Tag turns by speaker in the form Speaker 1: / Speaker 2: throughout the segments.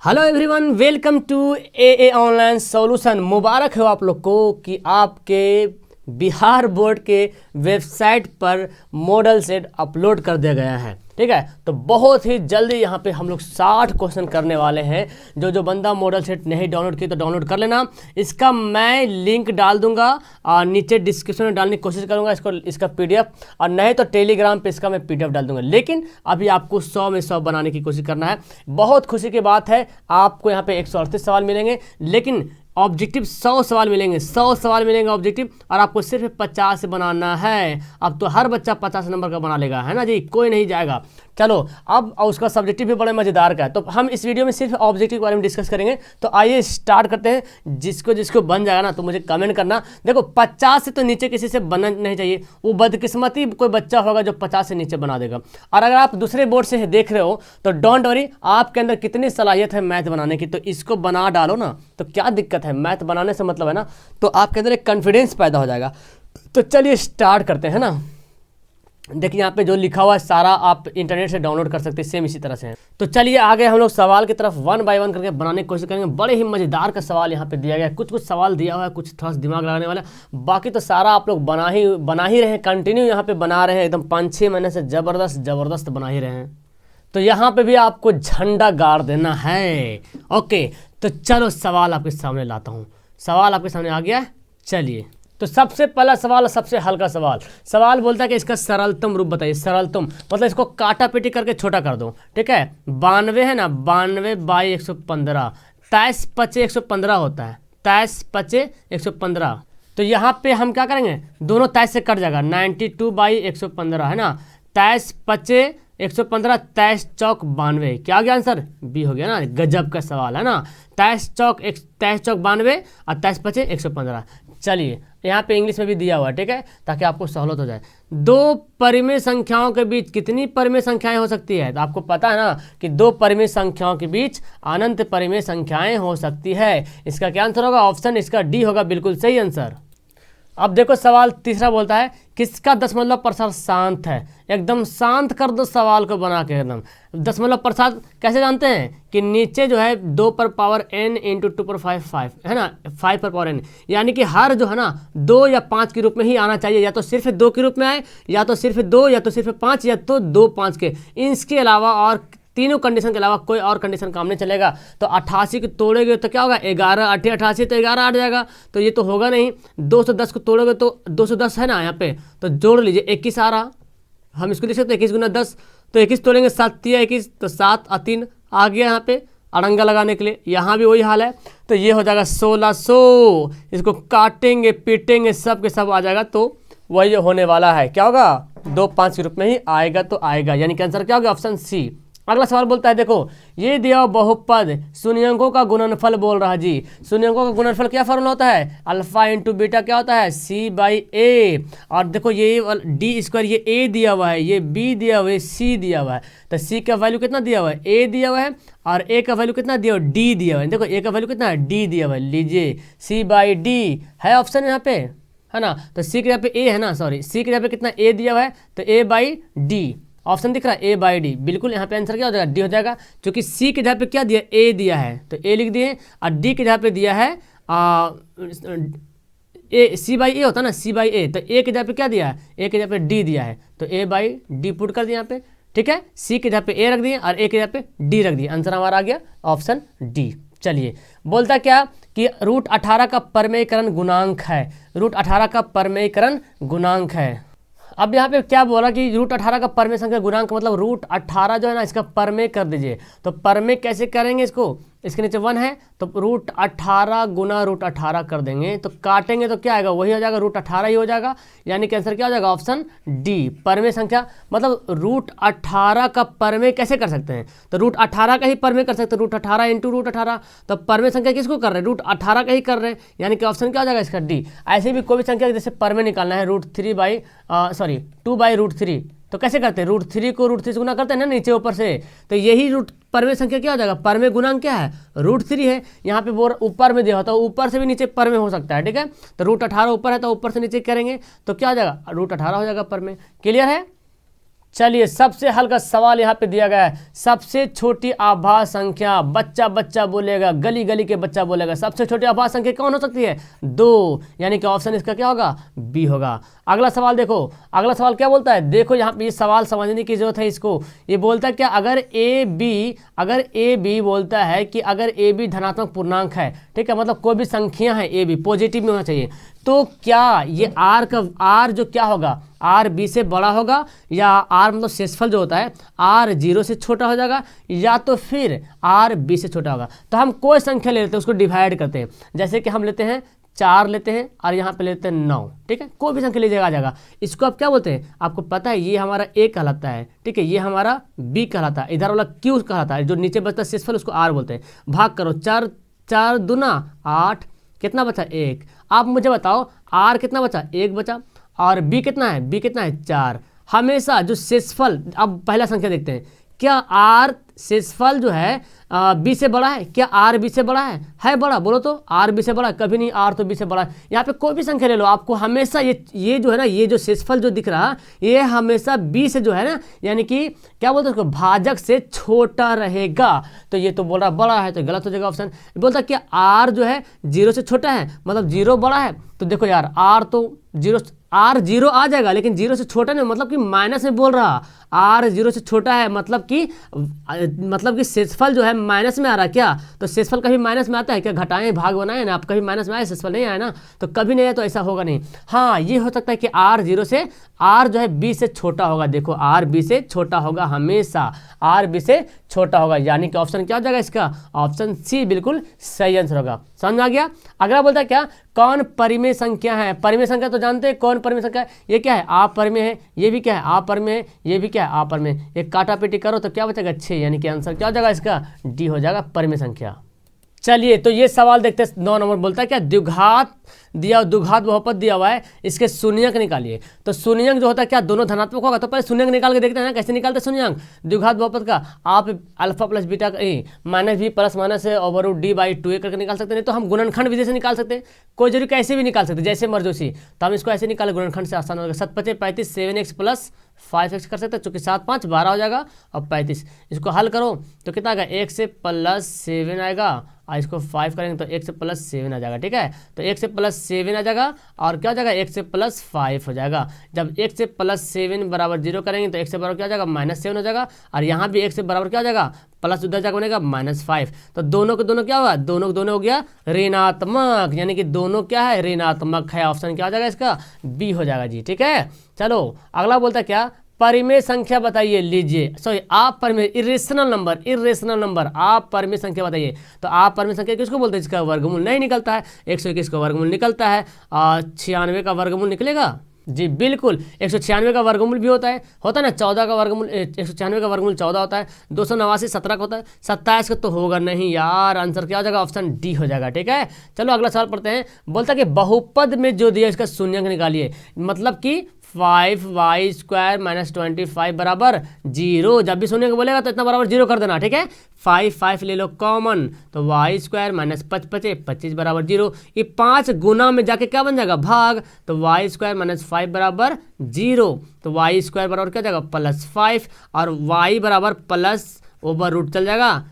Speaker 1: Hello everyone, welcome to A online solution. मुबारक हो आप लोग को कि आपके बिहार बोर्ड के वेबसाइट पर मॉडल सेट अपलोड कर दिया गया है। ठीक है, तो बहुत ही जल्दी यहाँ पे हम लोग 60 क्वेश्चन करने वाले हैं। जो बंदा मॉडल सेट नहीं डाउनलोड किया तो डाउनलोड कर लेना। इसका मैं लिंक डाल दूंगा और नीचे डिस्क्रिप्शन में डालने की कोशिश करूंगा इसका पीडीएफ, और नहीं तो टेलीग्राम पे इसका मैं पीडीएफ डाल दूंगा। लेकिन अभी आपको 100 में 100 बनाने की कोशिश करना है। बहुत खुशी की बात है, आपको यहाँ पे 138 सवाल मिलेंगे, लेकिन ऑब्जेक्टिव 100 सवाल मिलेंगे। 100 सवाल मिलेंगे ऑब्जेक्टिव, और आपको सिर्फ 50 बनाना है। अब तो हर बच्चा 50 नंबर का बना लेगा, है ना जी, कोई नहीं जाएगा। चलो अब उसका सब्जेक्टिव भी बड़े मज़ेदार का है, तो हम इस वीडियो में सिर्फ ऑब्जेक्टिव के बारे में डिस्कस करेंगे। तो आइए स्टार्ट करते हैं। जिसको जिसको बन जाएगा ना तो मुझे कमेंट करना। देखो 50 से तो नीचे किसी से बनना नहीं चाहिए, वो बदकिस्मती कोई बच्चा होगा जो 50 से नीचे बना देगा। और अगर आप दूसरे बोर्ड से देख रहे हो तो डोंट वरी, आपके अंदर कितनी सलाहियत है मैथ बनाने की, तो इसको बना डालो ना, तो क्या दिक्कत है। मैथ बनाने से मतलब है ना, तो आपके अंदर एक कॉन्फिडेंस पैदा हो जाएगा। तो चलिए स्टार्ट करते हैं ना। देखिए यहाँ पे जो लिखा हुआ है सारा आप इंटरनेट से डाउनलोड कर सकते हैं, सेम इसी तरह से है। तो चलिए आगे हम लोग सवाल की तरफ 1 बाय 1 करके बनाने की कोशिश करेंगे। बड़े ही मज़ेदार का सवाल यहाँ पे दिया गया है। कुछ सवाल दिया हुआ है, कुछ थोड़ा दिमाग लगाने वाला है। बाकी तो सारा आप लोग बना ही रहे हैं, कंटिन्यू यहाँ पे बना रहे हैं, एकदम 5-6 महीने से ज़बरदस्त बना ही रहे हैं। तो यहाँ पे भी आपको झंडा गाड़ देना है। ओके, तो चलो सवाल आपके सामने लाता हूँ। सवाल आपके सामने आ गया है। चलिए, तो सबसे पहला सवाल, सबसे हल्का सवाल बोलता है कि इसका सरलतम रूप बताइए। सरलतम मतलब इसको काटा पीटी करके छोटा कर दो। ठीक है, 92 है ना, 92 बाई 115, 23 पचे 115 होता है। 23 पचे 115। तो यहाँ पे हम क्या करेंगे, दोनों 23 से कट जाएगा। 92 बाई 115 है ना, 23 पचे 115, 23 चौक 92। क्या आ गया आंसर? बी हो गया ना। गजब का सवाल है ना। 23 चौक 92 और 23 पचे 115। चलिए यहाँ पे इंग्लिश में भी दिया हुआ है, ठीक है, ताकि आपको सहूलत हो जाए। दो परिमेय संख्याओं के बीच कितनी परिमेय संख्याएं हो सकती है? तो आपको पता है ना कि दो परिमेय संख्याओं के बीच अनंत परिमेय संख्याएं हो सकती है। इसका क्या आंसर होगा? ऑप्शन इसका डी होगा, बिल्कुल सही आंसर। अब देखो सवाल तीसरा बोलता है किसका दशमलव प्रसार शांत है। एकदम शांत कर दो सवाल को बना के। एकदम दशमलव प्रसार कैसे जानते हैं कि नीचे जो है 2 पर पावर n इंटू 2 पर 5 है ना, 5 पर पावर n, यानी कि हर जो है ना 2 या 5 के रूप में ही आना चाहिए। या तो सिर्फ 2 के रूप में आए, या तो सिर्फ 2, या तो सिर्फ 5, या तो 2 5 के। इसके अलावा और तीनों कंडीशन के अलावा कोई और कंडीशन काम नहीं चलेगा। तो 88 को तोड़ोगे तो क्या होगा? 11 8 88, तो 11 8 जाएगा, तो ये तो होगा नहीं। 210 को तोड़ोगे तो 210 है ना यहाँ पे, तो जोड़ लीजिए 21 आ रहा। हम इसको देख सकते हैं 21 गुना 10, तो 21 तोड़ेंगे 7 तिया 21, तो 7 और 3 आ गया यहाँ पे अड़ंगा लगाने के लिए। यहाँ भी वही हाल है, तो ये हो जाएगा 1600। इसको काटेंगे पीटेंगे सब के सब आ जाएगा, तो वही होने वाला है। क्या होगा? 2 5 के रूप में ही आएगा, तो आएगा, यानी कि आंसर क्या होगा? Option C. अगला सवाल बोलता है, देखो ये दिया बहुपद शून्यंकों का गुणनफल बोल रहा है जी। शून्यंकों का गुणनफल क्या फॉर्मूला होता है? अल्फा इंटू बीटा क्या होता है? सी बाई ए। और देखो ये डी स्क्वायर, ये ए दिया हुआ है, ये बी दिया हुआ है, सी दिया हुआ है। तो सी का वैल्यू कितना दिया हुआ है? ए दिया हुआ है। और ए का वैल्यू कितना दिया हुआ है? डी दिया हुआ है। देखो ए का वैल्यू कितना है? डी दिया हुआ है। लीजिए सी बाई डी है ऑप्शन यहाँ पे, है ना। तो सी के यहाँ पे ए है ना, सॉरी, सी के यहाँ पे कितना ए दिया हुआ है, तो ए बाई डी ऑप्शन दिख रहा है, ए बाई डी। बिल्कुल यहाँ पे आंसर क्या हो जाएगा? डी हो जाएगा, क्योंकि सी के जगह पे क्या दिया? ए दिया है, तो ए लिख दिए। और डी के जगह पे दिया है ए, सी बाई ए होता है ना, सी बाई ए, तो ए के जगह पे क्या दिया है? ए के जगह पे डी दिया है, तो ए बाई डी पुट कर दिया यहाँ पे। ठीक है, सी के जगह पे ए रख दिए और ए के जगह पे डी रख दिए। आंसर हमारा आ गया ऑप्शन डी। चलिए, बोलता क्या कि √18 का परमेयकरण गुणांक है। √18 का परमेयकरण गुणांक है। अब यहाँ पे क्या बोला कि √18 का परमेय संख्या गुणांक, मतलब √18 जो है ना इसका परमेय कर दीजिए। तो परमेय कैसे करेंगे इसको? इसके नीचे 1 है, तो √18 गुना √18 कर देंगे, तो काटेंगे तो क्या आएगा? वही हो जाएगा, √18 ही हो जाएगा, यानी कि आंसर क्या हो जाएगा? Option D. परमेय संख्या मतलब √18 का परमेय कैसे कर सकते हैं? तो √18 का ही परमेय कर सकते हैं, √18 इंटू √18। तो परमेय संख्या किसको कर रहे हैं? √18 का ही कर रहे हैं, यानी कि ऑप्शन क्या हो जाएगा इसका? डी। ऐसे भी कोई भी संख्या जैसे परमेय निकालना है, 2 बाई √3, तो कैसे करते हैं? √3 को √3 से गुना करते हैं ना नीचे ऊपर से, तो यही परमेय संख्या क्या हो जाएगा? परमेय गुणांक क्या है? √3 है। यहाँ पे बोर ऊपर में दिया होता है, ऊपर से भी नीचे परमेय हो सकता है। ठीक है, तो √18 ऊपर है तो ऊपर से नीचे करेंगे तो क्या हो जाएगा? √18 हो जाएगा परमेय। क्लियर है? चलिए सबसे हल्का सवाल यहाँ पे दिया गया है, सबसे छोटी आभाज्य संख्या, बच्चा बच्चा बोलेगा, गली गली के बच्चा बोलेगा, सबसे छोटी आभाज्य संख्या कौन हो सकती है? 2, यानी कि ऑप्शन इसका क्या होगा? बी होगा। अगला सवाल देखो, अगला सवाल क्या बोलता है, देखो यहाँ पे ये सवाल समझने की जरूरत है इसको। ये बोलता है क्या, अगर ए बी बोलता है कि अगर ए बी धनात्मक पूर्णांक है, ठीक है, मतलब कोई भी संख्या है ए बी पॉजिटिव में होना चाहिए, तो क्या ये आर जो क्या होगा, आर बी से बड़ा होगा, या आर मतलब शेषफल जो होता है आर 0 से छोटा हो जाएगा, या तो फिर आर बी से छोटा होगा। तो हम कोई संख्या ले लेते हैं, उसको डिवाइड करते हैं, जैसे कि हम लेते हैं 4 लेते हैं और यहाँ पे लेते हैं 9, ठीक है, कोई भी संख्या लीजिएगा आ जाएगा। इसको आप क्या बोलते हैं, आपको पता है ये हमारा ए कहलाता है, ठीक है, ये हमारा बी कहलाता है, इधर वाला क्यू कहलाता है, जो नीचे बचता है शेषफल उसको आर बोलते हैं। भाग करो, 4 दूना 8, कितना बचा? 1। आप मुझे बताओ आर कितना बचा? 1 बचा। और बी कितना है? बी कितना है? 4। हमेशा जो शेषफल, अब पहला संख्या देखते हैं, क्या आर शेषफल जो है बी से बड़ा है? क्या आर बी से बड़ा है बड़ा? बोलो तो आर बी से बड़ा है? कभी नहीं, आर तो बी से बड़ा है। यहाँ पे कोई भी संख्या ले लो, आपको हमेशा ये जो है ना, ये जो शेषफल जो दिख रहा ये हमेशा बी से जो है ना, यानी कि क्या बोलते हैं उसको, भाजक से छोटा रहेगा। तो ये तो बोल रहा बड़ा है, तो गलत हो जाएगा ऑप्शन। बोलता क्या आर जो है 0 से छोटा है, मतलब 0 बड़ा है, तो देखो यार आर तो 0 आ जाएगा, लेकिन 0 से छोटा नहीं, मतलब कि माइनस में बोल रहा, आर 0 से छोटा है, मतलब कि शेषफल जो है माइनस में आ रहा है क्या? तो शेषफल कभी माइनस में आता है क्या? घटाएं भाग बनाए ना, आप कभी माइनस में आए, शेषफल नहीं आया ना, तो कभी नहीं आया, तो ऐसा होगा नहीं। हाँ, ये हो सकता है कि आर 0 से, आर जो है बी से छोटा होगा, देखो आर बी से छोटा होगा, हमेशा आर बी से छोटा होगा, यानी कि ऑप्शन क्या हो जाएगा इसका? ऑप्शन सी बिल्कुल सही आंसर होगा। समझ में आ गया? अगला बोलता है क्या, कौन परिमेय संख्या है? परिमेय संख्या तो जानते हैं कौन परिमेय संख्या है, ये क्या है? अपरिमेय है, ये भी क्या है? अपरिमेय है, ये भी क्या है? अपरिमेय। एक काटा पेटी करो तो क्या बचेगा? 6, यानी कि आंसर क्या हो जाएगा इसका? डी हो जाएगा, परिमेय संख्या। चलिए तो ये सवाल देखते हैं, 9 नंबर बोलता है क्या, द्विघात बहुपद दिया हुआ है, इसके शून्यंक निकालिए। तो शून्यंक जो होता है क्या, दोनों धनात्मक होगा, तो पहले शून्यंक निकाल के देखते हैं ना, कैसे निकालते हैं शून्यंक द्विघात बहुपद का। आप alpha plus beta minus B plus minus over root D by 2a करके निकाल सकते हैं, नहीं तो हम गुणनखंड विधि से निकाल सकते हैं, कोई जरूरी कैसे भी निकाल सकते हैं, जैसे मर्जोसी। तो हम इसको ऐसे निकाले, गुणनखंड से आसान होगा, 7 5 35 7x प्लस 5x कर सकते हैं, चूंकि 7 5 12 हो जाएगा, और 35 इसको हल करो तो कितना आएगा? 1 से प्लस 7 आएगा, और इसको 5 करेंगे तो 1 से प्लस 7 आ जाएगा, ठीक है। तो 1 से प्लस 7 आ जाएगा, और क्या हो जाएगा? 1 से प्लस 5 हो जाएगा। जब 1 से प्लस 7 बराबर 0 करेंगे तो 1 से बराबर क्या हो जाएगा? -7 हो जाएगा, और यहाँ भी 1 से बराबर क्या हो जाएगा? प्लस उधर जाकर बनेगा -5। तो दोनों के दोनों क्या होगा? दोनों के दोनों हो गया ऋणात्मक, यानी कि दोनों क्या है? ऋणात्मक है। ऑप्शन क्या हो जाएगा इसका? बी हो जाएगा जी, ठीक है। चलो अगला बोलता है क्या, परिमेय संख्या बताइए, लीजिए सॉरी आप परिमेय इरेशनल नंबर आप परिमेय संख्या बताइए। तो आप परिमेय संख्या किसको बोलते हैं? इसका वर्गमूल नहीं निकलता है, 121 का वर्गमूल निकलता है, 96 का वर्गमूल निकलेगा जी, बिल्कुल 196 का वर्गमूल भी होता है ना, 14 का वर्गमूल 196 का वर्गमूल 14 होता है, 289 17 का होता है, 27 का तो होगा नहीं यार, आंसर क्या हो जाएगा? ऑप्शन डी हो जाएगा, ठीक है। चलो अगला सवाल पढ़ते हैं। बोलता है कि बहुपद में जो दिया इसका शून्यंक निकालिए, मतलब कि 5y² - 25 बराबर 0। जब भी शून्यंक बोलेगा तो इतना बराबर 0 कर देना, ठीक है। 5 ले लो कॉमन, तो y² - 25 बराबर 0। ये 5 गुना में जाके क्या बन जाएगा? भाग, तो y² - 5 बराबर 0। तो y² बराबर क्या जाएगा? +5, और y बराबर प्लस ओवर रूट चल जाएगा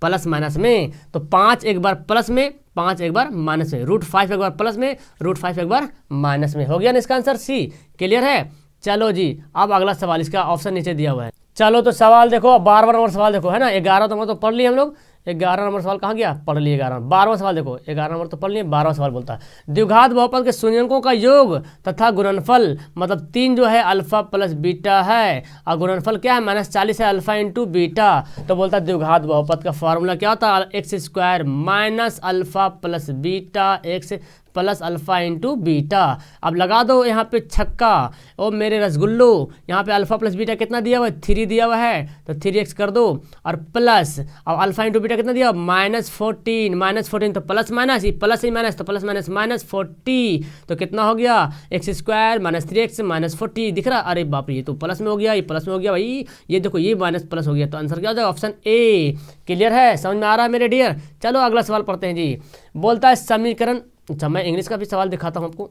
Speaker 1: प्लस माइनस में, तो 5 एक बार प्लस में, 5 एक बार माइनस में, √5 एक बार प्लस में, √5 एक बार माइनस में। हो गया ना इसका आंसर सी, क्लियर है। चलो जी अब अगला सवाल, इसका ऑप्शन नीचे दिया हुआ है। चलो तो सवाल देखो, 12वां नंबर सवाल देखो, है ना। 11 नंबर तो पढ़ लिए हम लोग, 11 नंबर सवाल कहाँ गया? पढ़ लिए 11। 12वां सवाल देखो, 11 नंबर तो पढ़ लिए, 12वां सवाल बोलता है द्विघात बहुपद के शून्यंकों का योग तथा गुणनफल, मतलब 3 जो है अल्फा प्लस बीटा है, और गुणनफल क्या है? -40 है अल्फा इंटू बीटा। तो बोलता है द्विघात बहुपद का फॉर्मूला क्या होता है? x² - alpha plus beta x plus alpha into beta. अब लगा दो यहाँ पे छक्का, ओ मेरे रसगुल्लो, यहाँ पे अल्फा प्लस बीटा कितना दिया हुआ है? 3 दिया हुआ है, तो 3x कर दो, और प्लस, अब अल्फा इंटू बीटा कितना दिया? -14 तो प्लस माइनस, ये प्लस ही माइनस, तो प्लस माइनस -40, तो कितना हो गया? x² - 3x -40 दिख रहा? अरे बाप रे, ये तो प्लस में हो गया, ये प्लस में हो गया भाई, ये देखो ये माइनस प्लस हो गया, तो आंसर क्या हो जाएगा? Option A. क्लियर है, समझ में आ रहा है मेरे डियर। चलो अगला सवाल पढ़ते हैं जी। बोलता है समीकरण, अच्छा मैं इंग्लिश का भी सवाल दिखाता हूँ आपको।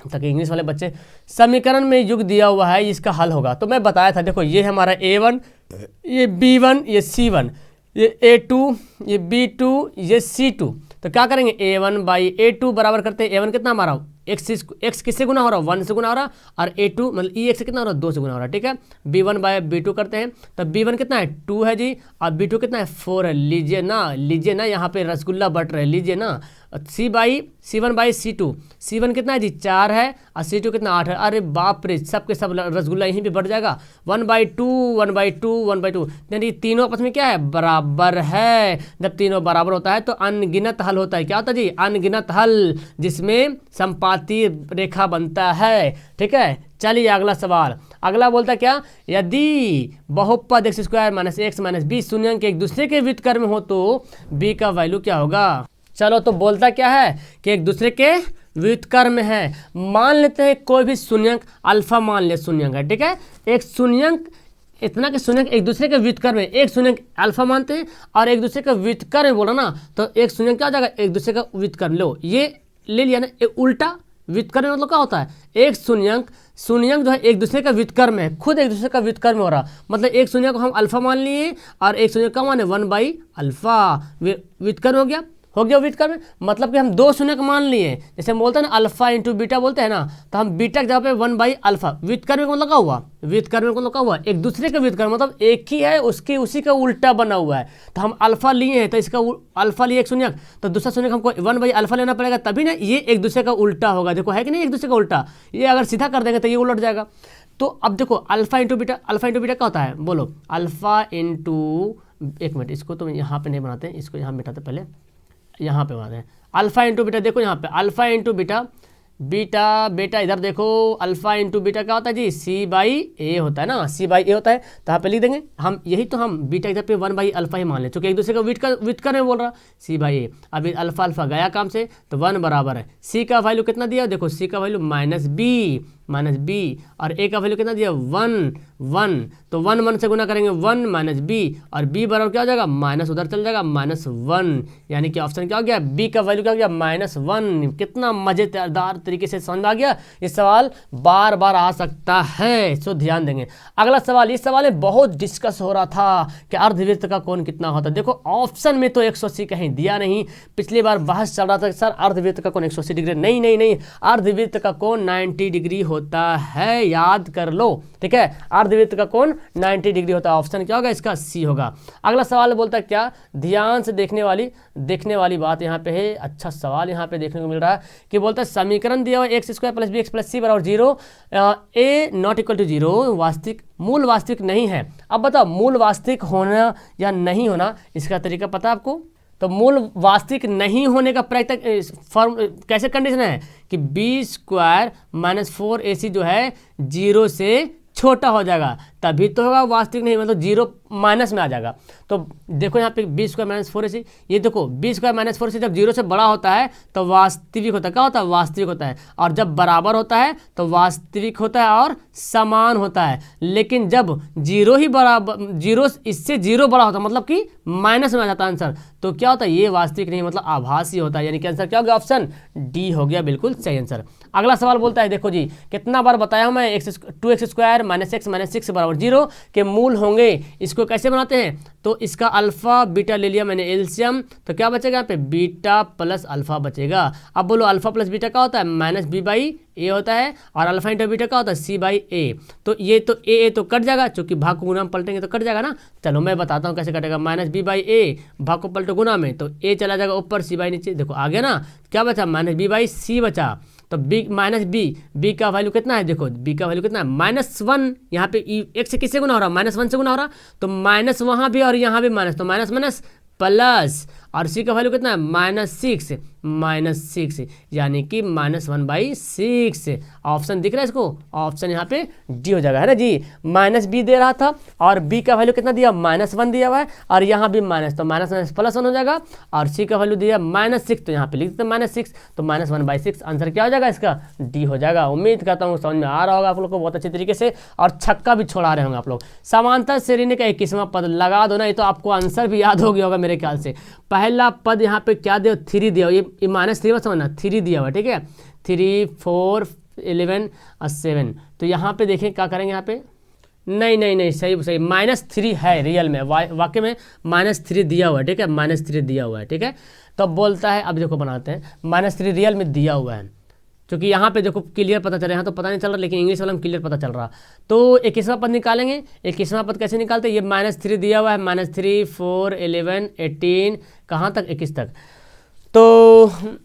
Speaker 1: ताकि इंग्लिश वाले बच्चे समीकरण में युग दिया हुआ है इसका हल होगा। तो मैं बताया था, देखो ये हमारा A1, ये B1, ये C1, ये A2, ये B2, ये C2। तो क्या करेंगे, A1/A2 बराबर करते हैं, A1 कितना हमारा x किससे गुना हो रहा है, 1 से गुना हो रहा है, और A2 मतलब E x से कितना हो रहा है, 2 से गुना हो रहा है, ठीक है। B1/B2 करते हैं, तब B1 कितना है 2 है जी, और B2 कितना है 4 है। लीजिए ना, यहाँ पे रसगुल्ला बट रहे, लीजिए ना। C1/C2, C1 कितना है जी 4 है, और C2 कितना 8 है। अरे बाप रे, सब के सब रसगुल्ला यहीं पे बढ़ जाएगा, 1/2 1/2 1/2, यानी तीनों आपस में क्या है, बराबर है। जब तीनों बराबर होता है तो अनगिनत हल होता है। क्या होता है जी, अनगिनत हल, जिसमें संपाती रेखा बनता है, ठीक है। चलिए अगला सवाल, अगला बोलता क्या, यदि बहुपद x² - x - b शून्यंक एक दूसरे के व्युत्क्रम में हो तो b का वैल्यू क्या होगा। चलो, तो बोलता क्या है कि एक दूसरे के व्युत्क्रम में है। मान लेते हैं कोई भी शून्यंक अल्फा मान ले शून्यंक है, ठीक है। एक शून्यंक इतना कि शून्यंक एक दूसरे के व्युत्क्रम में, एक शून्यंक अल्फा मानते हैं और एक दूसरे का व्युत्क्रम में बोला ना, तो एक शून्यंक क्या हो जाएगा, एक दूसरे का व्युत्क्रम। लो ये ले लिया ना, एक उल्टा व्युत्क्रम मतलब क्या होता है, एक शून्यंक जो है एक दूसरे का व्युत्क्रम है, खुद एक दूसरे का व्युत्क्रम हो रहा, मतलब एक शून्यंक को हम अल्फा मान लिए और एक शून्यंक का माने 1/α, व्युत्क्रम हो गया व्युत्क्रम। मतलब कि हम दो शून्यक मान लिए, जैसे हम बोलते हैं ना अल्फा इंटू बीटा बोलते हैं ना, तो हम बीटा की जगह पे 1/α, व्युत्क्रम को लगा हुआ, व्युत्क्रम को लगा हुआ एक दूसरे का व्युत्क्रम, मतलब एक ही है उसकी उसी का उल्टा बना हुआ है। तो हम अल्फा लिए हैं तो इसका अल्फा लिए एक शून्यक, तो दूसरा शून्यक हमको 1/α लेना पड़ेगा, तभी ना ये एक दूसरे का उल्टा होगा। देखो है कि नहीं एक दूसरे का उल्टा, ये अगर सीधा कर देंगे तो ये उलट जाएगा। तो अब देखो अल्फा इंटू बीटा क्या होता है, बोलो अल्फा इंटू, एक मिनट इसको तो यहाँ पे नहीं बनाते हैं, इसको यहाँ मिटाते, पहले यहाँ पे बनाते हैं। अल्फा इंटू बीटा, देखो यहाँ पे अल्फा इंटू बीटा बेटा इधर देखो, अल्फा इंटू बीटा क्या होता है जी, C/A होता है ना, C/A होता है। तो यहाँ पे लिख देंगे हम, यही तो हम बीटा इधर पे 1/α ही मान ले, चूँकि एक दूसरे का व्युत्क्रम में बोल रहा, C/A। अभी अल्फा गया काम से, तो 1 बराबर है, C का वैल्यू कितना दिया, देखो C का वैल्यू -b, और A का वैल्यू कितना दिया 1, तो 1 से गुना करेंगे 1 - b, और b बराबर क्या हो जाएगा, माइनस उधर चल जाएगा -1, यानी कि ऑप्शन क्या हो गया, b का वैल्यू क्या हो गया -1। कितना मजेदार तरीके से समझ आ गया, ये सवाल बार बार आ सकता है, सो ध्यान देंगे। अगला सवाल, इस सवाल में बहुत डिस्कस हो रहा था कि अर्धवृत्त का कोण कितना होता है। देखो ऑप्शन में तो 180 कहीं दिया नहीं, पिछली बार बहस चल रहा था सर अर्धवृत्त का कोण 180 डिग्री, नहीं, अर्धवृत्त का कोण 90 डिग्री होता है, याद कर लो, ठीक है। अर्धवृत्त का कोण 90 डिग्री होता है, ऑप्शन क्या होगा इसका, C होगा। अगला सवाल बोलता है क्या, ध्यान से देखने वाली बात यहाँ पे है, अच्छा सवाल यहाँ पे देखने को मिल रहा है कि बोलता है समीकरण दिया हुआ x² + bx + c = 0, a ≠ 0 मूल वास्तविक नहीं है। अब बताओ मूल वास्तविक होना या नहीं होना, इसका तरीका पता है आपको। तो मूल वास्तविक नहीं होने का फॉर्म कैसे कंडीशन है कि b² - 4ac जो है 0 से छोटा हो जाएगा, तभी तो होगा वास्तविक नहीं, मतलब 0 माइनस में आ जाएगा। तो देखो यहाँ पे b² - 4ac, ये देखो b² - 4ac जब 0 से बड़ा होता है तो वास्तविक होता है, क्या होता है, वास्तविक होता है, और जब बराबर होता है तो वास्तविक होता है और समान होता है। लेकिन जब 0 इससे 0 बड़ा होता है, मतलब कि माइनस में आ जाता है आंसर, तो क्या होता है, ये वास्तविक नहीं, मतलब आभासी होता है, यानी कि आंसर क्या हो गया, ऑप्शन डी हो गया, बिल्कुल सही आंसर। अगला सवाल बोलता है, देखो जी कितना बार बताया हूँ मैं, 2x² - x - 6 = 0 के मूल होंगे, इसको कैसे बनाते हैं, तो इसका अल्फा बीटा ले लिया मैंने एलसीएम, तो क्या बचेगा यहाँ पे, बीटा प्लस अल्फा बचेगा। अब बोलो अल्फा प्लस बीटा क्या होता है, -b/a होता है, और अल्फा इंटू बीटा क्या होता है, C/a। तो ये तो a तो कट जाएगा, चूंकि भाग को गुना में पलटेंगे तो कट जाएगा ना। चलो मैं बताता हूँ कैसे कटेगा, -b/a, भाग को पलटो गुना में तो a चला जाएगा ऊपर, C/ नीचे, देखो आ गया ना, क्या बचा, -b/c बचा। तो b का वैल्यू कितना है, देखो b का वैल्यू कितना है, -1, यहाँ पे एक से किससे गुना हो रहा है, -1 से गुना हो रहा, तो माइनस वहाँ भी और यहाँ भी माइनस, तो माइनस प्लस, और c का वैल्यू कितना है, -6, यानी कि -1/6। ऑप्शन दिख रहा है इसको, ऑप्शन यहाँ पे डी हो जाएगा, है ना जी। -b दे रहा था और b का वैल्यू कितना दिया, -1 दिया हुआ है, और यहाँ भी माइनस, तो माइनस प्लस 1 हो जाएगा, और c का वैल्यू दिया -6, तो यहाँ पे लिख देते -6, तो -1/6 आंसर क्या हो जाएगा इसका, डी हो जाएगा। उम्मीद करता हूँ समझ में आ रहा होगा आप लोग को बहुत अच्छे तरीके से, और छक्का भी छोड़ा रहे होंगे आप लोग। समांतर श्रेणी का 21वां पद लगा दो ना, ये तो आपको आंसर भी याद हो गया होगा मेरे ख्याल से। पहला पद यहाँ पे क्या दिया, 3 दिया, ये -3 मत समझना, 3 दिया हुआ, ठीक है, 3 4 11 और 7। तो यहाँ पे देखें क्या करेंगे यहाँ पे, नहीं सही -3 है रियल में, वाकई में -3 दिया हुआ है, ठीक है, -3 दिया हुआ है, ठीक है। तो अब बोलता है, अब देखो बनाते हैं, -3 रियल में दिया हुआ है, क्योंकि यहाँ पे देखो क्लियर पता चल रहा है, यहाँ तो पता नहीं चल रहा, लेकिन इंग्लिश वाला में क्लियर पता चल रहा। तो 21वां पद निकालेंगे। 21वां पद कैसे निकालते हैं, ये -3 दिया हुआ है, -3 4 11 18 कहाँ तक, 21 तक। तो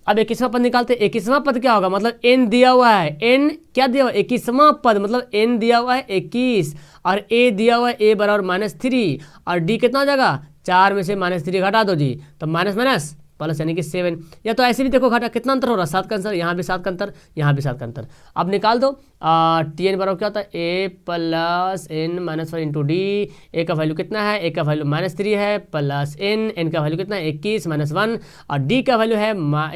Speaker 1: अब 21वां पद निकालते हैं। 21वां पद क्या होगा, मतलब n दिया हुआ है, n क्या दिया हुआ है, 21वां पद मतलब n दिया हुआ है 21 और a दिया हुआ है a बराबर -3 और d कितना हो जाएगा, 4 में से -3 घटा दो जी, तो माइनस माइनस प्लस यानी कि 7। या तो ऐसे भी देखो घटा, कितना अंतर हो रहा है, 7 का अंतर, यहाँ भी 7 का अंतर, यहाँ भी 7 का अंतर। अब निकाल दो, टी एन बराबर क्या होता है, a plus n minus 4 into D. A का वैल्यू कितना है, a का वैल्यू -3 है, प्लस n का वैल्यू कितना है 21 -1 और d का वैल्यू है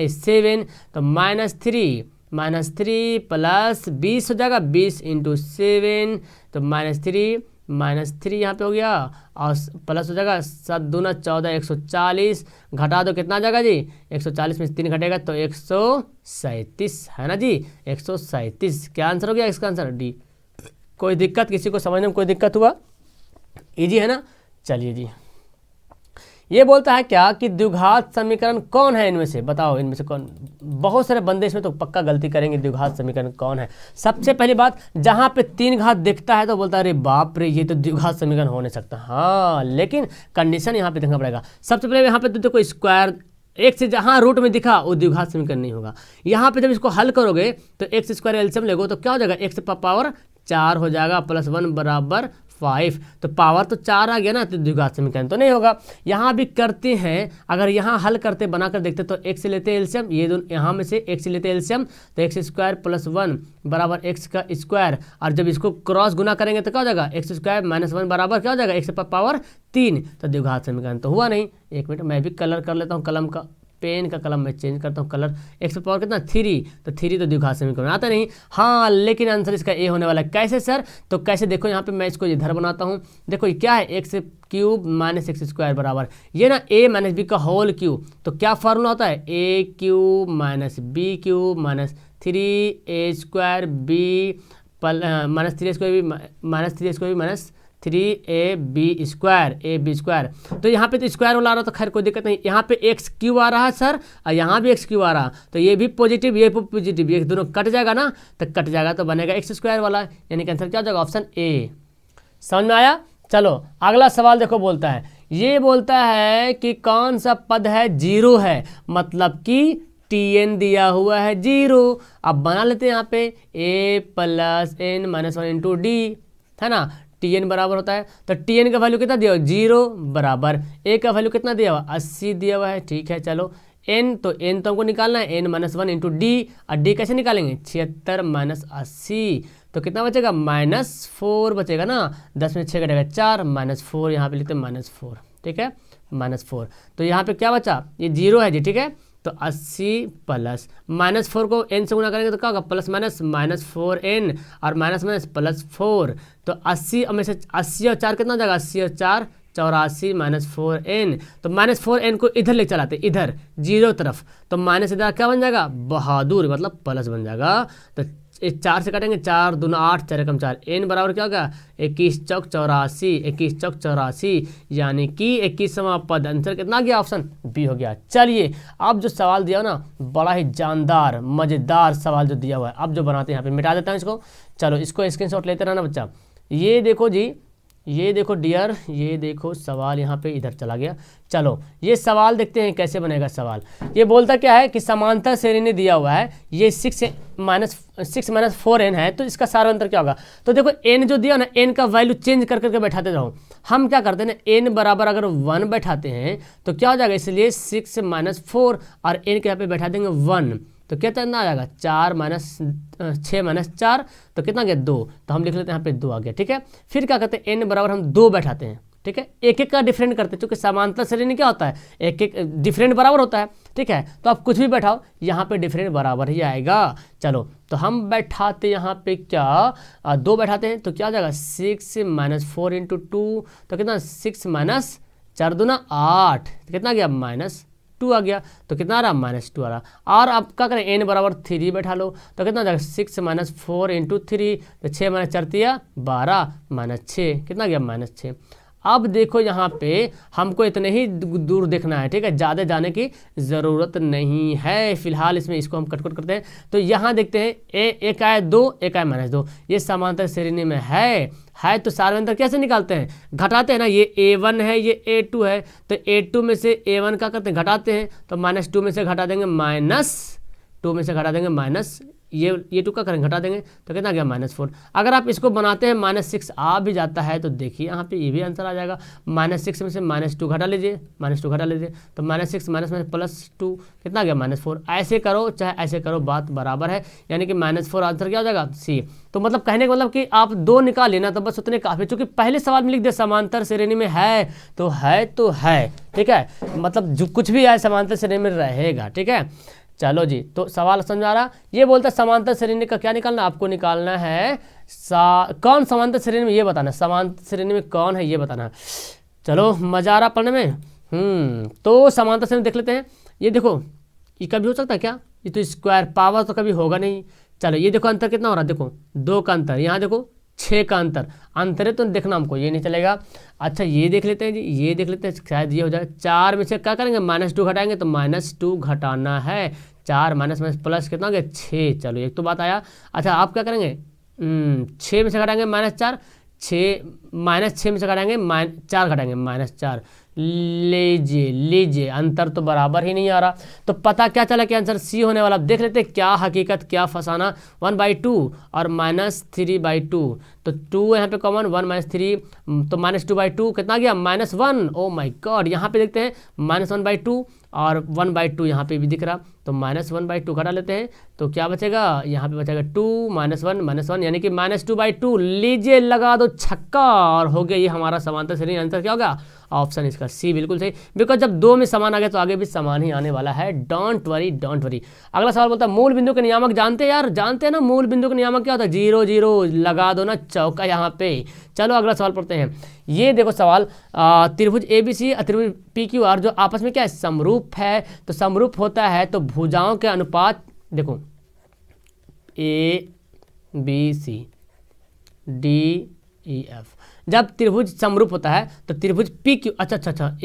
Speaker 1: 7। तो -3 प्लस 20 हो जाएगा, 20 इंटू 7, तो -3 यहाँ पे हो गया और प्लस हो जाएगा 7 दूना 14 140 घटा दो, कितना आ जाएगा जी, 140 में 3 घटेगा तो 137 है ना जी, 137। क्या आंसर हो गया इसका आंसर डी। कोई दिक्कत, किसी को समझने में कोई दिक्कत हुआ, इजी है ना। चलिए जी, ये बोलता है क्या कि द्विघात समीकरण कौन है इनमें से, बताओ इनमें से कौन। बहुत सारे बंदे इसमें तो पक्का गलती करेंगे, द्विघात समीकरण कौन है। सबसे पहली बात, जहाँ पे 3 घात दिखता है तो बोलता है अरे बाप रे ये तो द्विघात समीकरण हो नहीं सकता। हाँ, लेकिन कंडीशन यहाँ पे देखना पड़ेगा। सबसे पहले यहाँ पे तो देखो स्क्वायर, एक से जहाँ रूट में दिखा वो द्विघात समीकरण नहीं होगा। यहाँ पे जब इसको हल करोगे तो एक्स स्क्वायर एलसीएम लगो तो क्या हो जाएगा, x पावर 4 हो जाएगा प्लस 1 बराबर 5। तो पावर तो 4 आ गया ना, तो द्विघात समीकरण तो नहीं होगा। यहाँ भी करते हैं, अगर यहाँ हल करते बनाकर देखते तो x लेते एलसीएम, ये दोनों यहाँ में से x लेते एलसीएम, तो x स्क्वायर प्लस 1 बराबर x का स्क्वायर, और जब इसको क्रॉस गुना करेंगे तो क्या हो जाएगा, x स्क्वायर माइनस 1 बराबर क्या हो जाएगा, x पावर 3। तो द्विघात समीकरण तो हुआ नहीं। एक मिनट मैं भी कलर कर लेता हूँ, कलम का पेन का कलम मैं चेंज करता हूँ कलर। x पावर कितना 3, तो 3 तो द्विघात समीकरण आता नहीं। हाँ, लेकिन आंसर इसका ए होने वाला है। कैसे सर, तो कैसे देखो, यहाँ पे मैं इसको इधर बनाता हूँ। देखो ये क्या है, X cube minus X square बराबर ये ना a माइनस बी का होल क्यूब। तो क्या फार्मूला होता है, a cube minus B cube minus 3a square B minus 3 square B minus 3ab square. तो यहाँ पे तो स्क्वायर वाला आ रहा तो खैर कोई दिक्कत नहीं। यहाँ पे एक्स क्यूब आ रहा है सर, और यहाँ भी एक्स क्यूब आ रहा, तो ये भी पॉजिटिव ये भी पॉजिटिव, ये दोनों कट जाएगा ना, तो कट जाएगा तो बनेगा एक्स स्क्वायर वाला, यानी कि आंसर क्या हो जाएगा, ऑप्शन ए। समझ में आया। चलो अगला सवाल देखो, बोलता है, ये बोलता है कि कौन सा पद है 0 है, मतलब कि tn दिया हुआ है 0। अब बना लेते हैं यहाँ पे a plus n minus 1 into D, है ना। tn बराबर होता है, तो tn का वैल्यू कितना दिया हुआ, 0 बराबर a का वैल्यू कितना दिया हुआ, 80 दिया हुआ है। ठीक है, चलो n तो हमको निकालना है n माइनस 1 इंटू डी, और डी कैसे निकालेंगे, 76 माइनस 80, तो कितना बचेगा, -4 बचेगा ना। 10 में 6 कटेगा 4, -4 यहाँ पे लिखते हैं -4, ठीक है, -4। तो यहाँ पे क्या बचा, ये 0 है जी, ठीक है। तो 80 प्लस -4 को n से गुना करेंगे तो क्या होगा, प्लस माइनस -4n और माइनस +4। तो 80 में से 80 और 4 कितना हो जाएगा, 80 और 4 84 -4n। तो -4n को इधर ले चलाते, इधर 0 तरफ, तो माइनस इधर क्या बन जाएगा, बहादुर, मतलब प्लस बन जाएगा। तो 4 से काटेंगे, 4 दूना 8 4 कम 4, n बराबर क्या होगा, 21 चौक 84, 21 चौक 84, यानी कि 21वां पद। आंसर कितना गया, ऑप्शन बी हो गया। चलिए अब जो सवाल दिया ना, बड़ा ही जानदार मज़ेदार सवाल जो दिया हुआ है, अब जो बनाते हैं यहाँ पे मिटा देता हूँ इसको। चलो इसको स्क्रीनशॉट लेते रहना बच्चा। ये देखो जी, ये देखो डियर, ये देखो सवाल यहाँ पे इधर चला गया। चलो ये सवाल देखते हैं कैसे बनेगा सवाल। ये बोलता क्या है कि समांतर श्रेणी दिया हुआ है, ये 6 माइनस 4n है, तो इसका सारांतर क्या होगा। तो देखो n जो दिया ना, n का वैल्यू चेंज कर करके बैठाते रहो। हम क्या करते हैं ना, n बराबर अगर 1 बैठाते हैं तो क्या हो जाएगा, इसलिए 6 माइनस 4 और n के यहाँ पे बैठा देंगे 1, तो कितना आ जाएगा, 6 माइनस 4, तो कितना गया 2, तो हम लिख लेते हैं यहाँ पे 2 आ गया। ठीक है, फिर क्या करते हैं, n बराबर हम 2 बैठाते हैं। ठीक है, एक एक का डिफरेंट करते हैं, क्योंकि समांतर श्रेणी क्या होता है, एक एक डिफरेंट बराबर होता है। ठीक है, तो आप कुछ भी बैठाओ, यहाँ पे डिफरेंट बराबर ही आएगा। चलो तो हम बैठाते यहाँ पे क्या, 2 बैठाते हैं, तो क्या आ जाएगा 6 माइनस 4 इंटू 2, तो कितना 6 माइनस 4 दूना 8, कितना गया -2 आ गया, तो कितना आ रहा -2 आ रहा। और अब क्या करें, n बराबर 3 बैठा लो, तो कितना हो जाएगा 6 - 4 × 3, तो 6 - 4 = 12 -6 कितना गया -6। अब देखो यहाँ पे हमको इतने ही दूर देखना है, ठीक है, ज़्यादा जाने की ज़रूरत नहीं है फिलहाल। इसमें इसको हम कट करते हैं, तो यहाँ देखते हैं एक आया 2, एक आया -2, ये समांतर श्रेणी में है तो सारे अंतर कैसे निकालते हैं, घटाते हैं ना। ये A1 है, ये A2 है, तो A2 में से A1 का करते हैं घटाते हैं, तो -2 में से घटा देंगे -2 में से घटा देंगे माइनस ये 2 का करेंगे घटा देंगे, तो कितना गया -4। अगर आप इसको बनाते हैं -6 आ भी जाता है, तो देखिए यहाँ पे ये भी आंसर आ जाएगा। -6 में से -2 घटा लीजिए, -2 घटा लीजिए, तो -6 -2 कितना गया -4। ऐसे करो चाहे ऐसे करो, बात बराबर है, यानी कि -4 आंसर क्या हो जाएगा C। तो मतलब कहने का मतलब कि आप 2 निकाल लेना, तो बस उतने काफ़ी, चूँकि पहले सवाल में लिख दे समांतर श्रेणी में है, तो है, ठीक है, मतलब जो कुछ भी है समांतर श्रेणी में रहेगा, ठीक है। चलो जी, तो सवाल समझा रहा। ये बोलता है समांतर श्रेणी का क्या निकालना, आपको निकालना है कौन समांतर श्रेणी में, ये बताना, समांतर श्रेणी में कौन है ये बताना। चलो मजा आ रहा पढ़ने में। तो समांतर श्रेणी देख लेते हैं। ये देखो, ये कभी हो सकता है क्या, ये तो स्क्वायर पावर तो कभी होगा नहीं। चलो ये देखो अंतर कितना हो रहा है, देखो 2 का अंतर, यहाँ देखो 6 का अंतर है, तो देखना हमको ये नहीं चलेगा। अच्छा ये देख लेते हैं जी, ये देख लेते हैं, शायद ये हो जाए। 4 में से क्या करेंगे, -2 घटाएंगे, तो -2 घटाना है। 4 माइनस प्लस कितना हो गया 6। चलो एक तो बात आया। अच्छा आप क्या करेंगे, 6 में से घटाएंगे -4, 6 -6 में से घटाएंगे 4 घटाएंगे -4। लीजिए अंतर तो बराबर ही नहीं आ रहा, तो पता क्या चला कि आंसर C होने वाला। देख लेते क्या हकीकत क्या फसाना। 1/2 और -3/2, तो 2 यहाँ पे कॉमन, 1 - 3, तो -2/2 कितना गया -1। ओ माय गॉड, यहाँ पे देखते हैं -1/2 और 1/2 यहाँ पे भी दिख रहा, तो -1/2 घटा लेते हैं, तो क्या बचेगा, यहाँ पे बचेगा 2 -1 यानी कि -2/2। लीजिए लगा दो छक्का, और हो गया ये हमारा समांतर श्रेणी। आंसर क्या होगा, ऑप्शन इसका C बिल्कुल सही, बिकॉज जब 2 में समान आ गया तो आगे भी समान ही आने वाला है। Don't worry. अगला सवाल बोलता है मूल बिंदु के नियामक जानते हैं यार, जानते हैं ना मूल बिंदु के नियामक क्या होता है, 0 0 लगा दो ना चौका यहाँ पे। चलो अगला सवाल पढ़ते हैं। ये देखो सवाल, त्रिभुज ABC और त्रिभुज PQR जो आपस में क्या है, समरूप है। तो समरूप होता है तो भुजाओं के अनुपात देखो ABC DEF, जब त्रिभुज समरूप होता है तो त्रिभुज PQ, अच्छा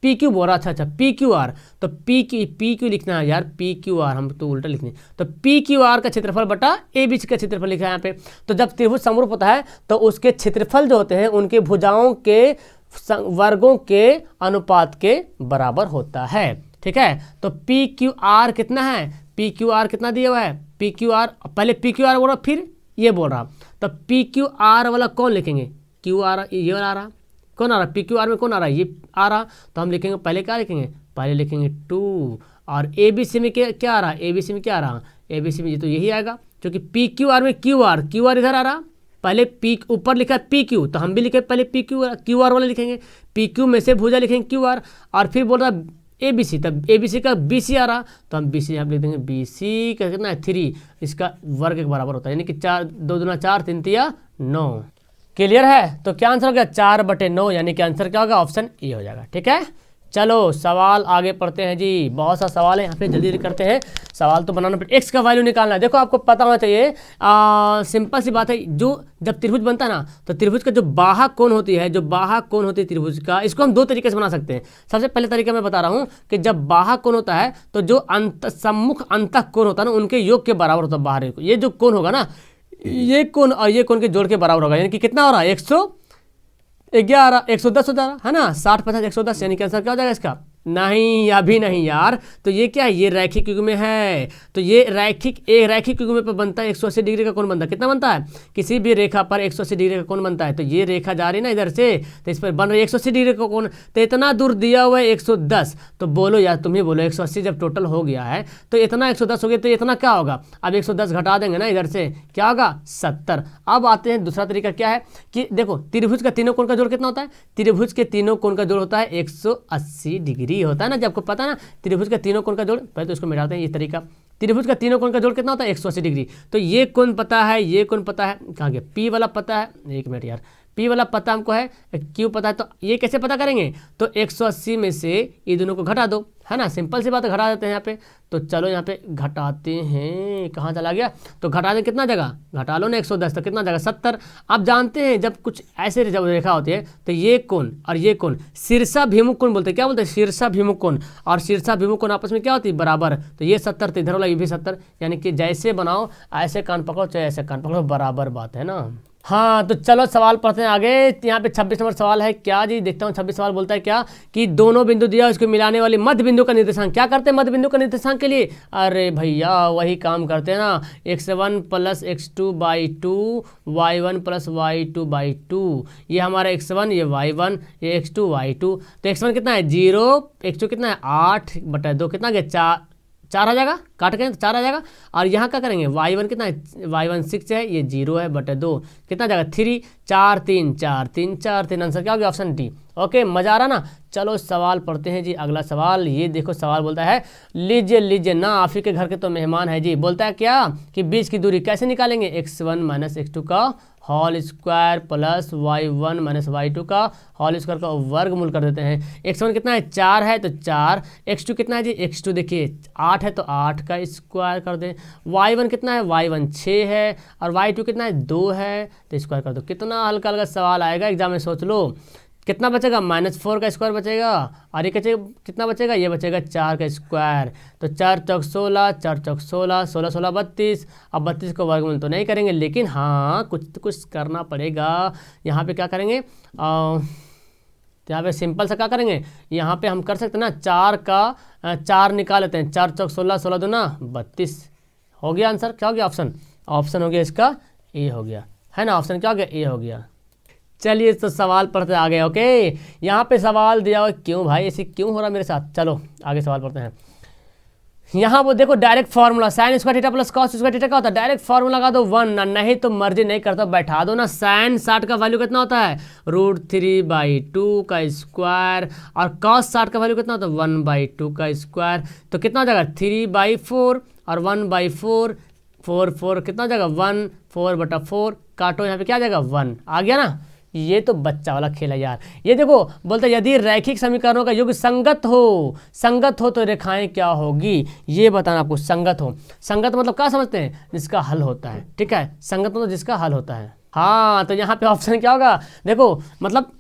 Speaker 1: PQ बोल रहा, अच्छा PQR, तो PQ लिखना है यार, PQR हम तो उल्टा लिखने, तो PQR का क्षेत्रफल बटा ABC का क्षेत्रफल लिखा है यहाँ पे। तो जब त्रिभुज समरूप होता है तो उसके क्षेत्रफल जो होते हैं उनके भुजाओं के वर्गों के अनुपात के बराबर होता है, ठीक है। तो PQR कितना है, PQR कितना दिया हुआ है, PQR पहले PQR बोल रहा फिर ये बोल रहा, तो PQR वाला कौन लिखेंगे, QR ये वाला आ रहा, कौन आ रहा, PQR में कौन आ रहा है, ये आ रहा, तो हम लिखेंगे पहले क्या लिखेंगे, पहले लिखेंगे 2। और ABC में क्या आ रहा, ABC में क्या आ रहा, ABC में तो यही आएगा, क्योंकि PQR में QR इधर आ रहा, पहले P ऊपर लिखा PQ, तो हम भी लिखे पहले QR वाला लिखेंगे, PQ में से भुजा लिखेंगे QR, और फिर बोल रहा ABC, तब ABC का BC आ रहा, तो हम BC यहाँ लिख देंगे, BC का कितना है 3, इसका वर्ग के बराबर होता है, यानी कि 4 2 दूना 4 3 तिया 9। क्लियर है, तो क्या आंसर हो गया 4/9, यानी कि आंसर क्या होगा, ऑप्शन ए हो जाएगा, ठीक है। चलो सवाल आगे पढ़ते हैं जी, बहुत सा सवाल है यहाँ पे, जल्दी करते हैं। सवाल तो बनाना पड़ेगा, एक्स का वैल्यू निकालना है। देखो आपको पता होना चाहिए, सिंपल सी बात है, जो जब त्रिभुज बनता है ना, तो त्रिभुज का जो बाहक कोण होती है, त्रिभुज का, इसको हम 2 तरीके से बना सकते हैं। सबसे पहले तरीका मैं बता रहा हूँ कि जब बाहक कोण होता है तो जो सम्मुख अंतः कोण होता है ना, उनके योग के बराबर होता है बाहर। ये जो कोण होगा ना, ये कोण और ये कोण के जोड़ के बराबर होगा, यानी कि कितना हो रहा है 111 110 हो जा रहा है ना, 60 50 110, यानी कि आंसर क्या हो जाएगा इसका, नहीं अभी नहीं यार। तो ये क्या है, ये रैखिक युग्म में है, तो ये रैखिक युग्म पर बनता है 180 डिग्री का कोण बनता है। कितना बनता है, किसी भी रेखा पर 180 डिग्री का कोण बनता है। तो ये रेखा जा रही है ना इधर से, तो इस पर बन रही है 180 डिग्री का कोण, तो इतना दूर दिया हुआ है 110। तो बोलो यार, तुम ही बोलो, 180 जब टोटल हो गया है तो इतना 110 हो गया, तो इतना क्या होगा, अब 110 घटा देंगे ना इधर से, क्या होगा 70। अब आते हैं दूसरा तरीका, क्या है कि देखो त्रिभुज का तीनों कोण का जोड़ कितना होता है, त्रिभुज के तीनों कोण का जोड़ होता है 180 डिग्री होता है ना, जब आपको पता है ना त्रिभुज का तीनों कोण का जोड़, पहले तो इसको मिटाते हैं, ये तरीका, त्रिभुज का तीनों कोण का जोड़ कितना होता है 180 डिग्री। तो ये कोण पता है, ये कोण पता है, कहाँ गया P वाला पता है, एक मिनट यार, P वाला पता हमको है, Q पता है, तो ये कैसे पता करेंगे, तो 180 में से ये दोनों को घटा दो, है ना, सिंपल सी बात है, घटा देते हैं यहाँ पे। तो चलो यहाँ पे घटाते हैं, कहाँ चला गया, तो घटा दें, कितना जगह घटा लो ना 110, तो कितना जगह 70। आप जानते हैं जब कुछ ऐसे जब रेखा होती है तो ये कोण और ये कोण शीर्षाभिमुख कोण बोलते हैं, क्या बोलते हैं, शीर्षाभिमुख कोण, और शीर्षाभिमुख कोण आपस में क्या होती है, बराबर। तो ये 70, तो इधर वाला ये भी 70, यानी कि जैसे बनाओ ऐसे कान पकड़ो चाहे ऐसे कान पकड़ो, बराबर बात है ना। हाँ तो चलो सवाल पढ़ते हैं आगे। यहाँ पे 26 नंबर सवाल है क्या जी, देखता हूँ 26 सवाल बोलता है क्या, कि दोनों बिंदु दिया उसको मिलाने वाली मध्य बिंदु का निर्देशांक। क्या करते हैं मध्य बिंदु का निर्देशांक के लिए, अरे भैया वही काम करते हैं ना, x1 + x2/2 y1 + y2/2। ये हमारा x1, ये y1, ये x2 y2। तो x1 कितना है 0, x2 कितना है 8/2, कितना गया 4 आ जाएगा, काट करें तो 4 आ जाएगा। और यहाँ क्या करेंगे y1 कितना है, y1 6 है, ये 0 है बटे 2, कितना जाएगा 3, 4 3 4 3 4 3, आंसर क्या हो गया ऑप्शन डी। ओके, मजा आ रहा ना। चलो सवाल पढ़ते हैं जी, अगला सवाल। ये देखो सवाल बोलता है, लीजिए लीजिए ना, आप ही के घर के तो मेहमान है जी। बोलता है क्या कि बीच की दूरी कैसे निकालेंगे, x1 - x2 का whole square plus y1 - y2 का होल स्क्वायर का वर्गमूल कर देते हैं। x1 कितना है 4 है तो 4, x2 कितना है जी, x2 देखिए 8 है तो 8 का स्क्वायर कर दें। y1 कितना है, y1 6 है, और y2 कितना है 2 है, तो स्क्वायर कर दो। कितना हल्का हल्का सवाल आएगा एग्जाम में, सोच लो। कितना बचेगा -4 का स्क्वायर बचेगा, और ये कितना बचेगा, ये बचेगा 4 का स्क्वायर। तो 4 चौक 16, 4 चौक 16, 16 16 32। अब 32 को वर्गमूल तो नहीं करेंगे, लेकिन हाँ कुछ करना पड़ेगा। यहाँ पे क्या करेंगे, यहाँ पे सिंपल सा क्या करेंगे, यहाँ पे हम कर सकते हैं ना 4 का 4 निकाल लेते हैं, 4 चौक 16, 16 दूना 32। हो गया आंसर, क्या हो गया ऑप्शन हो गया इसका ए हो गया, है ना, ऑप्शन क्या हो गया ए हो गया। चलिए तो सवाल पढ़ते आगे। ओके, यहाँ पे सवाल दिया हुआ, क्यों भाई ऐसे क्यों हो रहा मेरे साथ। चलो आगे सवाल पढ़ते हैं। यहाँ वो देखो direct formula, sine square theta plus cos square theta का होता है, डायरेक्ट फार्मूला लगा दो 1, नहीं तो मर्जी नहीं करता बैठा दो ना। साइन 60 का वैल्यू कितना होता है, √3/2 का स्क्वायर, और कॉस 60 का वैल्यू कितना होता है 1/2 का स्क्वायर। तो कितना हो जाएगा 3/4 और 1/4, 4 4 कितना हो जाएगा 1, 4/4 काटो, यहाँ पे क्या आ जाएगा 1 आ गया ना। ये तो बच्चा वाला खेल है यार। ये देखो बोलते हैं यदि रैखिक समीकरणों का योग संगत हो तो रेखाएं क्या होगी, ये बताना आपको। संगत मतलब क्या समझते हैं, जिसका हल होता है, ठीक है, संगत मतलब जिसका हल होता है। हाँ तो यहाँ पे ऑप्शन क्या होगा, देखो मतलब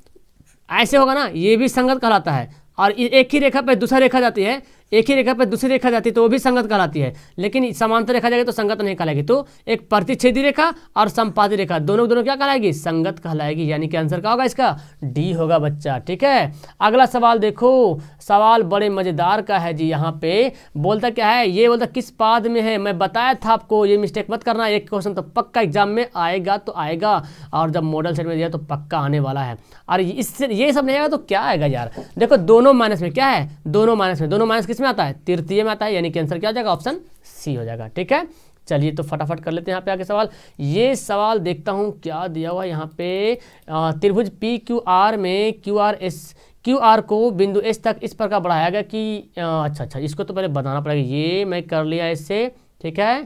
Speaker 1: ऐसे होगा ना, ये भी संगत कहलाता है, और एक ही रेखा पे दूसरा रेखा जाती है, एक ही रेखा पे दूसरी रेखा जाती है तो वो भी संगत कहलाती है। लेकिन समांतर रेखा जाएगी तो संगत नहीं कहलाएगी। तो एक प्रतिच्छेदी रेखा और संपाती रेखा दोनों क्या कहलाएगी, संगत कहलाएगी। यानी कि आंसर क्या होगा इसका, डी होगा बच्चा, ठीक है। अगला सवाल देखो, सवाल बड़े मजेदार का है जी। यहाँ पे बोलता क्या है, ये बोलता किस पाद में है, मैं बताया था आपको, ये मिस्टेक मत करना, एक क्वेश्चन तो पक्का एग्जाम में आएगा तो आएगा, और जब मॉडल सेट में दिया तो पक्का आने वाला है। और इससे ये सब नहीं आएगा तो क्या आएगा यार, देखो दोनों माइनस में क्या है, दोनों माइनस किस में आता है, तृतीय में आता है, यानी कि आंसर क्या हो जाएगा, ऑप्शन सी हो जाएगा, ठीक है। चलिए तो फटाफट कर लेते हैं यहाँ पे आगे सवाल। ये सवाल देखता हूँ क्या दिया हुआ यहाँ पे, त्रिभुज PQR में QR को बिंदु S तक इस प्रकार बढ़ाया गया कि अच्छा इसको तो पहले बताना पड़ेगा, ये मैं कर लिया इससे, ठीक है,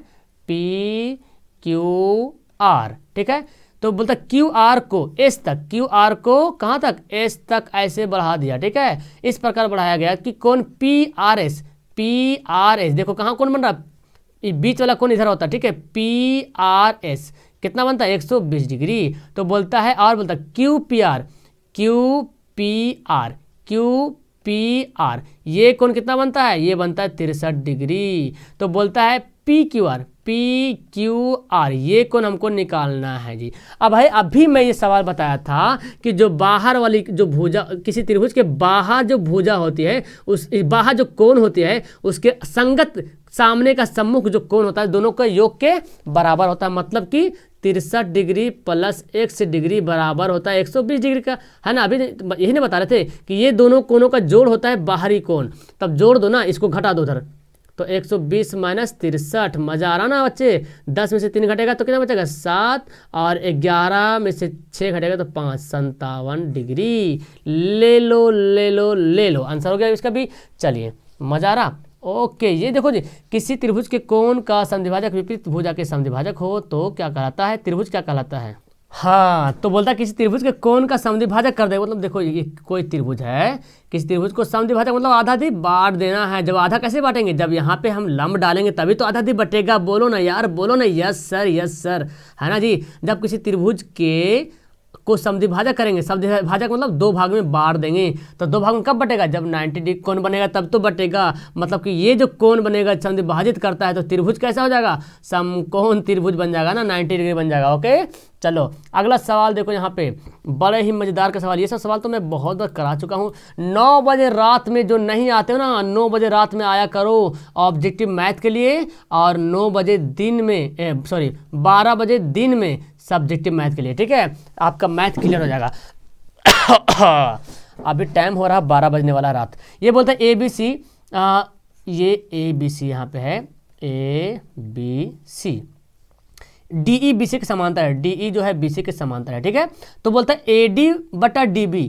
Speaker 1: PQR, ठीक है। तो बोलता QR को S तक, QR को कहाँ तक, S तक ऐसे बढ़ा दिया, ठीक है, इस प्रकार बढ़ाया गया कि कौन PRS, देखो कहाँ कौन बन रहा, बीच वाला कौन इधर होता है, ठीक है, PRS कितना बनता है 120 डिग्री। तो बोलता है, और बोलता QPR ये कौन कितना बनता है, ये बनता है 63 डिग्री। तो बोलता है PQR ये कौन हमको निकालना है जी। अब भाई अभी मैं ये सवाल बताया था कि जो बाहर वाली जो भुजा, किसी त्रिभुज के बाहर जो भुजा होती है, उस बाहर जो कोण होती है उसके संगत सामने का सम्मुख जो कोण होता है दोनों का योग के बराबर होता है। मतलब कि 63 डिग्री प्लस x डिग्री बराबर होता है 120 डिग्री का, है ना। अभी यही नहीं बता रहे थे कि ये दोनों कोणों का जोड़ होता है बाहरी कोण, तब जोड़ दो ना, इसको घटा दो उधर, तो 120 माइनस 63, मजा आ रहा ना बच्चे। 10 में से 3 घटेगा तो कितना बचेगा 7, और 11 में से 6 घटेगा तो 5, 57 डिग्री। ले लो, आंसर हो गया इसका भी। चलिए मजा आ रहा। ओके, ये देखो जी, किसी त्रिभुज के कोण का समद्विभाजक विपरीत भुजा के समद्विभाजक हो तो क्या कहलाता है, त्रिभुज क्या कहलाता है। हाँ, तो बोलता है किसी त्रिभुज के कोण का समद्विभाजक कर दे। मतलब देखो ये कोई त्रिभुज है, किसी त्रिभुज को समद्विभाजक मतलब आधा आधी बांट देना है। जब आधा कैसे बांटेंगे, जब यहाँ पे हम लंब डालेंगे तभी तो आधा आधी बटेगा। बोलो ना यार, बोलो ना, यस सर, है ना जी। जब किसी त्रिभुज के को समद्विभाजक करेंगे, समद्विभाजक मतलब दो भाग में बांट देंगे, तो दो भाग में कब बटेगा, जब 90 डिग्री कोण बनेगा तब तो बटेगा। मतलब कि ये जो कोण बनेगा समद्विभाजित करता है तो त्रिभुज कैसा हो जाएगा, समकोण त्रिभुज बन जाएगा ना, 90 डिग्री बन जाएगा। ओके, चलो अगला सवाल देखो यहाँ पे, बड़े ही मजेदार का सवाल। ये सब सवाल तो मैं बहुत बार करा चुका हूँ। 9 बजे रात में जो नहीं आते हो ना, 9 बजे रात में आया करो ऑब्जेक्टिव मैथ के लिए, और 9 बजे दिन में 12 बजे दिन में सब्जेक्टिव मैथ के लिए, ठीक है। आपका मैथ क्लियर हो जाएगा। अभी टाइम हो रहा 12 बजने वाला रात। ये बोलता है ABC, ये ABC यहाँ पे है, ABC, DE BC के समांतर है, DE जो है BC के समांतर है, ठीक है। तो बोलता है AD बटा DB,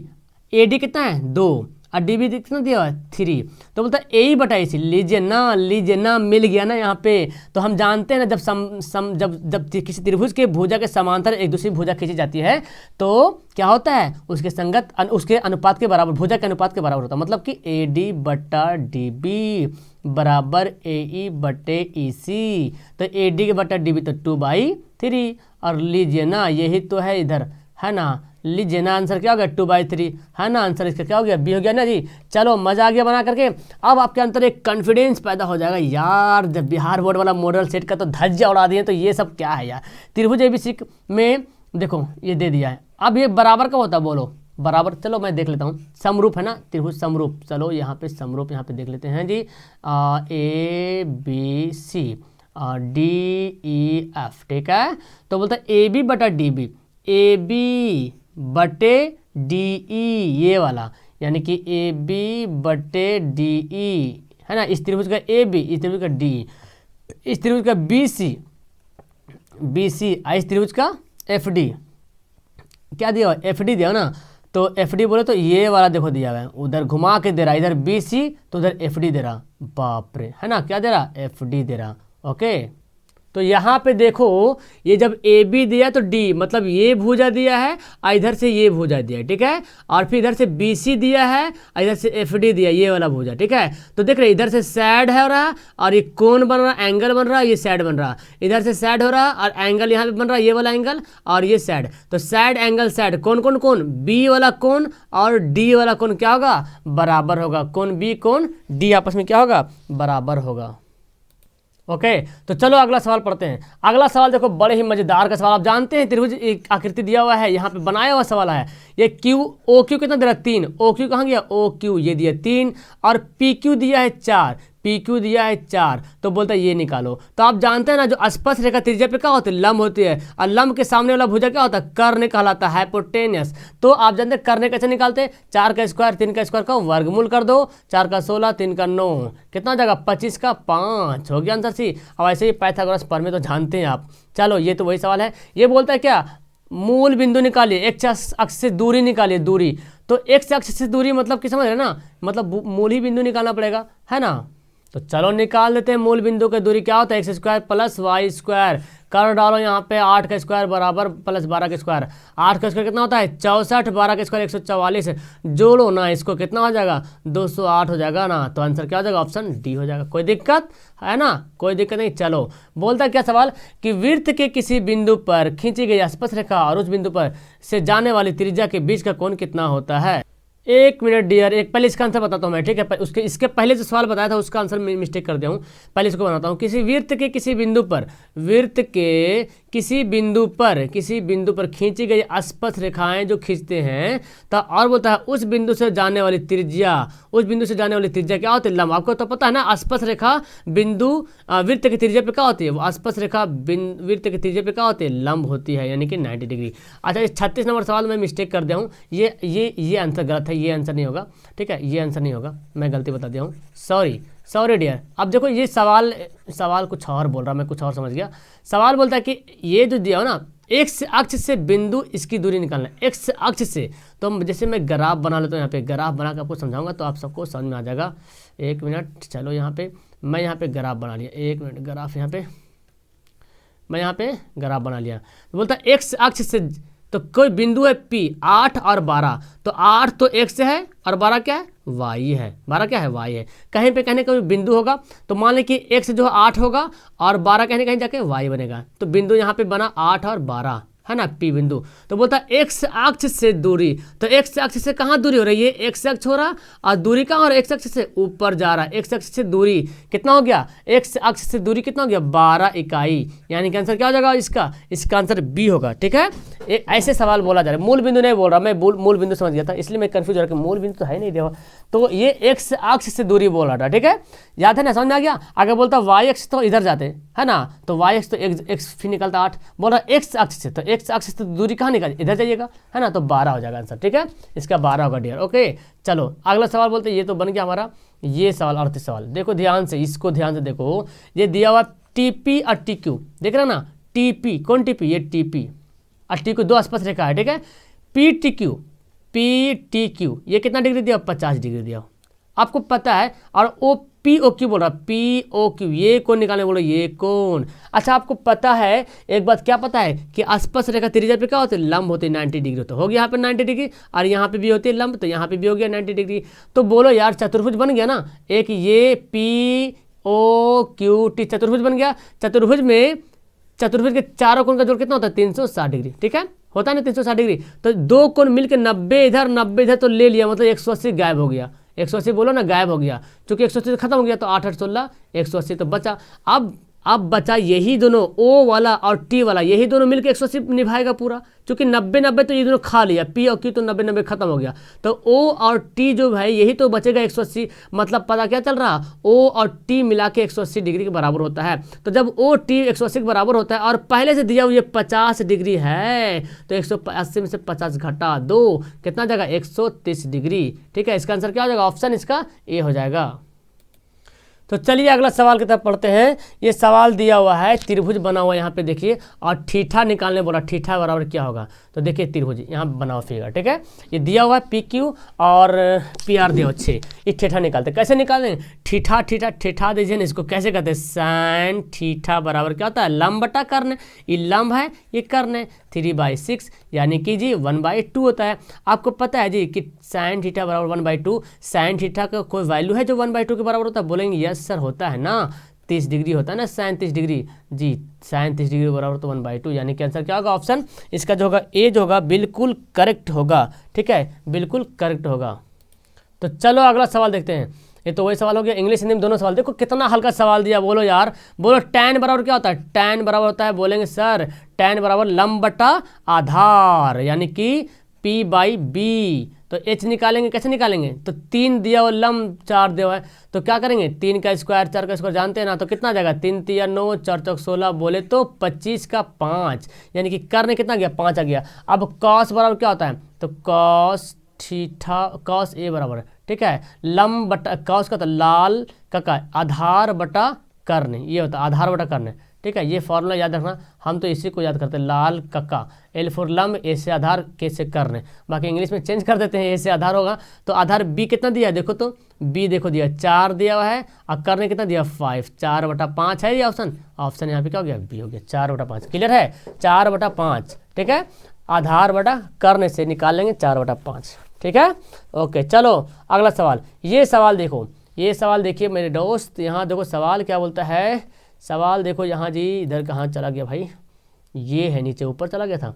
Speaker 1: AD कितना है 2 और DB कितना दिया हुआ है 3, तो बोलता है AE बटा AC। लीजिए ना, मिल गया ना यहाँ पे। तो हम जानते हैं ना, जब किसी त्रिभुज के भुजा के समांतर एक दूसरी भुजा खींची जाती है तो क्या होता है, उसके संगत उसके अनुपात के बराबर, भुजा के अनुपात के बराबर होता है। मतलब कि AD बटा DB बराबर AE बटे EC, तो AD के बटा DB तो 2/3। और लीजिए ना, यही तो है इधर, है ना। लीजिए ना, आंसर क्या हो गया 2/3, है ना। आंसर इसका क्या हो गया, बी हो गया ना जी। चलो मजा आ गया बना करके। अब आपके अंदर एक कॉन्फिडेंस पैदा हो जाएगा, यार जब बिहार बोर्ड वाला मॉडल सेट का तो धज्जियां उड़ा दिए, तो ये सब क्या है यार। त्रिभुज ABC में देखो ये दे दिया है। अब ये बराबर का होता है, बोलो बराबर। चलो मैं देख लेता हूँ, समरूप है ना, त्रिभुज समरूप। चलो यहाँ पे समरूप यहाँ पे देख लेते हैं जी। ABC DEF, ठीक है। तो बोलता है AB बटा DB, AB बटे DE, ये वाला, यानी कि AB बटे DE, है ना। इस त्रिभुज का AB, इस त्रिभुज का DE, इस त्रिभुज का BC, इस त्रिभुज का FD। क्या दिया हुआ, FD दिया ना। तो FD बोले तो ये वाला देखो दिया हुआ है, उधर घुमा के दे रहा, इधर BC तो उधर FD दे रहा। बाप रे, है ना, क्या दे रहा, FD दे रहा। ओके, तो यहाँ पे देखो, ये जब AB दिया तो D, मतलब ये भुजा दिया है और इधर से ये भुजा दिया है, ठीक है। और फिर इधर से BC दिया है और इधर से FD दिया, ये वाला भुजा, ठीक है। तो देख रहे इधर से सैड है हो रहा, और ये कोण बन रहा, एंगल बन रहा, ये सैड बन रहा। इधर से सैड हो रहा और एंगल यहाँ पे बन रहा, ये वाला एंगल और ये सैड। तो सैड एंगल सैड, कौन कौन कौन, B वाला कोण और D वाला कोण क्या होगा, बराबर होगा। कोण B कोण D आपस में क्या होगा, बराबर होगा। ओके, तो चलो अगला सवाल पढ़ते हैं। अगला सवाल देखो, बड़े ही मजेदार का सवाल। आप जानते हैं त्रिभुज एक आकृति दिया हुआ है, यहाँ पे बनाया हुआ सवाल है। ये OQ कितना दे रहा है 3, OQ कहाँ गया, OQ ये दिया 3, और PQ दिया है 4, PQ दिया है 4। तो बोलता है ये निकालो। तो आप जानते हैं ना, जो स्पर्श रेखा त्रिज्या पे क्या होती है, लंब होती है, और लंब के सामने वाला भुजा क्या होता है, कर्ण कहलाता है, हाइपोटेनस। तो आप जानते हैं कर्ण कैसे निकालते हैं, 4 का स्क्वायर 3 का स्क्वायर का वर्गमूल कर दो, 4 का 16 3 का 9, कितना हो जाएगा 25 का 5, हो गया आंसर सी। अब ऐसे ही पाइथागोरस प्रमेय तो जानते हैं आप। चलो ये तो वही सवाल है। ये बोलता है क्या, मूल बिंदु निकालिए, x अक्ष से दूरी निकालिए, दूरी। तो x अक्ष से दूरी मतलब कि समझ रहे ना, मतलब मूल ही बिंदु निकालना पड़ेगा, है ना। तो चलो निकाल देते हैं मूल बिंदु की दूरी। क्या होता है, x² प्लस y², कर डालो यहाँ पे 8 का स्क्वायर बराबर प्लस 12 का स्क्वायर। 8 का स्क्वायर कितना होता है 64, 12 का स्क्वायर 144, जोड़ो ना इसको, कितना हो जाएगा 208 हो जाएगा ना। तो आंसर क्या हो जाएगा, ऑप्शन डी हो जाएगा। कोई दिक्कत है ना, कोई दिक्कत नहीं। चलो बोलता है क्या सवाल, कि वृत्त के किसी बिंदु पर खींची गई स्पर्श रेखा और उस बिंदु पर से जाने वाली त्रिज्या के बीच का कोण कितना होता है। 1 मिनट डियर, एक पहले इसका आंसर बताता हूँ मैं, ठीक है। उसके इसके पहले जो सवाल बताया था उसका आंसर मिस्टेक कर दिया हूँ, पहले इसको बनाता हूँ। किसी वृत्त के किसी बिंदु पर, वृत्त के किसी बिंदु पर खींची गई स्पर्श रेखाएं जो खींचते हैं, तो और बोलता है उस बिंदु से जाने वाली त्रिज्या, उस बिंदु से जाने वाली त्रिज्या क्या होती है, लंब। आपको तो पता है ना, स्पर्श रेखा बिंदु वृत्त की त्रिज्या पे क्या होती है, वो स्पर्श रेखा वृत्त की त्रिज्या पे क्या होती है, लंब होती है, यानी कि 90 डिग्री। अच्छा, इस 36 नंबर सवाल में मिस्टेक कर दिया हूँ, ये आंसर गलत है, ये आंसर नहीं होगा, ठीक है, ये आंसर नहीं होगा, मैं गलती बता दिया हूँ, सॉरी डियर। अब देखो ये सवाल कुछ और बोल रहा, मैं कुछ और समझ गया। सवाल बोलता है कि ये जो दिया हो ना, एक्स अक्ष से बिंदु इसकी दूरी निकालना है, एक्स अक्ष से। तो हम जैसे मैं ग्राफ बना लेता हूँ, यहाँ पे ग्राफ बना के आपको समझाऊंगा तो आप सबको समझ में आ जाएगा। 1 मिनट, चलो यहाँ पे मैं यहाँ पे ग्राफ बना लिया, 1 मिनट, ग्राफ यहाँ पे मैं यहाँ पे ग्राफ बना लिया। तो बोलता है एक्स अक्ष से तो कोई बिंदु है P 8 और 12, तो 8 तो x है और 12 क्या है y है, 12 क्या है y है। कहीं पे कहने कोई बिंदु होगा तो मान लें कि x जो है 8 होगा और 12 कहने कहीं जाके y बनेगा, तो बिंदु यहाँ पे बना 8 और 12 है ना, P बिंदु। तो बोलता है x अक्ष से दूरी, तो x अक्ष से कहाँ दूरी हो रही है, x अक्ष हो रहा और दूरी कहाँ हो रहा है, x अक्ष से ऊपर जा रहा है। x अक्ष से दूरी कितना हो गया, x अक्ष से दूरी कितना हो गया 12 इकाई, यानी कि आंसर क्या हो जाएगा इसका आंसर B होगा। ठीक है, ऐसे सवाल बोला जा रहा है, मूल बिंदु नहीं बोल रहा मैं, मूल बिंदु समझ गया था इसलिए मैं कंफ्यूज हो रहा कि मूल बिंदु तो है नहीं देखो, तो ये x अक्ष से दूरी बोल रहा था। ठीक है, याद है ना, समझ में आ गया। आगे बोलता y अक्ष तो इधर जाते है ना, तो y अक्ष तो x फिर निकलता 8, बोल रहा x अक्ष से, तो x अक्ष से दूरी कहाँ निकल इधर जाइएगा है ना, तो 12 हो जाएगा आंसर। ठीक है, इसका 12 होगा डियर। ओके चलो अगला सवाल बोलते हैं, ये तो बन गया हमारा ये सवाल। 38 सवाल देखो ध्यान से, इसको ध्यान से देखो, ये दिया हुआ TP और TQ, देख रहे ना, TP कौन TP, ये TP और TQ दो स्पर्श रेखा है। ठीक है, PTQ ये कितना डिग्री दिया, 50 डिग्री दिया आपको पता है, और POQ बोल रहा, POQ ये कौन निकालने बोलो, ये कौन। अच्छा आपको पता है एक बात, क्या पता है कि स्पर्श रेखा त्रिज्या पे क्या होते हैं, लंब होते हैं 90 डिग्री, तो हो गया यहाँ पे 90 डिग्री, और यहाँ पे भी होती है लंब, तो यहाँ पे भी हो गया 90 डिग्री। तो बोलो यार चतुर्भुज बन गया ना, एक ये POQT चतुर्भुज बन गया। चतुर्भुज के चारों कोण का जोड़ कितना होता है, 360 डिग्री। ठीक है, होता है ना 360 डिग्री, तो दो कोण मिलकर 90 इधर 90 इधर, तो ले लिया, मतलब 180 गायब हो गया, 180 बोलो ना गायब हो गया, क्योंकि 180 खत्म हो गया, तो 8 8 16 180 तो बचा। अब बचा यही दोनों O वाला और T वाला, यही दोनों मिलकर 180 निभाएगा पूरा, क्योंकि 90 90 तो ये दोनों खा लिया, P और Q तो 90 90 खत्म हो गया, तो O और T जो है यही तो बचेगा 180। मतलब पता क्या चल रहा, O और T मिला के 180 डिग्री के बराबर होता है। तो जब O T 180 के बराबर होता है और पहले से दिया हुआ ये 50 डिग्री है, तो 180 में से 50 घटा दो, कितना जाएगा 130 डिग्री। ठीक है, इसका आंसर क्या हो जाएगा, ऑप्शन इसका A हो जाएगा। तो चलिए अगला सवाल की तरफ पढ़ते हैं। ये सवाल दिया हुआ है, त्रिभुज बना हुआ यहाँ पे देखिए, और थीटा निकालने बोला, थीटा बराबर क्या होगा, तो देखिए त्रिभुज यहाँ बनाओ फिगर। ठीक है, ये दिया हुआ है PQ और PR दिया हुआ 6, ये थीटा निकालते, कैसे निकालें, थीटा दीजिए ना, इसको कैसे कहते हैं, साइन थीटा बराबर क्या होता है, लंब बटा कर्ण, ये लंब है ये कर्ण है, 3/6 यानी कि जी 1/2 होता है। आपको पता है जी कि साइन थीटा बराबर 1/2, साइन थीटा का कोई वैल्यू है जो 1/2 के बराबर होता है, बोलेंगे यस सर होता है ना, 30 डिग्री होता है ना, साइन 30 डिग्री जी, साइन 30 डिग्री बराबर तो 1/2, यानी कि आंसर क्या होगा, ऑप्शन इसका जो होगा ए जो होगा बिल्कुल करेक्ट होगा। ठीक है, बिल्कुल करेक्ट होगा। तो चलो अगला सवाल देखते हैं, ये तो वही सवाल हो गया, इंग्लिश हिंदी में दोनों सवाल। देखो कितना हल्का सवाल दिया, बोलो यार, बोलो tan बराबर क्या होता है, tan बराबर होता है, बोलेंगे सर tan बराबर लंब बटा आधार, यानी कि P/B। तो H निकालेंगे, कैसे निकालेंगे, तो 3 दिया हुआ लंब 4 दिया हुआ है, तो क्या करेंगे 3 का स्क्वायर 4 का स्क्वायर जानते हैं ना, तो कितना आ जाएगा 3 3 9 4 4 16, बोले तो 25 का 5, यानी कि कर्ण कितना गया 5 आ गया। अब cos बराबर क्या होता है, तो cos थीटा cos A बराबर, ठीक है, लंब बटा cos का तो लाल का आधार बटा कर्ण, ये होता है आधार बटा कर्ण। ठीक है, ये फॉर्मूला याद रखना, हम तो इसी को याद करते हैं, लाल कक्का, L फॉर लंब, A से आधार, K से कर्ण, बाकी इंग्लिश में चेंज कर देते हैं, A से आधार होगा। तो आधार B कितना दिया है, देखो तो B देखो दिया 4 दिया हुआ है, और कर्ण कितना दिया 5, 4/5 है ये ऑप्शन यहाँ पे क्या हो गया B हो गया, 4/5। क्लियर है, 4/5। ठीक है, आधार बटा कर्ण से निकाल लेंगे 4/5। ठीक है, ओके चलो अगला सवाल। ये सवाल देखो, ये सवाल देखिए मेरे दोस्त, यहाँ देखो सवाल क्या बोलता है, सवाल देखो यहाँ जी, इधर कहाँ चला गया भाई, ये है नीचे, ऊपर चला गया था,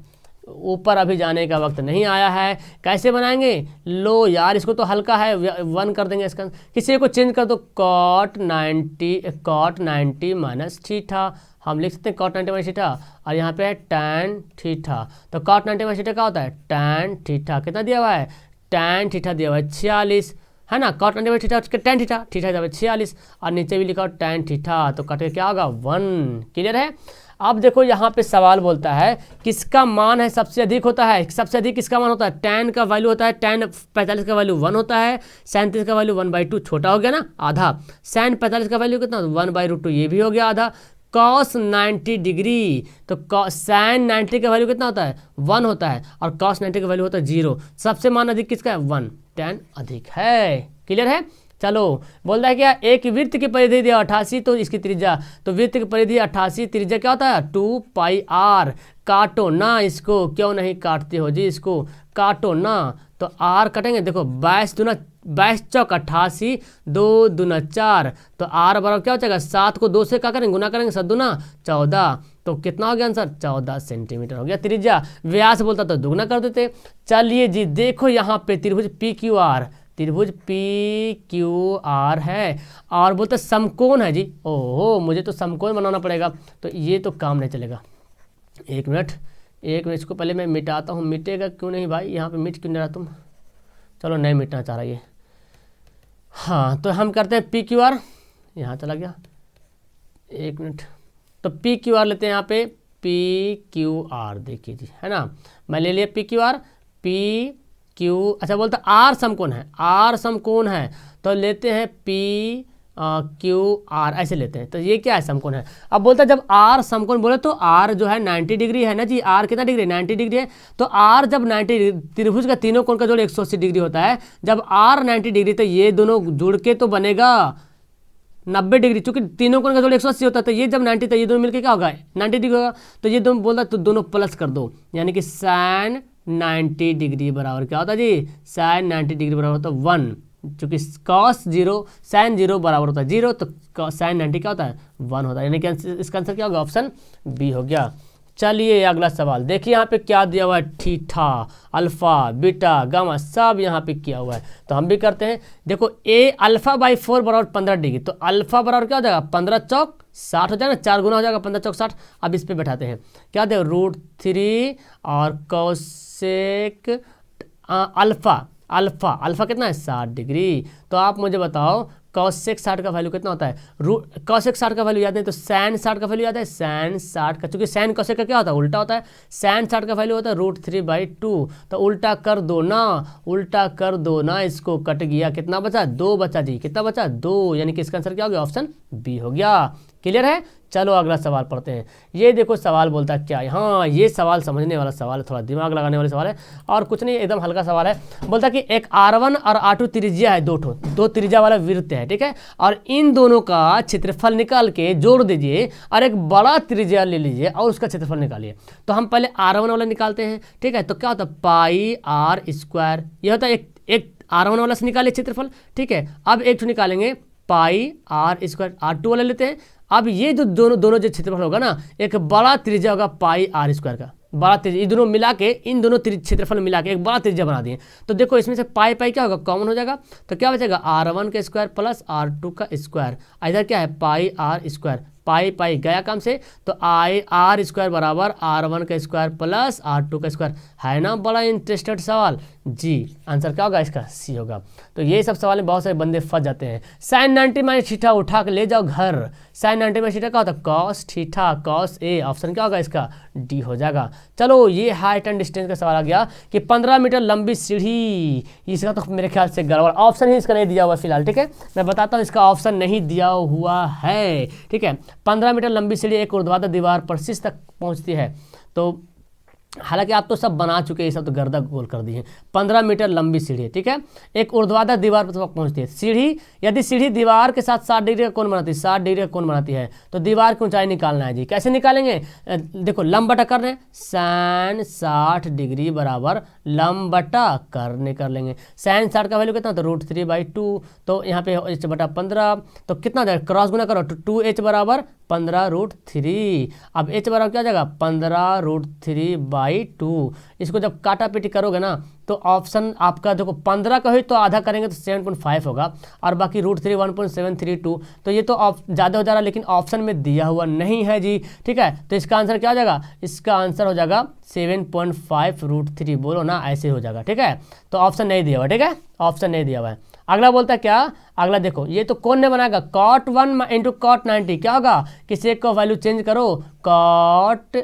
Speaker 1: ऊपर अभी जाने का वक्त नहीं आया है। कैसे बनाएंगे, लो यार इसको तो हल्का है, 1 कर देंगे इसका, किसी को चेंज कर दो, cot 90 माइनस थीटा, हम लिख सकते हैं cot 90 माइनस थीटा, और यहाँ पे है tan थीटा। तो cot 90 माइनस थीटा क्या होता है, tan थीटा, कितना दिया हुआ है, tan थीटा दिया हुआ है 46, है ना, cot 90 minus theta tan theta, theta दिया हुआ है 46, और नीचे भी लिखा हो tan थीटा, तो कट के क्या होगा 1। क्लियर है। अब देखो यहाँ पे सवाल बोलता है किसका मान है सबसे अधिक होता है, सबसे अधिक किसका मान होता है, tan का वैल्यू होता है, tan 45 का वैल्यू 1 होता है, sin 30 का वैल्यू 1/2, छोटा हो गया ना आधा, sin 45 का वैल्यू कितना 1/2, ये भी हो गया आधा, cos 90 डिग्री, तो sin 90 का वैल्यू कितना होता है 1 होता है, और cos 90 का वैल्यू होता है 0, सबसे मान अधिक किसका है 1, tan अधिक है। क्लियर है, चलो बोलता है क्या, एक वृत्त की परिधि दिया 88, तो इसकी त्रिज्या, तो वृत्त की परिधि 88, त्रिज्या क्या होता है 2πr। काटो ना इसको, क्यों नहीं काटते हो जी, इसको काटो ना। तो आर कटेंगे, देखो 22 चौक 88, 2 दूना 4, तो आर बराबर क्या हो जाएगा 7 को 2 से क्या करेंगे गुना करेंगे, 7 दूना 14, तो कितना हो गया आंसर 14 सेंटीमीटर हो गया त्रिज्या। व्यास बोलता तो दुगना कर देते। चलिए जी देखो यहाँ पे त्रिभुज पी क्यू आर, त्रिभुज पी क्यू आर है और बोलते समकोण है जी। ओहो मुझे तो समकोण बनाना पड़ेगा, तो ये तो काम नहीं चलेगा। एक मिनट इसको पहले मैं मिटाता हूँ। मिटेगा क्यों नहीं भाई, यहाँ पे मिट क्यों नहीं रहा तुम, चलो नहीं मिटना चाह रहा ये। हाँ तो हम करते हैं पी क्यू आर, यहाँ चला गया, एक मिनट। तो पी क्यू आर लेते हैं यहाँ पे, पी क्यू आर देखिए जी, है ना, मैं ले लिया P Q R, P Q, अच्छा बोलता आर समकोण है, आर समकोण है, तो लेते हैं पी क्यू आर, ऐसे लेते हैं। तो ये क्या है समकोण है। अब बोलता है जब आर समकोण बोले तो आर जो है 90 डिग्री है ना जी, आर कितना डिग्री 90 डिग्री है, तो आर जब 90, त्रिभुज का तीनों कोण का जोड़ 180 डिग्री होता है, जब आर 90 डिग्री तो ये दोनों जुड़ के तो बनेगा 90 डिग्री, चूंकि तीनों कोण का जोड़ 180 होता है, तो ये जब 90 तो ये दोनों मिलकर क्या होगा 90 डिग्री होगा, तो ये दोनों बोलता तो दोनों प्लस कर दो, यानी कि साइन 90 डिग्री बराबर क्या होता है जी, साइन 90 डिग्री बराबर होता है 1, चूंकि कॉस 0 साइन 0 बराबर होता है 0, तो साइन 90 क्या होता है 1 होता है, यानी कि इसका आंसर क्या होगा ऑप्शन बी हो गया। चलिए अगला सवाल देखिए, यहाँ पे क्या दिया हुआ है, थीटा, अल्फा, बीटा, गामा सब यहाँ पे किया हुआ है, तो हम भी करते हैं। देखो ए अल्फा बाई 4 बराबर 15 डिग्री, तो अल्फा बराबर क्या हो जाएगा 15 चौक 60 हो जाएगा, 4 गुना हो जाएगा 15 चौक 60। अब इस पे बैठाते हैं, क्या दे √3 और कोसेक अल्फा कितना है 60 डिग्री। तो आप मुझे बताओ कॉसेक 60 का वैल्यू कितना होता है, कॉसेक 60 का वैल्यू याद नहीं तो सैन 60 का वैल्यू याद है, सैन 60 का, चूंकि सैन कॉसेक का क्या होता है उल्टा होता है, सैन 60 का वैल्यू होता है √3/2, तो उल्टा कर दो ना, इसको कट गया, कितना बचा 2 बचा जी, कितना बचा 2, यानी कि इसका आंसर क्या हो गया ऑप्शन बी हो गया। क्लियर है। चलो अगला सवाल पढ़ते हैं। ये देखो सवाल बोलता है क्या है, हाँ ये सवाल समझने वाला सवाल है, थोड़ा दिमाग लगाने वाला सवाल है और कुछ नहीं, एकदम हल्का सवाल है। बोलता है कि एक R1 और R2 त्रिज्या है, दो त्रिज्या वाला वृत्त है, ठीक है, और इन दोनों का क्षेत्रफल निकाल के जोड़ दीजिए और एक बड़ा त्रिज्या ले लीजिए और उसका क्षेत्रफल निकालिए। तो हम पहले R1 वाला निकालते हैं, ठीक है, तो क्या होता है πr², ये होता है एक R1 वाला से निकालिए क्षेत्रफल, ठीक है। अब एक निकालेंगे πr², R2 वाला लेते हैं। अब ये जो दोनों जो क्षेत्रफल होगा ना, एक बड़ा त्रिज्या होगा πr² का, बड़ा त्रिज्या, ये दोनों मिला के, इन दोनों क्षेत्रफल मिला के एक बड़ा त्रिज्या बना दिए। तो देखो इसमें से पाई क्या होगा कॉमन हो जाएगा, तो क्या बचेगा R1 का स्क्वायर प्लस R2 का स्क्वायर, इधर क्या है πr², पाई गया काम से, तो r² बराबर R1 का स्क्वायर प्लस R2 का स्क्वायर। है ना बड़ा इंटरेस्टेड सवाल जी, आंसर क्या होगा इसका सी होगा। तो ये सब सवाल में बहुत सारे बंदे फंस जाते हैं। साइन 90 माइनस थीटा उठा के ले जाओ घर, साइन 90 माइनस थीटा क्या होता है cos theta cos A, option क्या होगा इसका डी हो जाएगा। चलो ये हाइट एंड डिस्टेंस का सवाल आ गया कि 15 मीटर लंबी सीढ़ी, इसका तो मेरे ख्याल से गड़बड़, ऑप्शन ही इसका नहीं दिया हुआ फिलहाल, ठीक है, मैं बताता हूँ इसका ऑप्शन नहीं दिया हुआ है, ठीक है। 15 मीटर लंबी सीढ़ी एक ऊर्ध्वाधर दीवार पर शीर्ष तक पहुंचती है, तो हालांकि आप तो सब बना चुके हैं, ये सब तो गर्दा गोल कर दिए। 15 मीटर लंबी सीढ़ी, ठीक है, एक ऊर्ध्वाधर दीवार पर पहुंचती है। सीढ़ी, यदि सीढ़ी दीवार के साथ 60 डिग्री का कोण बनाती है, 60 डिग्री का कोण बनाती है, तो दीवार की ऊंचाई निकालना है जी। कैसे निकालेंगे, देखो लंब बटा कर रहे हैं, साइन 60 डिग्री बराबर लंब बटा कर लेंगे। साइन 60 का वैल्यू कितना, तो √3/2, तो यहाँ पे h बटा 15, तो कितना जाएगा क्रॉस गुना करो, तो 2h बराबर 15√3। अब h बराबर क्या जाएगा 15√3/2। इसको जब काटा पीटी करोगे ना, तो ऑप्शन आपका देखो 15 का हुई तो आधा करेंगे तो 7.5 होगा, और बाकी √3 1.732, तो ये तो ज़्यादा हो जा रहा है, लेकिन ऑप्शन में दिया हुआ नहीं है जी, ठीक है। तो इसका आंसर क्या हो जाएगा, इसका आंसर हो जाएगा 7.5 √3, बोलो ना ऐसे हो जाएगा, ठीक है। तो ऑप्शन नहीं दिया हुआ, ठीक है, ऑप्शन नहीं दिया हुआ है। अगला बोलता है क्या, अगला देखो, ये तो कौन ने बनाएगा, cot 1 × cot 90 क्या होगा, किसी एक को वैल्यू चेंज करो, cot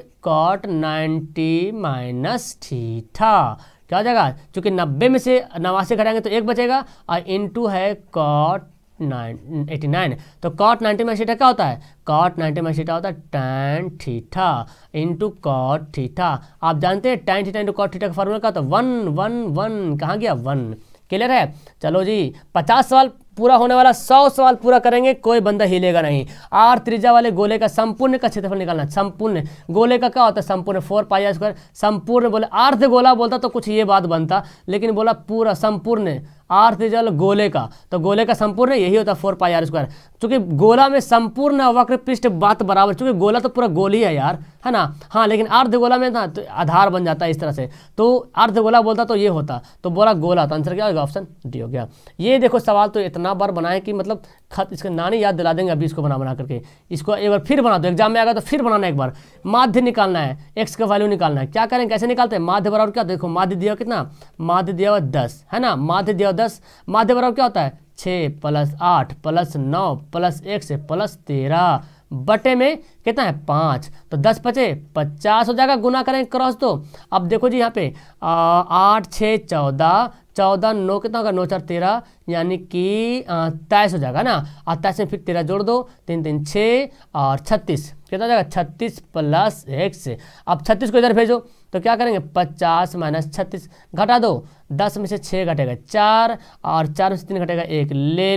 Speaker 1: 90 माइनस थीटा क्या हो जाएगा, चूंकि 90 में से 89 घटाएंगे तो 1 बचेगा, और इंटू है cot 89, तो cot 90 माइनस थीटा क्या होता है, cot 90 माइनस थीटा होता है tan theta into cot theta. आप जानते हैं tan theta into cot theta का फार्मूला क्या होता है 1 1 1, कहाँ गया 1। क्लियर है। चलो जी 50 सवाल पूरा होने वाला 100 सवाल पूरा करेंगे, कोई बंदा हिलेगा नहीं। आर त्रिज्या वाले गोले का संपूर्ण का क्षेत्रफल निकालना। संपूर्ण गोले का क्या होता है? संपूर्ण 4πr²। संपूर्ण बोले अर्ध गोला बोलता तो कुछ ये बात बनता, लेकिन बोला पूरा संपूर्ण आर त्रिज्या वाले गोले का, तो गोले का संपूर्ण यही होता है 4πr²। चूंकि गोला में संपूर्ण वक्र पृष्ठ बात बराबर, चूंकि गोला तो पूरा गोल ही है यार, है ना। हाँ, लेकिन अर्ध गोला में ना तो आधार बन जाता है इस तरह से, तो अर्ध गोला बोलता तो ये होता, तो बोला गोला, तो आंसर क्या होगा? ऑप्शन डी हो गया। ये देखो सवाल तो इतना बार बनाए कि मतलब खत इसका नानी याद दिला देंगे अभी इसको बना करके। इसको एक बार फिर बना दो, एग्जाम में आएगा तो फिर बनाना एक बार। माध्य निकालना है, एक्स का वैल्यू निकालना है। क्या करें, कैसे निकालते हैं? माध्य बराबर क्या, देखो माध्य दिया कितना, माध्य दिया हुआ 10, है ना। माध्य दिया 10, माध्य बराबर क्या होता है? 6 + 8 + 9 + 1 से +13 बटे में कितना है? 5, तो 10 × 5 = 50 हो जाएगा। गुना करें क्रॉस तो अब देखो जी यहाँ पे 8 6 14, 14 9 कितना होगा? 9 4 13, यानी कि 23 हो जाएगा ना। 28 में फिर 13 जोड़ दो, 3 3 6 और 36 कितना हो जाएगा? 36 + 1 से। अब 36 को इधर भेजो तो क्या करेंगे? 50 - 36 घटा दो, 10 में से 6 घटेगा 4 और 4 में से 3 घटेगा 1। ले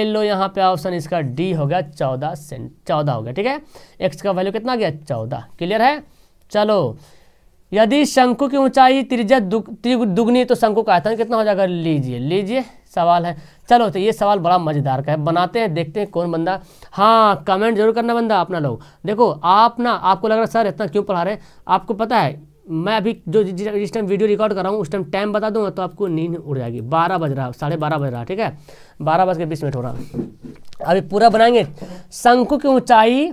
Speaker 1: लो यहाँ पे ऑप्शन इसका डी हो गया 14 हो गया। ठीक है, एक्स का वैल्यू कितना गया? 14। क्लियर है? चलो, यदि शंकु की ऊंचाई त्रिज्या दुगनी तो शंकु का आयतन कितना हो जाएगा? लीजिए सवाल है। चलो, तो ये सवाल बड़ा मजेदार का है, बनाते हैं, देखते हैं कौन बंदा। हाँ, कमेंट जरूर करना बंदा अपना लोग। देखो आप ना, आपको लग रहा है सर इतना क्यों पढ़ा रहे, आपको पता है मैं अभी जो जिस टाइम वीडियो रिकॉर्ड कर रहा हूँ उस टाइम बता दूंगा तो आपको नींद उड़ जाएगी। 12 बज रहा, 12:30 बज रहा, ठीक है, 12:20 हो रहा। अभी पूरा बनाएंगे। शंकु की ऊंचाई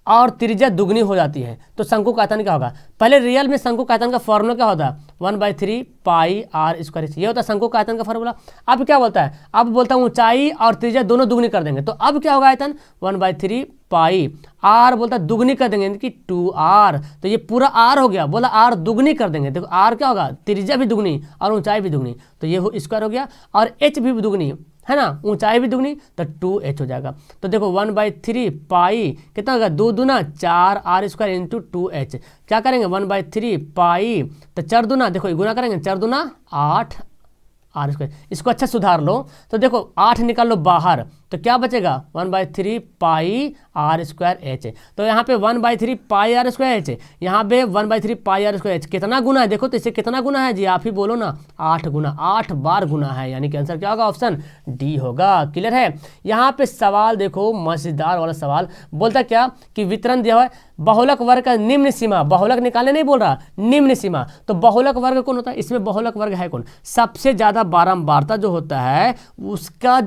Speaker 1: और त्रिज्या दुगनी हो जाती है तो शंकु का आयतन क्या होगा? पहले रियल में शंकु का आयतन का फॉर्मूला क्या होता है? 1/3πr²। ये होता है शंकु का आयतन का फॉर्मूला। अब क्या बोलता है? अब बोलता है ऊंचाई और त्रिज्या दोनों दुगनी कर देंगे, तो अब क्या होगा आयतन? 1/3π। आर बोलता है दुगनी कर देंगे, यानी कि 2r, तो ये पूरा आर हो गया। बोला आर दुगनी कर देंगे, देखो आर क्या होगा? त्रिज्या भी दुगनी और ऊंचाई भी दुगनी, तो ये स्क्वायर हो गया। और एच भी दुगनी है ना, ऊंचाई भी दुगनी, तो 2h हो जाएगा। तो देखो 1/3π कितना होगा? 2 दूना 4r² × 2h। क्या करेंगे? 1/3π, तो 4 दूना, देखो गुना करेंगे, 4 दूना 8r²। इसको अच्छा सुधार लो, तो देखो 8 निकाल लो बाहर, तो क्या बचेगा? 1/3πr²h। तो यहाँ पे 1/3πr²h, यहाँ पे 1/3πr²h कितना गुना है? देखो तो इसे कितना गुना है जी, आप ही बोलो ना। 8 गुना, 8 बार गुना है, यानी कि आंसर क्या होगा? ऑप्शन डी होगा। क्लियर है? यहाँ पे सवाल देखो, मजेदार वाला सवाल। बोलता क्या कि वितरण दिया हुआ है बहुलक वर्ग का निम्न सीमा। बहुलक निकालने नहीं बोल रहा, निम्न सीमा। तो बहुलक वर्ग कौन होता है? इसमें बहुलक वर्ग है कौन? सबसे ज्यादा बारंबारता जो होता है उसका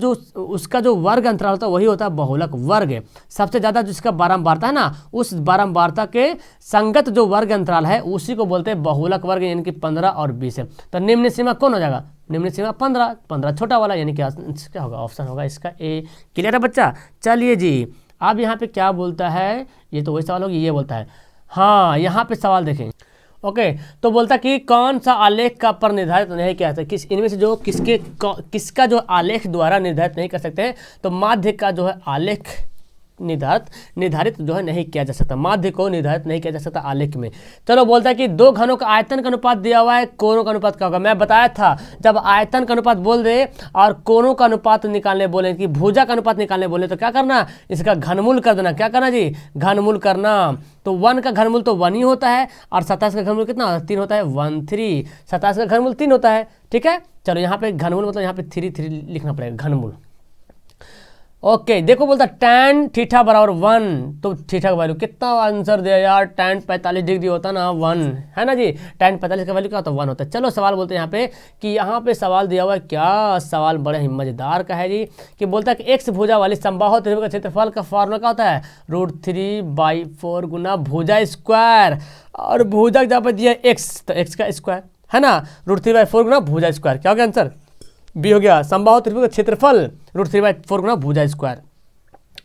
Speaker 1: जो वर्ग अंतराल होता है वही होता है बहुलक वर्ग। सबसे ज्यादा जिसका बारंबारता है ना, उस बारंबारता के संगत जो वर्ग अंतराल है उसी को बोलते हैं बहुलक वर्ग, यानी कि 15 और 20 है। तो निम्न सीमा कौन हो जाएगा? निम्न सीमा 15 छोटा वाला, यानी कि क्या होगा? ऑप्शन होगा इसका ए। क्लियर है बच्चा? चलिए जी, अब यहाँ पे क्या बोलता है? ये तो वही सवाल होगी, ये बोलता है। हाँ, यहाँ पे सवाल देखें। ओके, तो बोलता कि कौन सा आलेख का पर निर्धारित नहीं किया जाता? किस इनमें से जो किसका जो आलेख द्वारा निर्धारित नहीं कर सकते? तो माध्य का जो है आलेख निर्धारित जो है नहीं किया जा सकता। माध्य को निर्धारित नहीं किया जा सकता आलेख में। चलो, बोलता है कि दो घनों का आयतन का अनुपात दिया हुआ है, कोणों का अनुपात क्या होगा? मैं बताया था, जब आयतन का अनुपात बोल दे और कोणों का अनुपात निकालने बोले कि भुजा का अनुपात निकालने बोले तो क्या करना? इसका घनमूल कर देना। क्या करना जी? घनमूल करना। तो 1 का घनमूल तो 1 ही होता है, और 27 का घनमूल कितना होता है? 3 होता है, 13। 27 का घनमूल 3 होता है, ठीक है। चलो, यहाँ पे घनमूल मतलब यहाँ पे 3 लिखना पड़ेगा, घनमूल। ओके, देखो बोलता tan थीटा बराबर 1, तो थीटा का वैल्यू कितना आंसर दिया यार? tan 45 डिग्री होता ना 1, है ना जी। tan 45 का वैल्यू क्या होता है? 1 होता है। चलो, सवाल बोलते हैं यहाँ पे कि यहाँ पे सवाल दिया हुआ है, क्या सवाल बड़े ही मजेदार का है जी, कि बोलता है कि एक्स भुजा वाली समबाहु त्रिभुज का क्षेत्रफल का फॉर्मूला क्या होता है? √3/4 गुना भुजा स्क्वायर, और भुजा जहाँ पे दिया एक्स, तो एक्स का स्क्वायर, है ना, √3/4 गुना भुजा स्क्वायर। क्या हो गया आंसर? बी हो गया। समबाहु त्रिभुज का क्षेत्रफल √3/4 गुना भुजा स्क्वायर।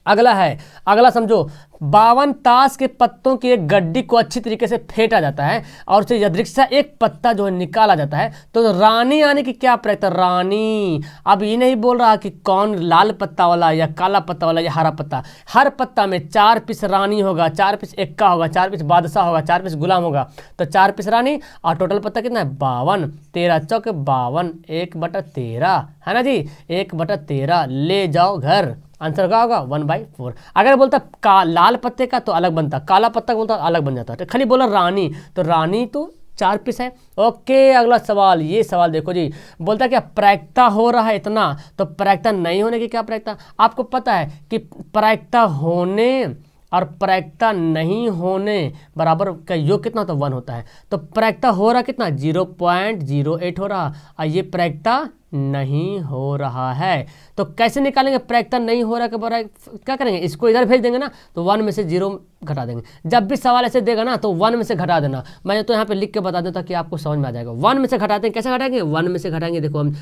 Speaker 1: अगला है, अगला समझो, 52 ताश के पत्तों की एक गड्डी को अच्छी तरीके से फेंटा जाता है और उसे यदृच्छा एक पत्ता जो है निकाला जाता है, तो रानी आने की क्या प्रयत्न, रानी। अब ये नहीं बोल रहा कि कौन लाल पत्ता वाला या काला पत्ता वाला या हरा पत्ता, हर पत्ता में 4 पीस रानी होगा, 4 पीस एक्का होगा, 4 पीस बादशाह होगा, 4 पीस गुलाम होगा, तो 4 पीस रानी और टोटल पत्ता कितना है 52, 13 चौक 52, 1/13 है ना जी, 1/13 ले जाओ घर। आंसर क्या होगा 1/4। अगर बोलता लाल पत्ते का तो अलग बनता, काला पत्ता बोलता अलग बन जाता, तो खाली बोला रानी, तो रानी तो 4 पीस है। ओके, अगला सवाल, ये सवाल देखो जी, बोलता क्या प्रायिकता हो रहा है इतना, तो प्रायिकता नहीं होने की क्या प्रायिकता, आपको पता है कि प्रायिकता होने और प्रायिकता नहीं होने बराबर का योग कितना होता है 1 होता है, तो प्रायिकता हो रहा कितना 0.08 हो रहा और ये प्रायिकता नहीं हो रहा है। तो कैसे निकालेंगे प्रायिकता नहीं हो रहा के बराबर, क्या करेंगे, इसको इधर भेज देंगे ना, तो 1 में से 0 घटा देंगे। जब भी सवाल ऐसे देगा ना तो 1 में से घटा देना, मैं तो यहाँ पे लिख के बता देता कि आपको समझ में आ जाएगा। 1 में से घटाते हैं, कैसे घटाएंगे, 1 में से घटाएंगे, देखो हम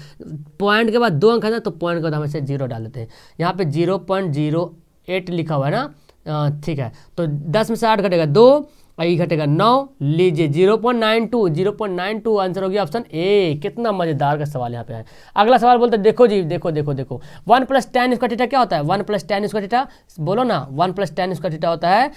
Speaker 1: पॉइंट के बाद 2 अंक है ना, तो पॉइंट के बाद हम ऐसे 0 डाल देते हैं। यहाँ पे 0.08 लिखा हुआ है ना, ठीक है, तो 10 में से 8 घटेगा 2, आई घटेगा 9, लीजिए 0.92 आंसर हो गया ऑप्शन ए। कितना मजेदार का सवाल यहाँ पे है। अगला सवाल बोलते हैं, देखो जी, देखो 1 + tan स्क्वायर थीटा क्या होता है, 1 + tan स्क्वायर थीटा, बोलो ना, 1 + tan स्क्वायर थीटा होता है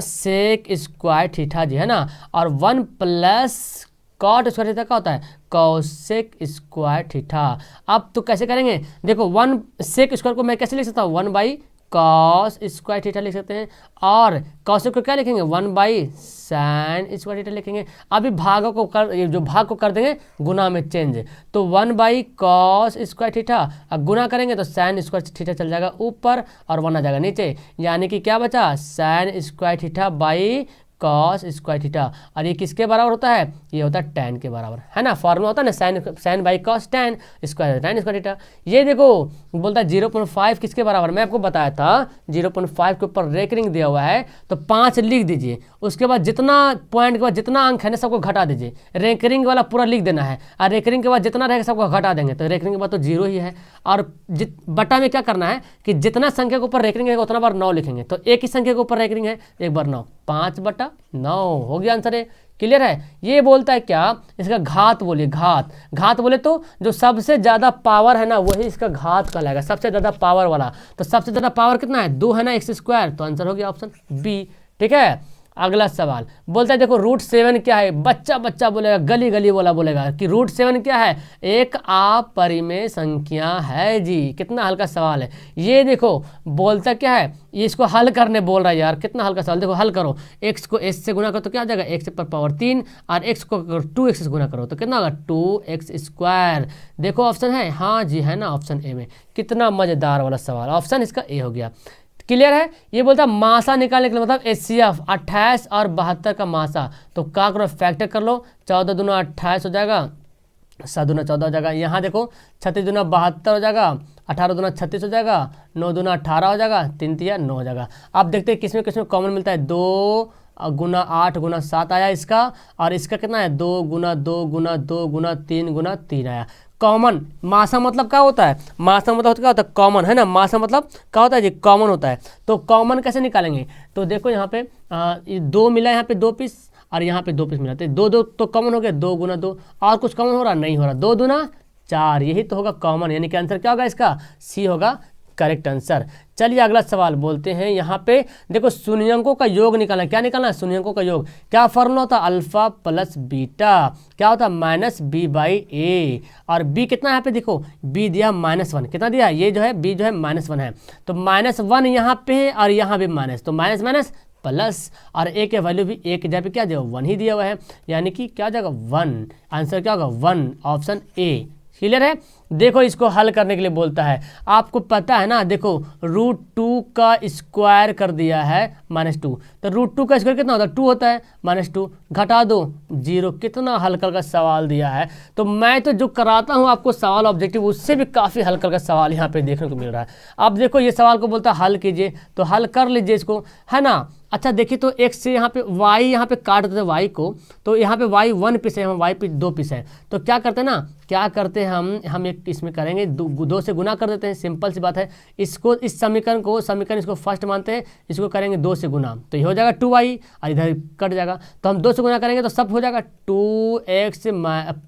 Speaker 1: सेक स्क्वायर थीटा जी, है ना, और 1 + कॉट स्क्वायर थीटा क्या होता है, कॉसेक स्क्वायर थीटा। अब तो कैसे करेंगे, देखो 1 सेक स्क्वायर को मैं कैसे लिख सकता हूँ, 1/cos स्क्वायर थीटा लिख सकते हैं, और कॉसेक को क्या लिखेंगे 1/sin स्क्वायर थीटा लिखेंगे। अभी भागों को कर, जो भाग को कर देंगे गुना में चेंज, तो 1/cos स्क्वायर थीटा गुना करेंगे तो sin स्क्वायर थीटा चल जाएगा ऊपर और 1 आ जाएगा नीचे, यानी कि क्या बचा sin square theta by cos square theta. और ये किसके बराबर होता है, ये होता है tan के बराबर, है ना, फॉर्मूला होता है ना sin by cos tan square theta. ये देखो बोलता है 0.5 किसके बराबर, मैं आपको बताया था 0.5 के ऊपर रेकरिंग दिया हुआ है, तो 5 लिख दीजिए, उसके बाद जितना पॉइंट के बाद जितना अंक है ना सबको घटा दीजिए, रेकरिंग वाला पूरा लिख देना है, और रेकरिंग के बाद जितना रहेगा सबको घटा देंगे, तो रेकरिंग के बाद तो 0 ही है। और बटा में क्या करना है कि जितना संख्या के ऊपर रेकरिंग रहेगा उतना बार 9 लिखेंगे, तो एक ही संख्या के ऊपर रेकरिंग है, एक बार 9, 5/9 हो गया आंसर है। क्लियर है। ये बोलता है क्या, इसका घात बोलिए, घात बोले तो जो सबसे ज़्यादा पावर है ना वही इसका घात कहलाएगा, सबसे ज़्यादा पावर वाला। तो सबसे ज़्यादा पावर कितना है 2 है ना, x², तो आंसर हो गया ऑप्शन बी। ठीक है। अगला सवाल बोलता है देखो √7 क्या है, बच्चा बोलेगा, गली वाला बोलेगा कि √7 क्या है, एक अपरिमेय संख्या है जी। कितना हल्का सवाल है ये। देखो बोलता क्या है, ये इसको हल करने बोल रहा है यार, कितना हल्का सवाल। देखो हल करो, x को s से गुना करो तो क्या आ जाएगा x⁻3, और x को 2x से गुना करो तो कितना होगा 2x²। देखो ऑप्शन है, हाँ जी है ना, ऑप्शन ए में। कितना मजेदार वाला सवाल, ऑप्शन इसका ए हो गया। क्लियर है। ये बोलता है मासा निकालने के लिए, मतलब HCF 28 और 72 का मासा, तो क्या करो फैक्टर कर लो, 14 दूना 28 हो जाएगा, 7 दूना 14 हो जाएगा। यहाँ देखो 36 दूना 72 हो जाएगा, 18 दूना 36 हो जाएगा, 9 दूना 18 हो जाएगा, 3 तिया 9 हो जाएगा। अब देखते हैं किसमें किसमें कॉमन मिलता है। 2 गुना 8 गुना 7 आया इसका, और इसका कितना है 2 गुना 2 गुना 2 गुना 3 गुना 3 आया। कॉमन मासा मतलब क्या होता है, मासा मतलब क्या होता है कॉमन, है ना। मासा मतलब क्या होता है जी, कॉमन होता है। तो कॉमन कैसे निकालेंगे, तो देखो यहाँ पे 2 मिला, यहाँ पे 2 पीस और यहाँ पे 2 पीस मिला, तो 2 तो कॉमन हो गया, 2 गुना 2। और कुछ कॉमन हो रहा नहीं हो रहा, 2 दूना 4, यही तो होगा कॉमन, यानी कि आंसर क्या होगा इसका, सी होगा करेक्ट आंसर। चलिए अगला सवाल बोलते हैं। यहाँ पे देखो शून्यंकों का योग निकालना, क्या निकालना है शून्यंकों का योग। क्या फॉर्मूला होता है अल्फा प्लस बीटा, क्या होता है -b/a, और b कितना यहाँ पे देखो b दिया -1, कितना दिया ये जो है b जो है -1 है, तो -1 यहाँ पे है और यहाँ भी माइनस, तो माइनस माइनस प्लस, और a के वैल्यू भी a के जगह पे क्या दिया 1 ही दिया हुआ है, यानी कि क्या हो जाएगा 1, आंसर क्या होगा 1, ऑप्शन ए। क्लियर है। देखो इसको हल करने के लिए बोलता है, आपको पता है ना, देखो √2 का स्क्वायर कर दिया है -2, तो √2 का स्क्वायर कितना होता है 2 होता है, -2 घटा दो 0। कितना हल्का का सवाल दिया है। तो मैं तो जो कराता हूँ आपको सवाल ऑब्जेक्टिव, उससे भी काफ़ी हल्का का सवाल यहाँ पे देखने को मिल रहा है। अब देखो ये सवाल को बोलता है हल कीजिए, तो हल कर लीजिए इसको, है ना। अच्छा देखिए, तो x से यहाँ पे y यहाँ पे काट देते हैं y को, तो यहाँ पे y 1 पीस है, y पीस 2 पीस है। तो क्या करते हैं ना, क्या करते हैं हम एक इसमें करेंगे 2 से गुना कर देते हैं, सिंपल सी बात है। इसको इस समीकरण इसको फर्स्ट मानते हैं, इसको करेंगे 2 से गुना, तो ये हो जाएगा 2y और इधर कट जाएगा। तो हम 2 से गुना करेंगे तो सब हो जाएगा 2x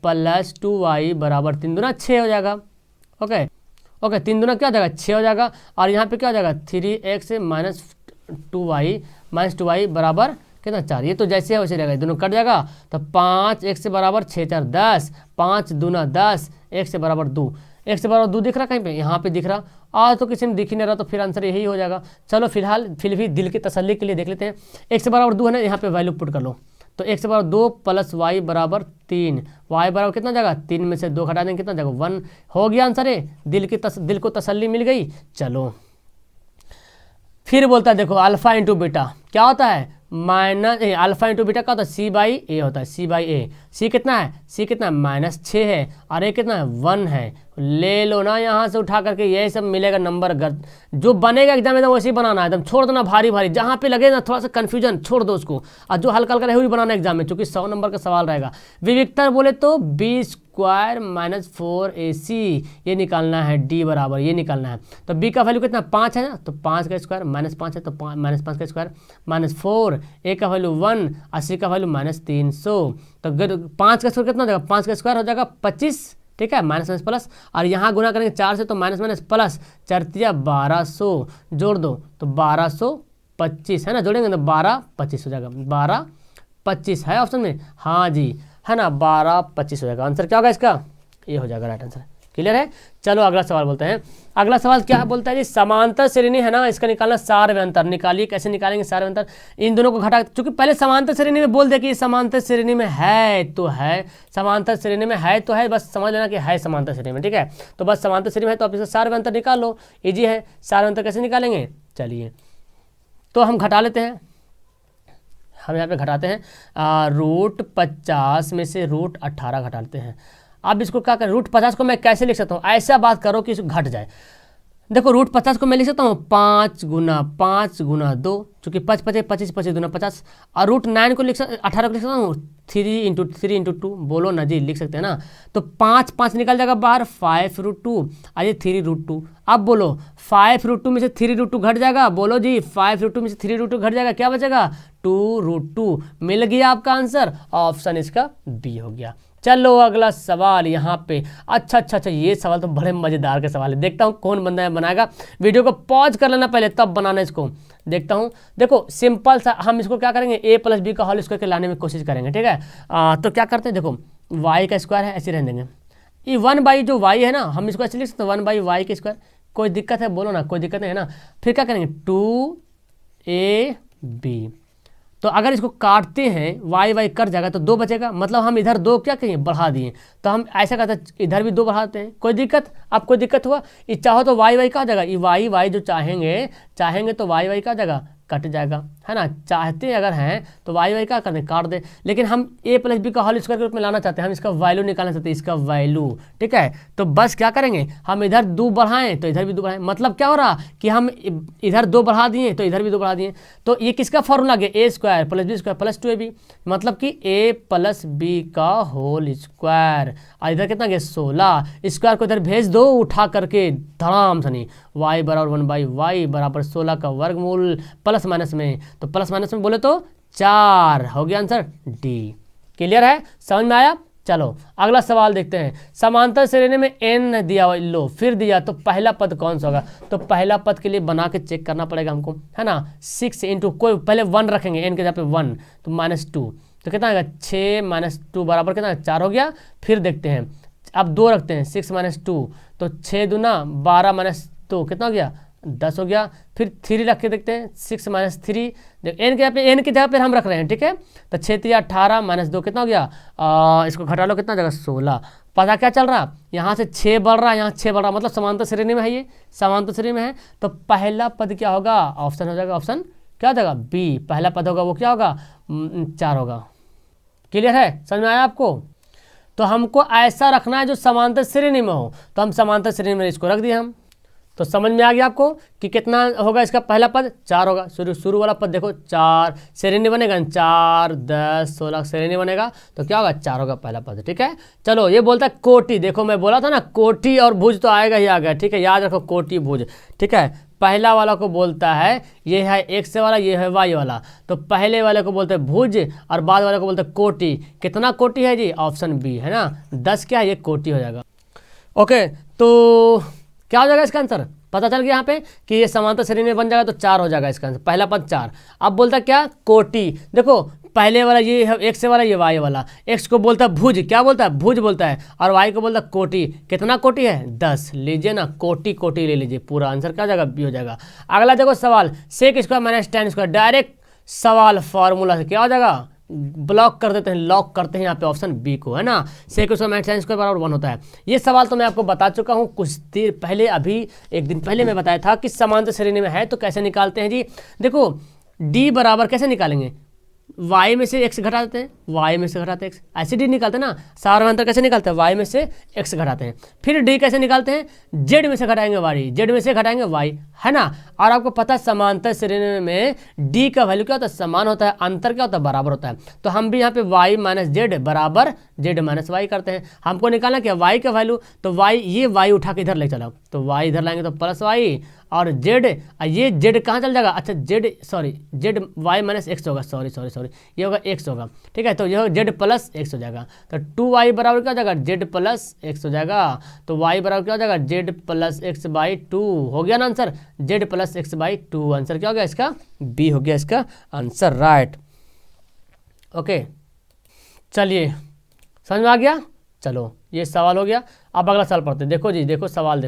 Speaker 1: प्लस 2y बराबर 3 दूना 6 हो जाएगा। ओके 3 दूना क्या हो जाएगा 6 हो जाएगा, और यहाँ पे क्या हो जाएगा 3x माइनस 2y बराबर कितना 4। ये तो जैसे है वैसे रहेगा, दोनों कट जाएगा। तो 5x से बराबर 6 4 10, 5 दूना 10, x से बराबर 2, x से बराबर 2 दिख रहा कहीं पे, यहाँ पे दिख रहा, और तो किसी में दिख ही नहीं रहा, तो फिर आंसर यही हो जाएगा। चलो फिलहाल फिर भी दिल की तसल्ली के लिए देख लेते हैं। x से बराबर 2 है ना, यहाँ पे वैल्यू पुट कर लो। तो x से बराबर 2 प्लस y बराबर 3, y बराबर कितना जाएगा 3 में से 2 घटा देंगे कितना जाएगा 1, हो गया आंसर है। दिल को तसल्ली मिल गई। चलो फिर बोलता है देखो अल्फा इंटू बीटा क्या होता है, माइनस अल्फा इंटू बीटा क्या होता है, सी बाई ए होता है, सी बाई ए। सी कितना है, सी कितना है -6 है, और ए कितना है 1 है। ले लो ना यहाँ से उठा करके, यही सब मिलेगा नंबर। जो बनेगा एग्जाम एकदम वैसे ही बनाना है, एकदम छोड़ देना भारी भारी, जहाँ पे लगे ना थोड़ा सा कन्फ्यूजन छोड़ दो उसको, और जो हल्का हल्का रहे हुई बनाना एग्जाम में, चूंकि 100 नंबर का सवाल रहेगा। विविक्तर बोले तो b² माइनस 4ac ये निकालना है, d बराबर ये निकालना है। तो b का वैल्यू कितना 5 है ना, तो 5 का स्क्वायर -5 है, तो -5 का स्क्वायर -4, a का वैल्यू 1, 80 का वैल्यू -300। तो 5 का स्क्वायर कितना हो जाएगा, 5 का स्क्वायर हो जाएगा 25, ठीक है, माइनस प्लस, और यहाँ गुना करेंगे 4 से, तो माइनस प्लस 4 1200, जोड़ दो तो 1225 है ना, जोड़ेंगे तो 1225 हो जाएगा, 1225 है ऑप्शन में, हाँ जी है ना, 1225 हो जाएगा। आंसर क्या होगा इसका, ये हो जाएगा राइट आंसर। क्लियर है। चलो अगला सवाल बोलते हैं। अगला सवाल क्या बोलता है जी, समांतर श्रेणी है ना, इसका निकालना सार व्यंतर। निकालिए, कैसे निकालेंगे सार व्यंतर, इन दोनों को घटा, चूंकि पहले समांतर श्रेणी में बोल दे कि समांतर श्रेणी में है तो है, समांतर श्रेणी में है तो है, बस समझ लेना कि है समांतर श्रेणी में, ठीक है। तो बस समांतर श्रेणी में है तो आप इसका सार व्यंतर निकाल लो, ईजी है। सार व्यंतर कैसे निकालेंगे, चलिए तो हम घटा लेते हैं। हम यहाँ पे घटाते हैं, √50 में से √18 घटाते हैं। अब इसको क्या करें, √50 को मैं कैसे लिख सकता हूँ, ऐसा बात करो कि इसको घट जाए। देखो √50 को मैं लिख सकता हूँ 5 गुना 2, चूँकि 5 5 25 25 दूना 50, और √9 को 18 को लिख सकता हूँ 3 × 2, बोलो ना जी, लिख सकते हैं ना। तो 5 5 निकल जाएगा बाहर, 5√2, आइए 3√2। अब बोलो 5√2 में से 3√2 घट जाएगा, बोलो जी 5√2 में से 3√2 घट जाएगा, क्या बचेगा 2√2। मिल गया आपका आंसर, ऑप्शन इसका बी हो गया। चलो अगला सवाल यहाँ पे, अच्छा ये सवाल तो बड़े मज़ेदार के सवाल है, देखता हूँ कौन बंदा बनाएगा। वीडियो को पॉज कर लेना पहले, तब बनाना इसको, देखता हूँ। देखो सिंपल सा, हम इसको क्या करेंगे a + b का होल स्क्वायर के लाने में कोशिश करेंगे, ठीक है। तो क्या करते हैं, देखो y का स्क्वायर है, ऐसे रहने देंगे। ये 1/, जो y है ना, हम इसको ऐसे लिख सकते हैं 1/y के स्क्वायर। कोई दिक्कत है, बोलो ना, कोई दिक्कत नहीं है ना। फिर क्या करेंगे 2ab, तो अगर इसको काटते हैं y कट जाएगा तो 2 बचेगा, मतलब हम इधर 2 क्या कहेंगे बढ़ा दिए, तो हम ऐसा करते हैं इधर भी 2 बढ़ाते हैं। कोई दिक्कत, अब कोई दिक्कत हुआ, ये चाहो तो y का हो जाएगा, ये y जो चाहेंगे तो y का हो जाएगा, कट जाएगा, है ना। चाहते अगर हैं तो y का करते काट दे, लेकिन हम a + b का होल स्क्वायर के रूप में लाना चाहते हैं, हम इसका वैल्यू निकालना चाहते हैं, इसका वैल्यू, ठीक है। तो बस क्या करेंगे, हम इधर 2 बढ़ाएं तो इधर भी 2 बढ़ाएं, मतलब क्या हो रहा कि हम इधर 2 बढ़ा दिए तो इधर भी 2 बढ़ा दिए। तो ये किसका फॉर्मूला गया, a² + b² + 2ab, मतलब कि a + b का होल स्क्वायर, और इधर कितना गया 16, स्क्वायर को इधर भेज दो उठा करके धड़ाम सनी, y बराबर 1/y बराबर 16 का वर्गमूल प्लस माइनस में, तो प्लस माइनस में बोले तो 4 हो गया आंसर डी। क्लियर है, समझ में आया। चलो अगला सवाल देखते हैं। समांतर श्रेणी में n दिया, लो फिर दिया, तो पहला पद कौन सा होगा, तो पहला पद के लिए बना के चेक करना पड़ेगा हमको, है ना। 6 × कोई पहले 1 रखेंगे, n के जगह पे 1, तो -2, तो कितना आएगा 6 - 2 बराबर कितना 4 हो गया। फिर देखते हैं, अब 2 रखते हैं, 6 - 2, तो 6 दूना 12 - 2 कितना हो गया 10 हो गया। फिर 3 रख के देखते हैं, 6 - 3, n के जगह पे हम रख रहे हैं, ठीक है। तो 6 × 18 - 2 कितना हो गया, इसको घटा लो, कितना हो जाएगा 16। पता क्या चल रहा, यहाँ से 6 बढ़ रहा है, यहाँ 6 बढ़ रहा, मतलब समांतर श्रेणी में है, ये समांतर श्रेणी में है। तो पहला पद क्या होगा, ऑप्शन हो जाएगा, ऑप्शन क्या हो जाएगा बी, पहला पद होगा वो क्या होगा 4 होगा। क्लियर है, समझ में आया आपको। तो हमको ऐसा रखना है जो समांतर श्रेणी में हो, तो हम समांतर श्रेणी में इसको रख दिए हम, तो समझ में आ गया आपको कि कितना होगा इसका पहला पद 4 होगा। शुरू वाला पद देखो 4 श्रेणी बनेगा, 4 10 16 श्रेणी बनेगा, तो क्या होगा 4 होगा पहला पद। ठीक है, चलो ये बोलता है कोटि। देखो मैं बोला था ना कोटि और भुज तो आएगा ही आएगा। ठीक है, याद रखो कोटि भुज। ठीक है, पहला वाला को बोलता है, ये है एक्स वाला, ये है वाई वाला, तो पहले वाले को बोलते हैं भुज और बाद वाले को बोलते हैं कोटि। कितना कोटि है जी? ऑप्शन बी है ना, 10 क्या है ये कोटि हो जाएगा। ओके, तो क्या हो जाएगा इसका आंसर? पता चल गया यहाँ पे कि ये समांतर श्रेणी में बन जाएगा, तो 4 हो जाएगा इसका आंसर, पहला पद 4। अब बोलता है क्या? कोटि। देखो पहले वाला ये है एक्स वाला, ये वाई वाला, एक्स को बोलता है भुज, क्या बोलता है? भुज बोलता है, और वाई को बोलता है कोटि। कितना कोटि है? 10। लीजिए ना, कोटि कोटि ले लीजिए, पूरा आंसर क्या हो जाएगा? बी हो जाएगा। अगला देखो सवाल, sec square minus tan square, direct सवाल फार्मूला से क्या हो जाएगा? ब्लॉक कर देते हैं, लॉक करते हैं यहाँ पे ऑप्शन बी को, है ना। Sec square minus tan square बराबर 1 होता है। ये सवाल तो मैं आपको बता चुका हूँ कुछ देर पहले, अभी एक दिन पहले मैं बताया था कि समांतर श्रेणी में है तो कैसे निकालते हैं जी। देखो d बराबर कैसे निकालेंगे? y में से x घटा देते हैं, y में से घटाते हैं x, ऐसे d निकालते हैं ना। सार में अंतर कैसे निकालते हैं? y में से x घटाते हैं। फिर d कैसे निकालते हैं? z में से घटाएंगे y, z में से घटाएंगे y, है ना। और आपको पता है समांतर श्रेणी में d का वैल्यू क्या होता है? समान होता है, अंतर क्या होता है? बराबर होता है। तो हम भी यहाँ पे y माइनस जेड बराबर z माइनस वाई करते हैं। हमको निकालना क्या? y का वैल्यू, तो y, ये y उठा के इधर ले चलाओ, तो y इधर लाएंगे तो प्लस y, और z, ये z कहाँ चल जाएगा? अच्छा z y माइनस एक्स होगा, सॉरी ये होगा x होगा। ठीक है, तो यह z प्लस एक्स हो जाएगा, तो 2y बराबर क्या हो जाएगा? z प्लस एक्स हो जाएगा। तो y बराबर क्या हो जाएगा? z प्लस एक्स बाई 2 हो गया ना answer, z plus x by 2। Answer क्या हो गया इसका? बी हो गया इसका आंसर, राइट। ओके, चलिए समझ में आ गया। चलो ये सवाल हो गया। अब अगला सवाल पढ़ते हैं। देखो जी, देखो सवाल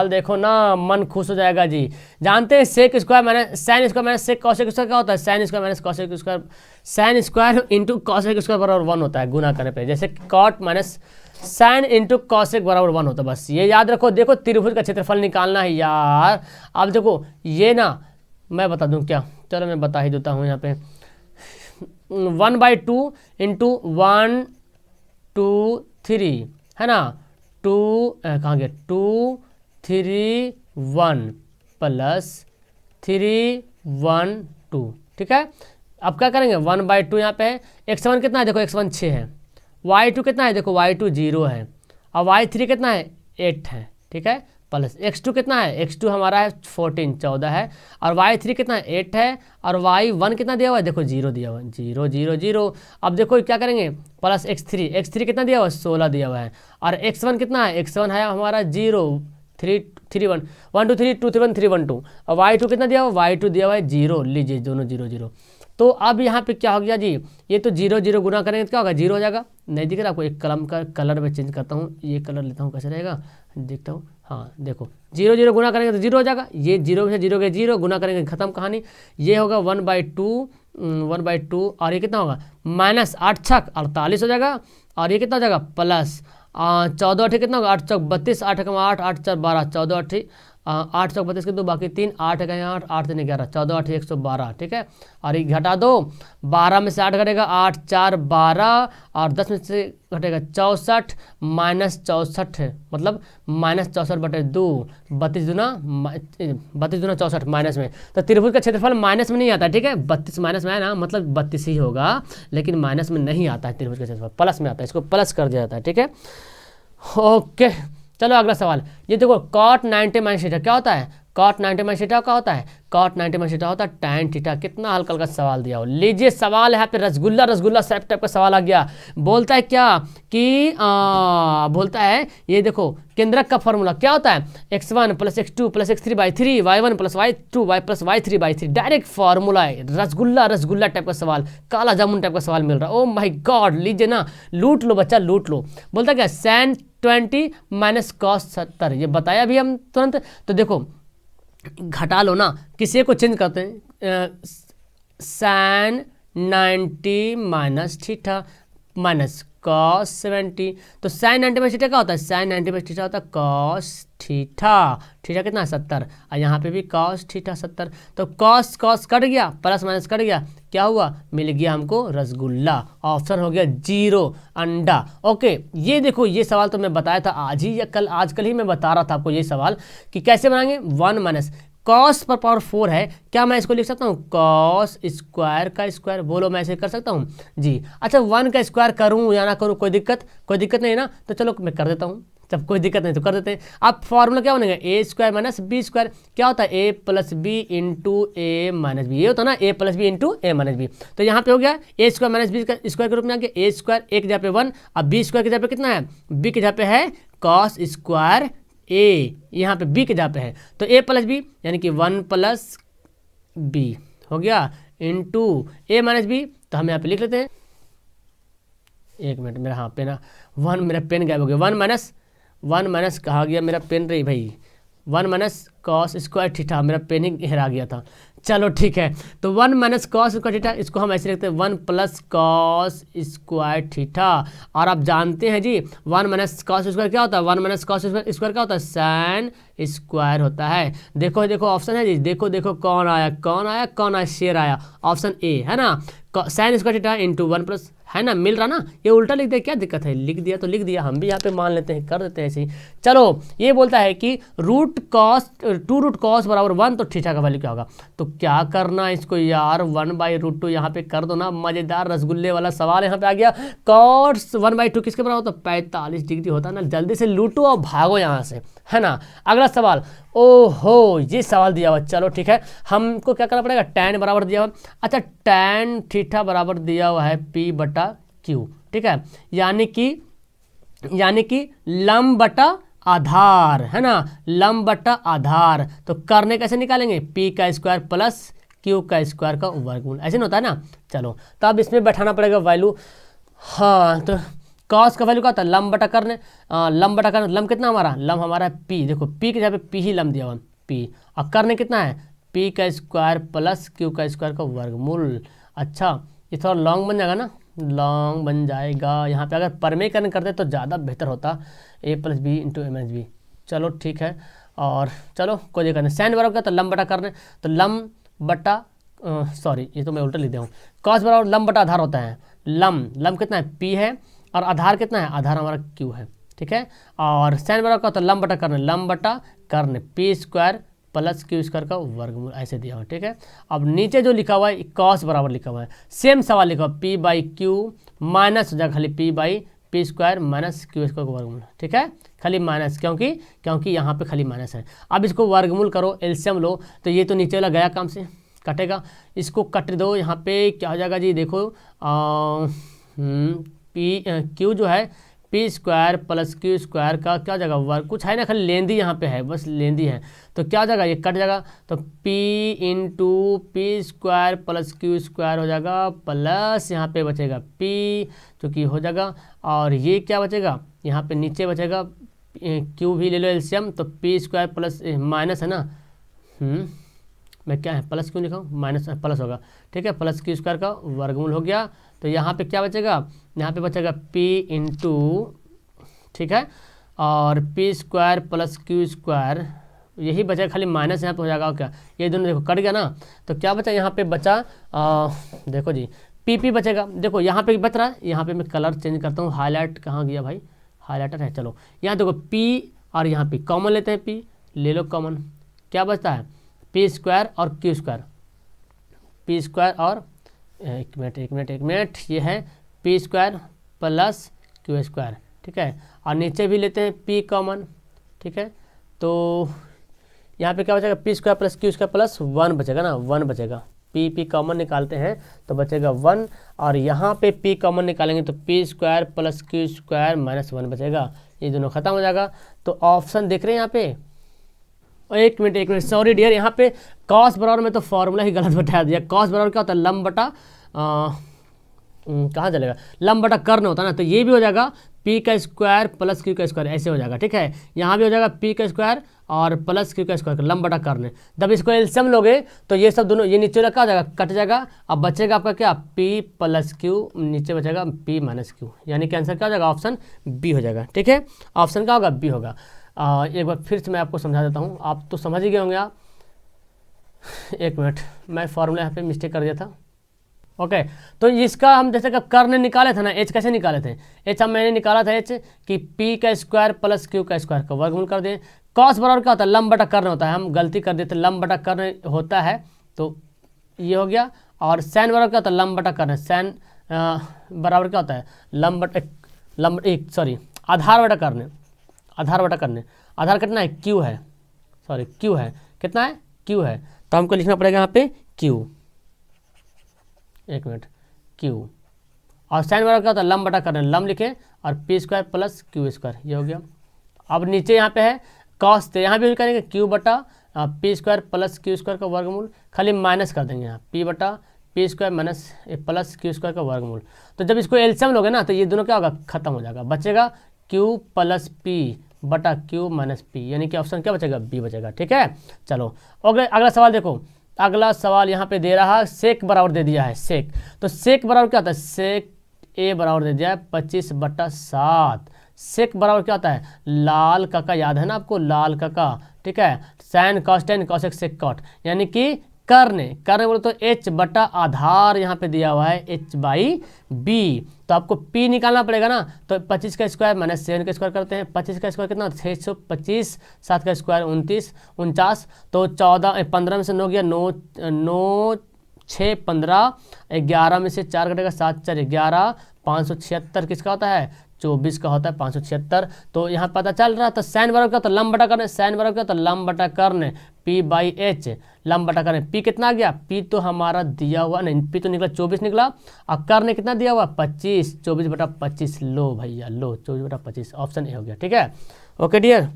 Speaker 1: देखो ना, मन खुश हो जाएगा जी। जानते हैं sec square minus sine square minus sec cosec square क्या होता है? Sine square minus cosec square, sine square into cosec square बराबर 1 होता है गुना करने पे। जैसे cot minus sine into cosec बराबर 1 होता है, बस ये याद रखो। देखो त्रिभुज का क्षेत्रफल निकालना है यार। अब देखो ये ना, मैं बता दूँ क्या? चलो मैं बता ही देता हूँ यहाँ पे। 1/2 इंटू 1 2 3 है ना, 2 कहाँ गया? 2 3 1 प्लस 3 1 2। ठीक है, अब क्या करेंगे? 1/2 यहाँ पे है, x1 कितना है? देखो x1 6 है, y2 कितना है? देखो y2 0 है, और y3 कितना है? 8 है। ठीक है, प्लस x2 कितना है? x2 हमारा है 14 है, और y3 कितना है? 8 है, और y1 कितना दिया हुआ है? देखो 0 दिया हुआ है, 0 0 0। अब देखो क्या करेंगे? प्लस x3 कितना दिया हुआ है? 16 दिया हुआ है, और x1 कितना है? x1 है हमारा 0 3 3 1 1 2 3 2 3 1 3 1 2, और y2 कितना दिया हुआ है? y2 दिया हुआ है 0। लीजिए दोनों 0 0। तो अब यहाँ पे क्या हो गया जी? ये तो 0 0 गुना करेंगे तो क्या होगा? 0 हो जाएगा। नहीं दिख रहा आपको? एक कलम का कलर में चेंज करता हूँ, ये कलर लेता हूँ, कैसे रहेगा देखता हूँ। हाँ देखो 0 0 गुना करेंगे तो 0 हो जाएगा। ये 0 से 0 के 0 गुना करेंगे, खत्म कहानी। ये होगा 1/2 और ये कितना होगा? माइनस 8 छक 48 हो जाएगा, और ये कितना हो जाएगा? प्लस 14 8 कितना होगा? 8 चौक 32, 8 8 8 4 12, 14 8 8 चौक 32 के 2 बाकी 3, 8 का 8 8 3 11, 14 8 112। ठीक है, और ये घटा दो, 12 में से 8 घटेगा 8 4 12, और 10 में से घटेगा 64 माइनस 64 मतलब माइनस 64/2, 32 दूना 64 माइनस में। तो त्रिभुज का क्षेत्रफल माइनस में नहीं आता है। ठीक है, 32 माइनस में है ना, मतलब 32 ही होगा, लेकिन माइनस में नहीं आता है त्रिभुज का क्षेत्रफल, प्लस में आता है, इसको प्लस कर दिया जाता है। ठीक है, ओके चलो अगला सवाल। ये देखो कॉट 90 माइनस थीटा क्या होता है? कॉट 90 माइनस थीटा क्या होता है? कॉट 90 माइनस थीटा होता है टैन थीटा। कितना हल्का हल्का सवाल दिया हो। लीजिए सवाल यहाँ पे रसगुल्ला सेप टाइप का सवाल आ गया। बोलता है क्या कि बोलता है ये देखो केंद्रक का फॉर्मूला क्या होता है? x1 plus x2 plus x3/3 y1 plus y2 y plus y3/3। Direct formula है, रसगुल्ला टाइप का सवाल, काला जामुन टाइप का सवाल मिल रहा है। ओ माय गॉड, लीजिए ना, लूट लो बच्चा, लूट लो। बोलता क्या? सैन 20 माइनस कॉस 70, ये बताया भी हम तुरंत। तो देखो घटा लो ना, किसी को चेंज करते हैं। Sine 90 minus theta minus cos 70। तो साइन 90 माइनस थीटा क्या होता है, साइन 90 माइनस थीटा होता है कॉस थीटा। थीटा कितना है 70, और यहाँ पे भी कॉस थीटा 70। तो कॉस कॉस कट गया, प्लस माइनस कट गया, क्या हुआ, मिल गया हमको रसगुल्ला। ऑप्शन हो गया 0 अंडा। ओके, ये देखो ये सवाल तो मैं बताया था आज ही या आजकल ही मैं बता रहा था आपको ये सवाल कि कैसे बनाएंगे। 1 माइनस कॉस पर पावर 4 है, क्या मैं इसको लिख सकता हूँ कॉस स्क्वायर का स्क्वायर, बोलो मैं ऐसे कर सकता हूँ जी। अच्छा 1 का स्क्वायर करूँ या ना करूँ, कोई दिक्कत नहीं है ना, तो चलो मैं कर देता हूँ, जब कोई दिक्कत नहीं तो कर देते हैं। अब फॉर्मूला क्या बनेगा, ए स्क्वायर माइनस बी स्क्वायर, क्या होता है ए plus B into A minus B, ये होता है ना ए plus B into A minus B. तो यहाँ पे हो गया ए स्क्वायर माइनस बी स्क्वायर के रूप में आ गया ए स्क्वायर, एक जगह पे 1, अब बी स्क्वायर की जगह पे कितना है, बी की जगह पे है कॉस स्क्वायर ए, यहाँ पे बी की जगह पे है, तो ए प्लस बी यानी कि 1 प्लस बी हो गया इंटू ए माइनस बी। तो हम यहाँ पे लिख लेते हैं, एक मिनट मेरा हाँ पेन, मेरा पेन गायब हो गया, 1 माइनस कहा गया मेरा पेन रही भाई, 1 माइनस कॉस स्क्वायर थीटा, मेरा पेन ही हेरा गया था। चलो ठीक है, तो 1 माइनस कॉस स्क्वायर थीटा, इसको हम ऐसे लिखते हैं 1 प्लस कॉस स्क्वायर थीटा। और आप जानते हैं जी 1 माइनस कॉस स्क्वायर क्या होता है, 1 माइनस कॉस स्क्वायर क्या होता है, साइन स्क्वायर होता है। देखो देखो ऑप्शन है जी, देखो देखो कौन आया, शेर आया, ऑप्शन ए है ना, sine square theta into 1 plus, है ना, मिल रहा ना, ये उल्टा लिख दिया क्या दिक्कत है, लिख दिया तो लिख दिया, हम भी यहाँ पे मान लेते हैं, कर देते हैं ऐसे ही। चलो ये बोलता है कि रूट कॉस बराबर 1, तो थीटा का वैल्यू क्या होगा। तो क्या करना है इसको यार, 1/√2 यहाँ पे कर दो ना, मजेदार रसगुल्ले वाला सवाल यहाँ पे आ गया। कॉस 1/2 किसके बराबर होता है, 45 डिग्री होता है ना, जल्दी से लूटो और भागो यहाँ से, है ना। अगला सवाल, ओहो ये सवाल दिया हुआ, चलो ठीक है, हमको क्या करना पड़ेगा, tan बराबर दिया हुआ, अच्छा tan थीटा बराबर दिया हुआ है P/Q, ठीक है, यानी कि लंब बटा आधार, है ना, लंब बटा आधार। तो करने कैसे निकालेंगे, P का स्क्वायर प्लस Q का स्क्वायर का वर्गमूल, ऐसे नहीं होता है ना। चलो तो अब इसमें बैठाना पड़ेगा वैल्यू, हाँ तो कॉस का वैल्यू क्या होता है, लंब बटा करने, लंब कितना हमारा, लंब हमारा है P, देखो P की जगह पे P ही लंब दिया हुआ P, और करने कितना है P का स्क्वायर प्लस Q का स्क्वायर का वर्गमूल। अच्छा ये थोड़ा लॉन्ग बन जाएगा ना, लॉन्ग बन जाएगा, यहाँ पे अगर परमेयकरण करते तो ज़्यादा बेहतर होता, a plus B into A minus B. चलो ठीक है, और चलो कोई दिक्कत नहीं, साइन बराबर क्या, तो लंब बटा करने, तो लंब बटा सॉरी ये तो मैं उल्टा लिख दिया हूँ, कॉस बराबर लंब बटा आधार होता है, लंब कितना है P है, और आधार कितना है, आधार हमारा Q है, ठीक है। और साइन बराबर क्या होता है, लंब बटा करने P square plus Q square का वर्गमूल, ऐसे दिया हुआ, ठीक है। अब नीचे जो लिखा हुआ है कॉस बराबर लिखा हुआ है, सेम सवाल लिखा हुआ P/Q माइनस हो जाएगा खाली P/P square minus Q square का वर्गमूल, ठीक है, खाली माइनस, क्योंकि यहाँ पे खाली माइनस है। अब इसको वर्गमूल करो, एलसीएम लो, तो ये तो नीचे वाला गया काम से, कटेगा, इसको कट दो, यहाँ पे क्या हो जाएगा जी, देखो Q जो है P square plus Q square का क्या हो जाएगा वर्ग, कुछ है ना, खाली लेंदी यहाँ पे है, बस लेंदी है, तो क्या हो जाएगा, ये कट जाएगा, तो P into P square plus Q square हो जाएगा, प्लस यहाँ पे बचेगा P जो कि हो जाएगा, और ये क्या बचेगा, यहाँ पे नीचे बचेगा Q भी ले लो एलसीएम, तो P स्क्वायर प्लस माइनस है ना, मैं क्या है प्लस क्यों लिखा हूँ, माइनस प्लस होगा, ठीक है, प्लस Q स्क्वायर का वर्गमूल हो गया। तो यहाँ पे क्या बचेगा, यहाँ पे बचेगा P इंटू, ठीक है, और P square plus Q square, यही बचेगा, खाली माइनस यहाँ पे हो जाएगा, क्या ये दोनों देखो कट गया ना, तो क्या बचा यहाँ पे बचा, देखो जी P बचेगा, देखो यहाँ पे बच रहा है, यहाँ पे मैं कलर चेंज करता हूँ, हाईलाइट कहाँ गया भाई, हाईलाइटर है, चलो यहाँ देखो P और यहाँ पे कॉमन लेते हैं, P ले लो कॉमन, क्या बचता है P स्क्वायर और Q स्क्वायर, P स्क्वायर और एक मिनट, ये है P square plus Q square, ठीक है, और नीचे भी लेते हैं P कॉमन, ठीक है, तो यहाँ पे क्या बचेगा P square plus Q square plus 1 बचेगा ना, 1 बचेगा, P कॉमन निकालते हैं तो बचेगा 1, और यहाँ पे P कॉमन निकालेंगे तो P square plus Q square minus 1 बचेगा, ये दोनों खत्म हो जाएगा। तो ऑप्शन देख रहे हैं यहाँ पे, एक मिनट सॉरी डियर, यहाँ पे कॉस बराबर में तो फॉर्मूला ही गलत बता दिया, कॉस बराबर क्या होता है, लंब बटा कहाँ चलेगा, लंब बटा कर्ण होता है ना, तो ये भी हो जाएगा पी का स्क्वायर प्लस क्यू का स्क्वायर ऐसे हो जाएगा, ठीक है। यहाँ भी हो जाएगा पी का स्क्वायर और प्लस क्यू का स्क्वायर, लंब बटा कर्ण। जब इसको एलसीएम लोगे तो ये सब दोनों, ये नीचे वाला क्या हो जाएगा, कट जाएगा। अब बचेगा आपका क्या, पी प्लस क्यू, नीचे बचेगा पी माइनस क्यू, यानी कि आंसर क्या हो जाएगा, ऑप्शन बी हो जाएगा, ठीक है। ऑप्शन क्या होगा, बी होगा। एक बार फिर से मैं आपको समझा देता हूँ, आप तो समझ ही गए होंगे आप। एक मिनट, मैं फॉर्मूला यहाँ पे मिस्टेक कर दिया था। ओके, तो इसका हम जैसे कब कर्ण निकाले थे ना, एच कैसे निकाले थे, एच मैंने निकाला था एच कि पी का स्क्वायर प्लस क्यू का स्क्वायर का वर्गमूल कर दें। कॉस बराबर क्या होता है, लंब बटा कर्ण होता है, हम गलती कर देते, लंब बटा कर्ण होता है, तो ये हो गया। और सैन बराबर क्या होता है, लंब बटा कर्ण, सैन बराबर क्या होता है, आधार बटा कर्ण, आधार बटा कर्ण, आधार कितना है, क्यू है, सॉरी क्यू है, कितना है, क्यू है, तो हमको लिखना पड़ेगा यहाँ पे क्यू, एक मिनट, क्यू। और साइन बराबर क्या होता है, लंब बटा कर्ण, लंब लिखे और P square plus Q square, ये हो गया। अब नीचे यहाँ पे है कॉस, तो यहाँ भी करेंगे क्यू बटा P square plus Q square का वर्गमूल, खाली माइनस कर देंगे यहाँ, पी बटा P square minus plus Q square का वर्गमूल। तो जब इसको एलसीएम लोगे ना तो ये दोनों क्या होगा, खत्म हो जाएगा, बचेगा क्यू प्लस पी बटा क्यू माइनस पी, यानी कि ऑप्शन क्या बचेगा, बी बचेगा, ठीक है। चलो अगला सवाल देखो, अगला सवाल यहाँ पे दे रहा है सेक बराबर दे दिया है, सेक, तो सेक बराबर क्या होता है, सेक ए बराबर दे दिया है 25/7। सेक बराबर क्या होता है, लाल काका, याद है ना आपको, लाल काका, ठीक है, sine cos tan cosec sec cot, यानी कि कर्ण, कर्ण बोले तो एच बटा आधार यहाँ पे दिया हुआ है एच बाई बी, तो आपको पी निकालना पड़ेगा ना, तो 25 का स्क्वायर माइनस 7 का स्क्वायर करते हैं, 25 का स्क्वायर कितना 625, 7 का स्क्वायर 29 49, तो 15 में से 9 गया, 9 6 15, 11 में से 4 कटेगा, 7 4 11, 576 किसका होता है, 24 का होता है 576। तो यहाँ पता चल रहा था साइन बराबर क्या होता है, लंब बटा कर्ण, साइन बराबर क्या होता है, लंब बटा कर्ण, पी बाई एच, लंब बटा कर्ण, पी कितना आ गया, पी तो हमारा दिया हुआ नहीं, पी तो निकला 24 निकला, और कर्ण कितना दिया हुआ 25, 24/25, लो भैया लो 24/25, ऑप्शन ए हो गया, ठीक है। ओके डियर,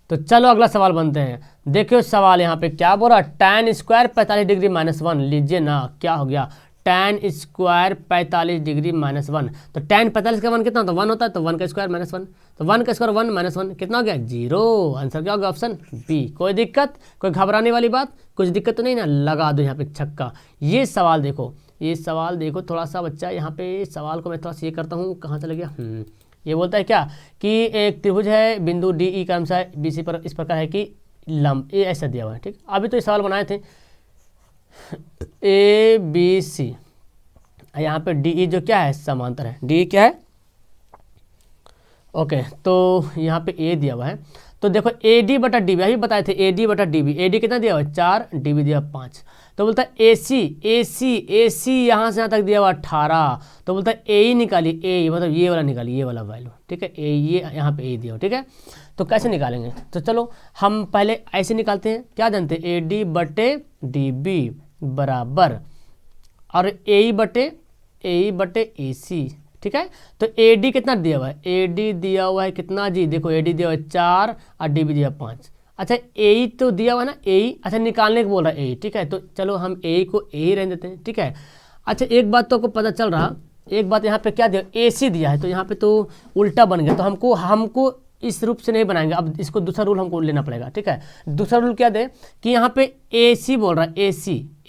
Speaker 1: तो चलो अगला सवाल बनते हैं। देखियो सवाल यहाँ पे क्या बोल रहा है, tan स्क्वायर 45 डिग्री -1, लीजिए ना क्या हो गया, tan स्क्वायर 45 डिग्री -1, तो tan 45 का 1 कितना होता है, 1 होता है, तो 1 का स्क्वायर -1, तो 1 का स्क्वायर 1 -1 कितना हो गया, 0, आंसर क्या होगा, ऑप्शन बी। कोई दिक्कत, कोई घबराने वाली बात, कुछ दिक्कत तो नहीं ना, लगा दो यहाँ पे छक्का। ये सवाल देखो, ये सवाल देखो थोड़ा सा बच्चा, यहाँ पे सवाल को मैं थोड़ा सा ये करता हूँ, कहाँ चला गया, ये बोलता है क्या कि एक त्रिभुज है, बिंदु डी ई क्रम से बी सी पर इस प्रकार है कि लंब ए ऐसा दिया हुआ है, ठीक। अभी तो ये सवाल बनाए थे ए बी सी, यहाँ पे डी ई जो क्या है, समांतर है, डी क्या है, ओके, तो यहाँ पे ए दिया हुआ है, तो देखो ए डी बटा डी बी, अभी बताए थे ए डी बटा डी बी, ए डी कितना दिया हुआ है 4, डी बी दिया 5, तो बोलता है ए सी यहाँ से यहाँ तक दिया हुआ 18, तो बोलता है ए ही निकाली, ए मतलब ये वाला निकाली, ये वाला वैल्यू, ठीक है, ए ये यहाँ पे ए दिया हो, ठीक है। तो कैसे निकालेंगे, तो चलो हम पहले ऐसे निकालते हैं, क्या जानते हैं, ए डी बटे डी बी बराबर, और ए बटे ए सी, ठीक है। तो ए डी कितना दिया हुआ है, ए डी दिया हुआ है कितना जी, देखो ए डी दिया हुआ है 4 और डी बी दिया 5, अच्छा ए तो दिया हुआ है ना, ए अच्छा निकालने को बोल रहा है ए, ठीक है, तो चलो हम ए को ए ही रहने देते हैं, ठीक है। अच्छा एक बात तो आपको पता चल रहा, एक बात यहाँ पे क्या दिया, ए सी दिया है, तो यहाँ पे तो उल्टा बन गया, तो हमको इस रूप से नहीं बनाएंगे, अब इसको दूसरा रूल हमको लेना पड़ेगा, ठीक है। दूसरा रूल क्या दे कि यहाँ पे ए सी बोल रहा है,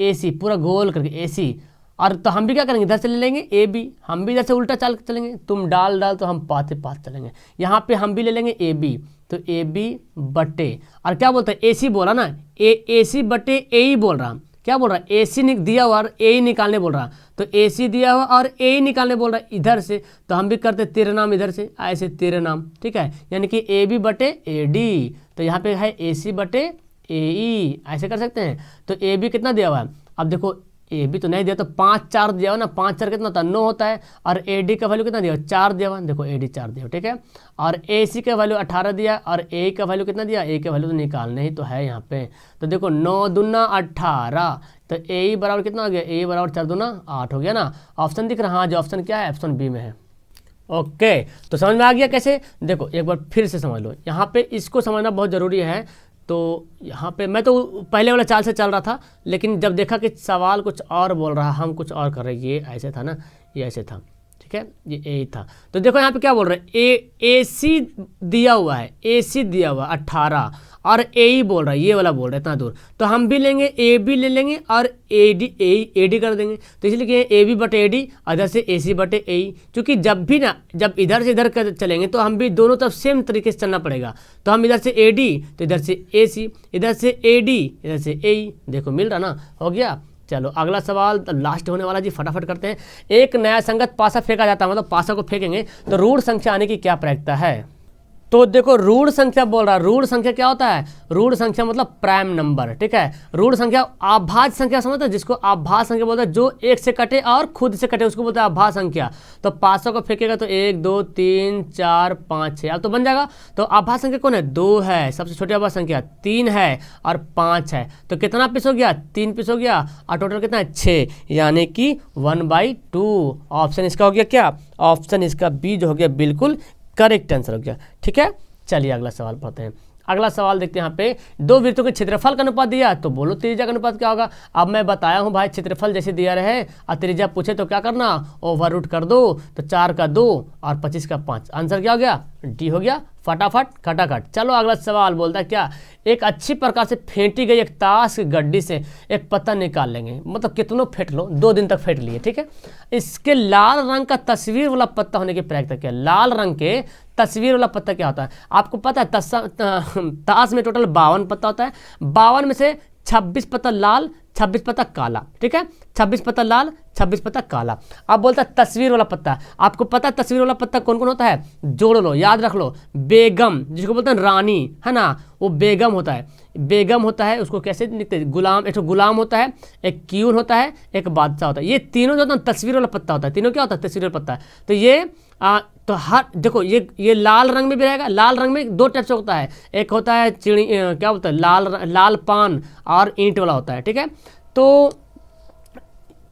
Speaker 1: ए सी पूरा गोल करके ए सी, और तो हम भी क्या करेंगे, इधर से ले लेंगे ए बी, हम भी इधर से उल्टा चाल चलेंगे, तुम डाल तो हम पाते चलेंगे, यहाँ पे हम भी ले लेंगे ए बी, तो ए बी बटे, और क्या बोलता है ए सी बोला ना, ए सी बटे ए ही बोल रहा, क्या बोल रहा है, ए सी दिया हुआ और ए ही निकालने बोल रहा, तो ए सी दिया हुआ और ए ही निकालने बोल रहा है इधर से, तो हम भी करते तेरे नाम इधर से, ऐसे तेरे नाम, ठीक है, यानी कि ए बी बटे ए डी, तो यहाँ पे है ए सी बटे ए ई, ऐसे कर सकते हैं। तो ए बी कितना दिया हुआ है, अब देखो ए बी तो नहीं दिया, तो 5 4 दिया हुआ ना, 5 4 कितना होता है 9 होता है, और ए डी का वैल्यू कितना दिया 4 दिया हुआ, देखो ए डी 4 दिया, ठीक है, और ए सी का वैल्यू 18 दिया, और ए का वैल्यू कितना दिया, ए का वैल्यू तो निकालने ही तो है यहाँ पे, तो देखो 9 दूना 18, तो ए बराबर कितना हो गया, ए बराबर 4 दूना 8 हो गया ना, ऑप्शन दिख रहा है, हाँ जो ऑप्शन क्या है, ऑप्शन बी में है। ओके, तो समझ में आ गया कैसे, देखो एक बार फिर से समझ लो, यहाँ पे इसको समझना बहुत ज़रूरी है। तो यहाँ पे मैं तो पहले वाला चाल से चल रहा था, लेकिन जब देखा कि सवाल कुछ और बोल रहा, हम कुछ और कर रहे, ये ऐसे था ना, ये ऐसे था, ठीक है, ये ए था। तो देखो यहाँ पे क्या बोल रहे हैं, ए सी दिया हुआ है, ए सी दिया हुआ 18 और ए ही बोल रहा है, ये वाला बोल रहा है इतना दूर, तो हम भी लेंगे ए बी ले लेंगे और ए डी कर देंगे। तो इसलिए कि ए बी बटे ए डी, इधर से ए सी बटे ए ई, क्योंकि जब भी ना जब इधर से इधर कर चलेंगे तो हम भी दोनों तरफ सेम तरीके से चलना पड़ेगा। तो हम इधर से ए डी तो इधर से ए सी, इधर से ए डी इधर से ए ई, देखो मिल रहा ना, हो गया। चलो अगला सवाल लास्ट होने वाला जी, फटाफट करते हैं। एक नया संगत पासा फेंका जाता है, मतलब पासा को फेंकेंगे तो ऋण संख्या आने की क्या प्रायिकता है। तो देखो ऋण संख्या बोल रहा है, ऋण संख्या क्या होता है, ऋण संख्या मतलब प्राइम नंबर, ठीक है। ऋण संख्या आभाज्य संख्या समझते हैं, जिसको आभाज्य संख्या बोलते हैं, जो एक से कटे और खुद से कटे उसको बोलते हैं आभाज्य संख्या। तो 500 को फेंकेगा तो 1 2 3 4 5 6, अब तो बन जाएगा। तो आभाज्य संख्या कौन है, 2 है, सबसे छोटी आभाज्य संख्या 3 है और 5 है। तो कितना पीस हो गया, 3 पीस हो गया और टोटल कितना है 6, यानी कि 1/2। ऑप्शन इसका हो गया क्या, ऑप्शन इसका बी जो हो गया बिल्कुल करेक्ट आंसर हो गया, ठीक है। चलिए अगला सवाल पढ़ते हैं। अगला सवाल देखते हैं, यहाँ पे दो वृत्तों के क्षेत्रफल का अनुपात दिया, तो बोलो त्रिज्या का अनुपात क्या होगा। अब मैं बताया हूँ भाई, क्षेत्रफल जैसे दिया रहे और त्रिज्या पूछे तो क्या करना, ओवर रूट कर दो। तो 4 का 2 और 25 का 5, आंसर क्या हो गया, डी हो गया, फटाफट खटाखट। चलो अगला सवाल बोलता है क्या, एक अच्छी प्रकार से फेंटी गई एक ताश की गड्डी से एक पत्ता निकाल लेंगे, मतलब कितनों फेंट लो, 2 दिन तक फेंट लिए, ठीक है। इसके लाल रंग का तस्वीर वाला पत्ता होने की प्रायिकता क्या है। लाल रंग के तस्वीर वाला पत्ता क्या होता है, आपको पता है ताश में टोटल 52 पत्ता होता है, 52 में से 26 पत्ता लाल 26 पत्ता काला, ठीक है, 26 पत्ता लाल 26 पत्ता काला। अब बोलता है तस्वीर वाला पत्ता, आपको पता है तस्वीर वाला पत्ता कौन कौन होता है, जोड़ लो, याद रख लो। बेगम जिसको बोलते हैं रानी, है ना, वो बेगम होता है, बेगम होता है, उसको कैसे लिखते हैं, गुलाम, एक तो गुलाम होता है, एक क्यून होता है, एक बादशाह होता है। ये तीनों जो होता है तस्वीर वाला पत्ता होता है, तीनों क्या होता है, तस्वीर वाला पत्ता है। तो ये तो हर देखो ये लाल रंग में भी रहेगा। लाल रंग में 2 टाइप से होता है, एक होता है चिड़ी क्या बोलते हैं, लाल पान और ईंट वाला होता है, ठीक है।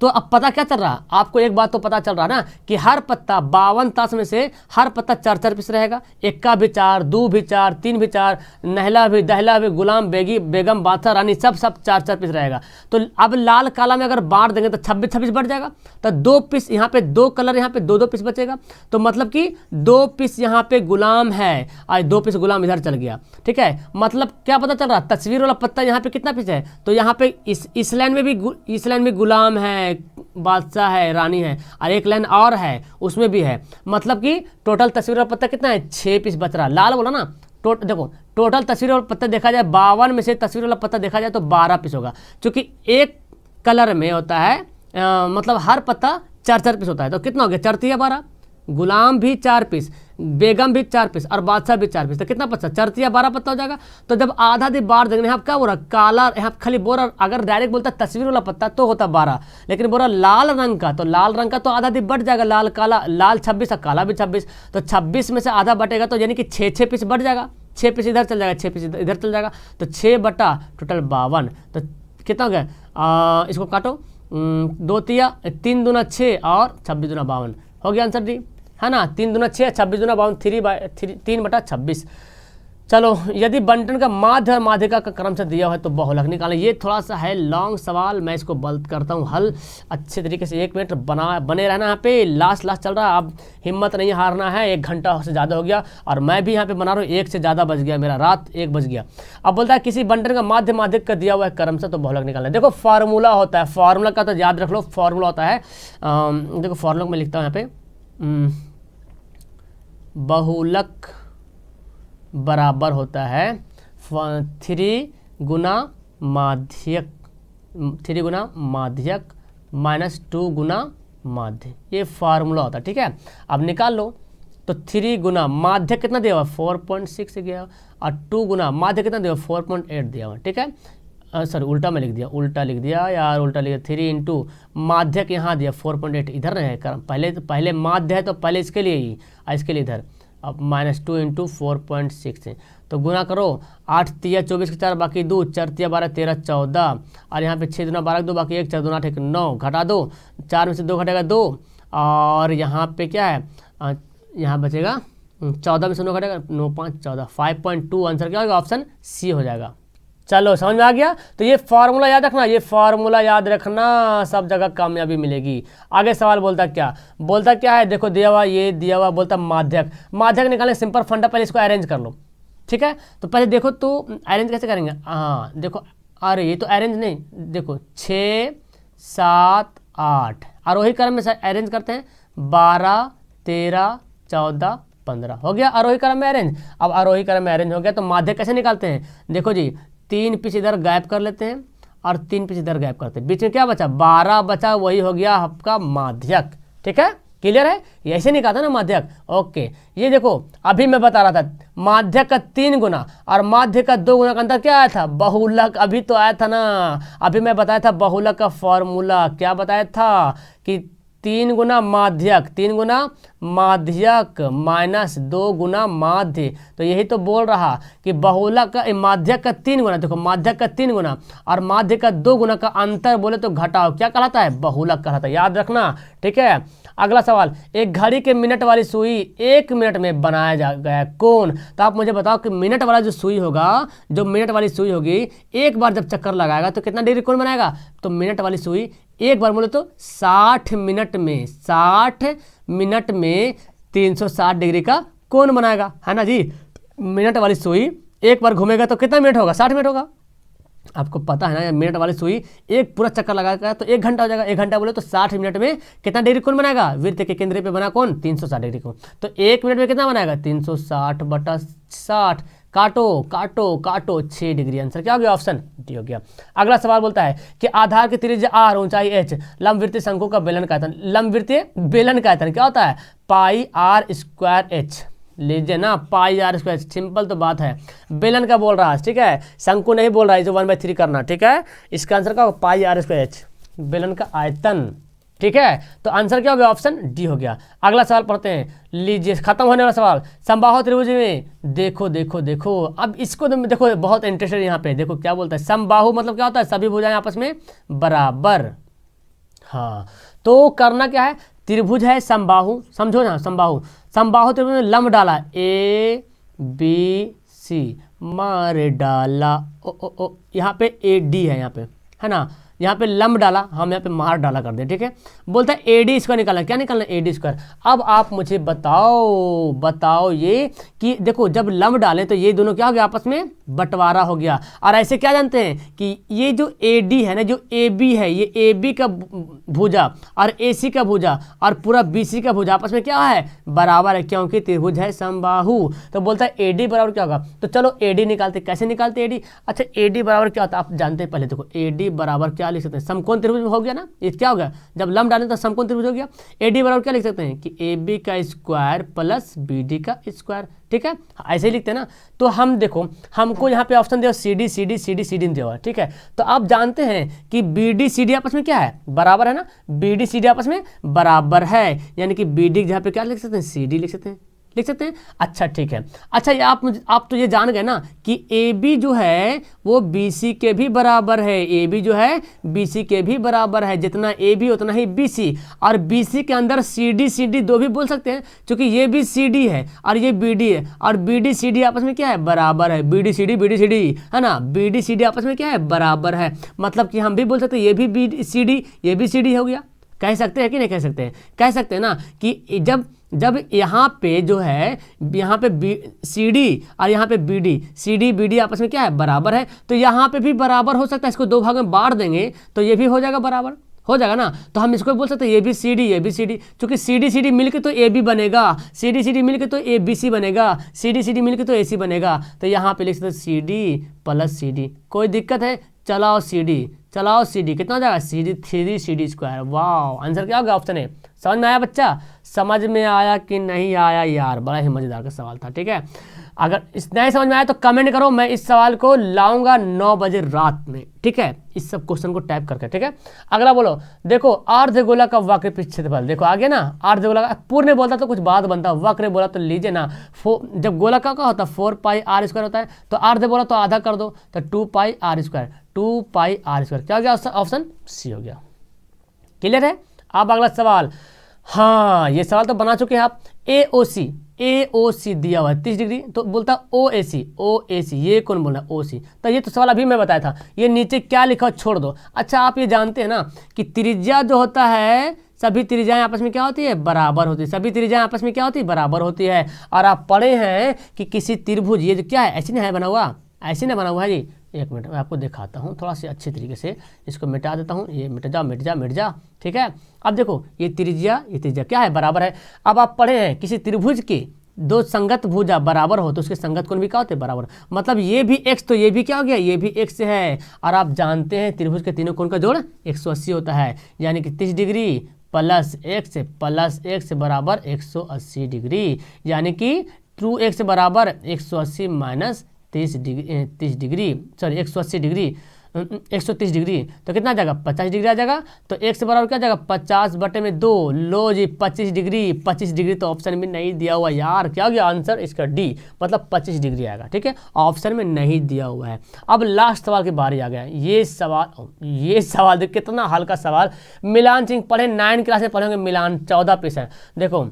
Speaker 1: तो अब पता क्या चल रहा है आपको, एक बात तो पता चल रहा है ना कि हर पत्ता 52 ताश में से हर पत्ता 4-4 पीस रहेगा। एक का भी 4, 2 भी 4, 3 भी 4, नहला भी दहला भी गुलाम बेगम बादशाह रानी सब 4-4 पीस रहेगा। तो अब लाल काला में अगर बांट देंगे तो 26-26 बढ़ जाएगा। तो 2 पीस यहाँ पे, 2 कलर यहाँ पे 2-2 पीस बचेगा। तो मतलब कि 2 पीस यहाँ पे गुलाम है और 2 पीस गुलाम इधर चल गया, ठीक है। मतलब क्या पता चल रहा, तस्वीर वाला पत्ता यहाँ पे कितना पीस है, तो यहाँ पे इस लाइन में भी गुलाम है, बादशाह है, रानी है, और एक लाइन और है उसमें भी है। मतलब कि टोटल तस्वीर वाला पत्ता कितना है, 6 पीस बच रहा। लाल बोला ना, देखो टोटल तस्वीर वाला पत्ता देखा जाए 52 में से तस्वीर वाला पत्ता देखा जाए तो 12 पीस होगा, क्योंकि एक कलर में होता है मतलब हर पत्ता 4-4 पीस होता है। तो कितना हो गया, 4 या 12, गुलाम भी 4 पीस, बेगम भी 4 पीस और बादशाह भी 4 पीस, तो कितना पत्ता, 4 या 12 पत्ता हो जाएगा। तो जब आधा दिन बाढ़ देंगे, यहाँ क्या बोल रहा, काला, यहाँ खाली बोल रहा, अगर डायरेक्ट बोलता तस्वीर वाला पत्ता तो होता 12, लेकिन बोल रहा लाल रंग का, तो लाल रंग का तो आधा दिन बढ़ जाएगा, लाल काला, लाल 26 और काला भी 26, तो 26 में से आधा बटेगा तो यानी कि 6 पीस बढ़ जाएगा, 6 पीस इधर चल जाएगा, 6 पीस इधर चल जाएगा, तो 6 बटा टोटल 52। तो कितना हो गया, इसको काटो, 2 तिया 3 दूना 6 और 26 दूना 52, हो गया आंसर डी, है ना। 3 दूना 6, 26 दूना 52, 3 बटा 26। चलो यदि बंटन का माध्य और माध्यिका का क्रम से दिया हुआ है तो बहुलक निकालें। ये थोड़ा सा है लॉन्ग सवाल, मैं इसको बल्द करता हूँ हल अच्छे तरीके से। 1 मिनट बने रहना यहाँ पे, लास्ट चल रहा है, अब हिम्मत नहीं हारना है। 1 घंटा से ज़्यादा हो गया और मैं भी यहाँ पे बना रहा हूँ, 1 से ज़्यादा बज गया मेरा, रात 1 बज गया। अब बोलता है किसी बंटन का माध्य माध्यिक का दिया हुआ है क्रम से तो बहुलक निकालना। देखो फार्मूला होता है, फार्मूला का तो याद रख लो, फार्मूला होता है, देखो फार्मूला में लिखता हूँ यहाँ पे, बहुलक बराबर होता है 3 गुना माध्यक, 3 गुना माध्यक माइनस 2 गुना माध्य, ये फार्मूला होता है, ठीक है। अब निकाल लो, तो 3 गुना माध्यक कितना दिया हुआ, 4.6 गया, और 2 गुना माध्यक कितना दिया हुआ, 4.8 दिया हुआ, ठीक है। सॉरी उल्टा में लिख दिया, उल्टा लिख दिया यार, उल्टा लिख दिया। 3 इंटू माध्यक यहाँ दिया 4.8, इधर है पहले माध्य है तो पहले इसके लिए ही, इसके लिए इधर, अब -2 इंटू 4.6 है, तो गुना करो, 8 तिया 24 के 4 बाकी 2, 4 तिया 12 13 14, और यहाँ पे 6 दूना 12 2 बाकी 1, 4 दूना 8 9, घटा दो, 4 में से 2 घटेगा 2, और यहाँ पे क्या है, यहाँ बचेगा 14 में से 9 घटेगा 9 5 14, 5.2 आंसर क्या होगा, ऑप्शन सी हो जाएगा। चलो समझ में आ गया। तो ये फार्मूला याद रखना, ये फार्मूला याद रखना, सब जगह कामयाबी मिलेगी। आगे सवाल बोलता क्या है, देखो दिया हुआ, ये दिया हुआ बोलता माध्यक। माध्यक निकालने सिंपल फंडा, पहले इसको अरेंज कर लो, ठीक है। तो पहले देखो तो अरेंज कैसे करेंगे, हाँ देखो, अरे ये तो अरेंज नहीं, देखो 6 7 8 आरोही क्रम में अरेंज करते हैं, 12 13 14 15 हो गया आरोही क्रम में अरेंज। अब आरोही क्रम में अरेंज हो गया तो माध्यक कैसे निकालते हैं, देखो जी 3 पीछे इधर गायब कर लेते हैं और 3 पीछे इधर गायब करते हैं, बीच में क्या बचा, 12 बचा, वही हो गया आपका माध्यक, ठीक है। क्लियर है, ये ऐसे निकालता ना माध्यक। ओके, ये देखो अभी मैं बता रहा था माध्यक का 3 गुना और माध्यक का 2 गुना का अंतर क्या आया था, बहुलक। अभी तो आया था ना, अभी मैं बताया था बहुलक का फॉर्मूला, क्या बताया था कि 3 गुना माध्यक, 3 गुना माध्यक माइनस 2 गुना माध्य। तो यही तो बोल रहा कि बहुलक का माध्यक का 3 गुना, देखो माध्यक का 3 गुना और माध्य का 2 गुना का अंतर बोले तो घटाओ, क्या कहलाता है, बहुलक कहलाता है, याद रखना, ठीक है। अगला सवाल, एक घड़ी के मिनट वाली सुई 1 मिनट में बनाया जा गया कौन। तो आप मुझे बताओ कि मिनट वाला जो सुई होगा, जो मिनट वाली सुई होगी, एक बार जब चक्कर लगाएगा तो कितना डिग्री कोण बनाएगा, तो मिनट वाली सुई एक बार बोले तो 60 मिनट में, 60 मिनट में 360 डिग्री का कोण बनाएगा, है ना जी। मिनट वाली सुई एक बार घूमेगा तो कितना मिनट होगा, 60 मिनट होगा। आपको पता है ना, मिनट वाली सुई एक पूरा चक्कर लगाएगा तो 1 घंटा हो जाएगा, 1 घंटा बोले तो 60 मिनट में कितना डिग्री कोण बनाएगा, वृत्त के केंद्र पे बना कौन, 360 डिग्री कोण। तो 1 मिनट में कितना बनाएगा, 360 बटा 60, काटो काटो काटो 6 डिग्री। आंसर क्या हो गया, ऑप्शन डी हो गया। अगला सवाल बोलता है कि आधार की त्रिज्या r, ऊंचाई h, लंबवृत्तीय शंकु का बेलन का आयतन, लंबवृत्तीय बेलन का आयतन क्या होता है, पाई r स्क्वायर h, लीजिए ना पाई r स्क्वायर, सिंपल तो बात है, बेलन का बोल रहा है, ठीक है, शंकु नहीं बोल रहा है, जो 1/3 करना, ठीक है। इसका आंसर क्या होगा, पाई r स्क्वायर h, बेलन का आयतन, ठीक है। तो आंसर क्या हो गया, ऑप्शन डी हो गया। अगला सवाल पढ़ते हैं, लीजिए खत्म होने वाला सवाल, समबाहु त्रिभुज में देखो देखो देखो, अब इसको देखो बहुत इंटरेस्टेड यहाँ पे, देखो क्या बोलता है, समबाहु मतलब क्या होता है, सभी भुजाएं आपस में बराबर। हाँ, तो करना क्या है, त्रिभुज है समबाहु, समझो ना, समबाहु, समबाहु त्रिभुज में लंब डाला ए बी सी, मार डाला ओ ओ ओ, यहाँ पे ए डी है, यहाँ पे है ना, यहाँ पे लंब डाला, हम यहाँ पे मार डाला कर दे, ठीक है। बोलता है एडी स्क्वायर निकालना, क्या निकालना, एडी स्क्वायर। अब आप मुझे बताओ ये कि देखो जब लंब डालें तो ये दोनों क्या हो गया, आपस में बंटवारा हो गया। और ऐसे क्या जानते हैं कि ये जो एडी है ना, जो ए बी है, ये ए बी का भुजा और ए सी का भुजा और पूरा बी सी का भुजा आपस में क्या है, बराबर है, क्योंकि त्रिभुज है समबाहु। तो बोलता है एडी बराबर क्या होगा, तो चलो एडी निकालते, कैसे निकालते एडी, अच्छा एडी बराबर क्या होता है आप जानते हैं, पहले देखो एडी बराबर क्या लिख सकते हैं, समकोण त्रिभुज हो गया ना, ये क्या हो गया, जब लंब डालें तो समकोण त्रिभुज हो गया। एडी बराबर क्या लिख सकते हैं कि ए बी का स्क्वायर प्लस बी डी का स्क्वायर, ठीक है, ऐसे ही लिखते हैं ना। तो हम देखो, हमको यहाँ पे ऑप्शन दिया C D C D C D C D दिया हुआ है, ठीक है। तो आप जानते हैं कि बी डी सी डी आपस में क्या है, बराबर है ना, बी डी सी डी आपस में बराबर है, यानी कि बी डी यहाँ पे क्या लिख सकते हैं, सी डी लिख सकते हैं। अच्छा ठीक है, अच्छा ये आप तो ये जान गए ना कि ए बी जो है वो बी सी के भी बराबर है, ए बी जो है बी सी के भी बराबर है, जितना ए बी उतना ही बी सी, और बी सी के अंदर सी डी दो भी बोल सकते हैं, क्योंकि ये भी सी डी है और ये बी डी है, और बी डी सी डी आपस में क्या है, बराबर है, बी डी सी डी है ना, बी डी सी डी आपस में क्या है, बराबर है। मतलब कि हम भी बोल सकते हैं ये भी बी सी डी, ये भी सी डी हो गया, कह सकते हैं कि नहीं कह सकते हैं, कह सकते हैं ना कि जब यहाँ पे जो है, यहाँ पे सी डी और यहाँ पे B D, C D B D आपस में क्या है, बराबर है, तो यहाँ पे भी बराबर हो सकता है, इसको 2 भाग में बांट देंगे तो ये भी हो जाएगा, बराबर हो जाएगा ना। तो हम इसको बोल सकते हैं ये भी सी डी, क्योंकि सी डी मिलकर तो ए बी बनेगा, सी डी मिलकर तो ए बी सी बनेगा, सी डी मिलकर तो ए सी बनेगा। तो यहाँ पे लिख सकते हैं C D plus C D, कोई दिक्कत है, चलाओ सी डी कितना हो जाएगा, C D 3 C D square. वाह, आंसर क्या होगा, ऑप्शन है। समझ में आया बच्चा, समझ में आया कि नहीं आया यार, बड़ा ही मजेदार का सवाल था, ठीक है। अगर इस नहीं समझ में आया तो कमेंट करो, मैं इस सवाल को लाऊंगा 9 बजे रात में, ठीक है, इस सब क्वेश्चन को टाइप करके, ठीक है। अगला बोलो, देखो अर्धगोला का वक्र क्षेत्रफल, देखो आगे ना अर्धगोला का, पूर्ण बोलता तो कुछ बात बनता, वक्र बोला तो लीजिए ना, जब गोला का होता 4 पाई आर स्क्वायर होता है, तो अर्ध बोला तो आधा कर दो, तो 2 pi R square, 2 pi R square, क्या हो गया, ऑप्शन सी हो गया। क्लियर है। अब अगला सवाल, हाँ ये सवाल तो बना चुके हैं आप, AOC दिया हुआ है 30 डिग्री, तो बोलता OAC, ये कौन बोला OC? तो ये तो सवाल अभी मैं बताया था, ये नीचे क्या लिखा हो छोड़ दो। अच्छा आप ये जानते हैं ना कि त्रिज्या जो होता है, सभी त्रिज्याएं आपस में क्या होती है? बराबर होती है। सभी त्रिज्याएं आपस में क्या होती है? बराबर होती है। और आप पढ़े हैं कि किसी त्रिभुज, ये जो क्या है, ऐसे नहीं है बना हुआ, ऐसे नहीं बना हुआ है जी। एक मिनट मैं आपको दिखाता हूँ थोड़ा सा अच्छे तरीके से, इसको मिटा देता हूँ, ये मिट जा, ठीक है। अब देखो ये त्रिज्या क्या है? बराबर है। अब आप पढ़े हैं किसी त्रिभुज के दो संगत भुजा बराबर हो तो उसके संगत कोण भी क्या होते हैं? बराबर। मतलब ये भी x, तो ये भी क्या हो गया? ये भी x है। और आप जानते हैं त्रिभुज के तीनों कोण का जोड़ 180 होता है, यानी कि 30 डिग्री प्लस x बराबर 180 डिग्री, यानी कि 2x बराबर 180 minus 30 degree, sorry 180 degree 130 degree, तो कितना आ जाएगा? 50 डिग्री आ जाएगा। तो x बराबर क्या जाएगा? 50/2। लो जी 25 डिग्री तो ऑप्शन में नहीं दिया हुआ यार, क्या हो गया आंसर इसका? D, मतलब 25 डिग्री आएगा, ठीक है, ऑप्शन में नहीं दिया हुआ है। अब लास्ट सवाल की बारी आ गया। ये सवाल देखो कितना हल्का सवाल। मिलान सिंह पढ़े 9 क्लास में पढ़ेंगे, मिलान 14 पीस है। देखो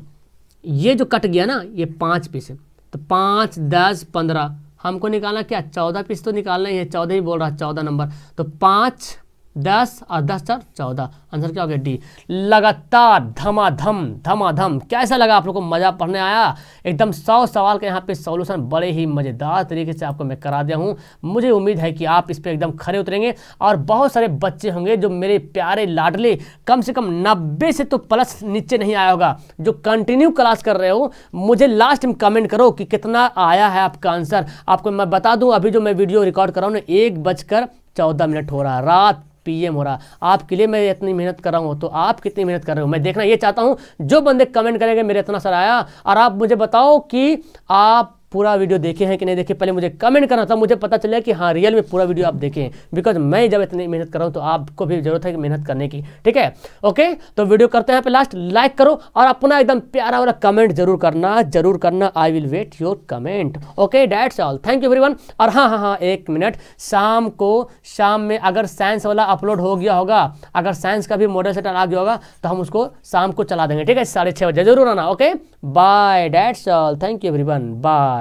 Speaker 1: ये जो कट गया ना, ये 5 पीस है, तो 5, 10, 15 हमको निकालना क्या? 14 पीस तो निकालना ही है, 14 ही बोल रहा है, 14 नंबर। तो 5, 10 और 10 4 14, आंसर क्या हो गया? डी। लगातार धमाधम कैसा लगा आप लोग को? मजा पढ़ने आया? एकदम 100 सवाल का यहाँ पे सॉल्यूशन बड़े ही मज़ेदार तरीके से आपको मैं करा दिया हूँ। मुझे उम्मीद है कि आप इस पर एकदम खरे उतरेंगे और बहुत सारे बच्चे होंगे जो मेरे प्यारे लाडले, कम से कम 90 से तो प्लस नीचे नहीं आया होगा, जो कंटिन्यू क्लास कर रहे हो। मुझे लास्ट में कमेंट करो कि कितना आया है आपका आंसर। आपको मैं बता दूं अभी जो मैं वीडियो रिकॉर्ड कर रहा हूँ ना, 1:14 हो रहा है, रात PM हो रहा। आपके लिए मैं इतनी मेहनत कर रहा हूँ, तो आप कितनी मेहनत कर रहे हो मैं देखना ये चाहता हूँ। जो बंदे कमेंट करेंगे मेरे इतना सर आया, और आप मुझे बताओ कि आप पूरा वीडियो देखे हैं कि नहीं देखे, पहले मुझे कमेंट करना था, मुझे पता चले कि हाँ रियल में पूरा वीडियो आप देखें हैं। बिकॉज मैं जब इतनी मेहनत कर रहा हूँ तो आपको भी जरूरत है कि मेहनत करने की, ठीक है। ओके, तो वीडियो करते हैं पे लास्ट, लाइक करो और अपना एकदम प्यारा वाला कमेंट जरूर करना। I will wait your comment. Okay, that's all, thank you everyone. और हाँ, 1 मिनट, शाम में अगर साइंस वाला अपलोड हो गया होगा, अगर साइंस का भी मॉडल सेट आ गया होगा तो हम उसको शाम को चला देंगे, ठीक है, 6:30 बजे जरूर आना। Okay, bye, that's all, thank you everyone, bye.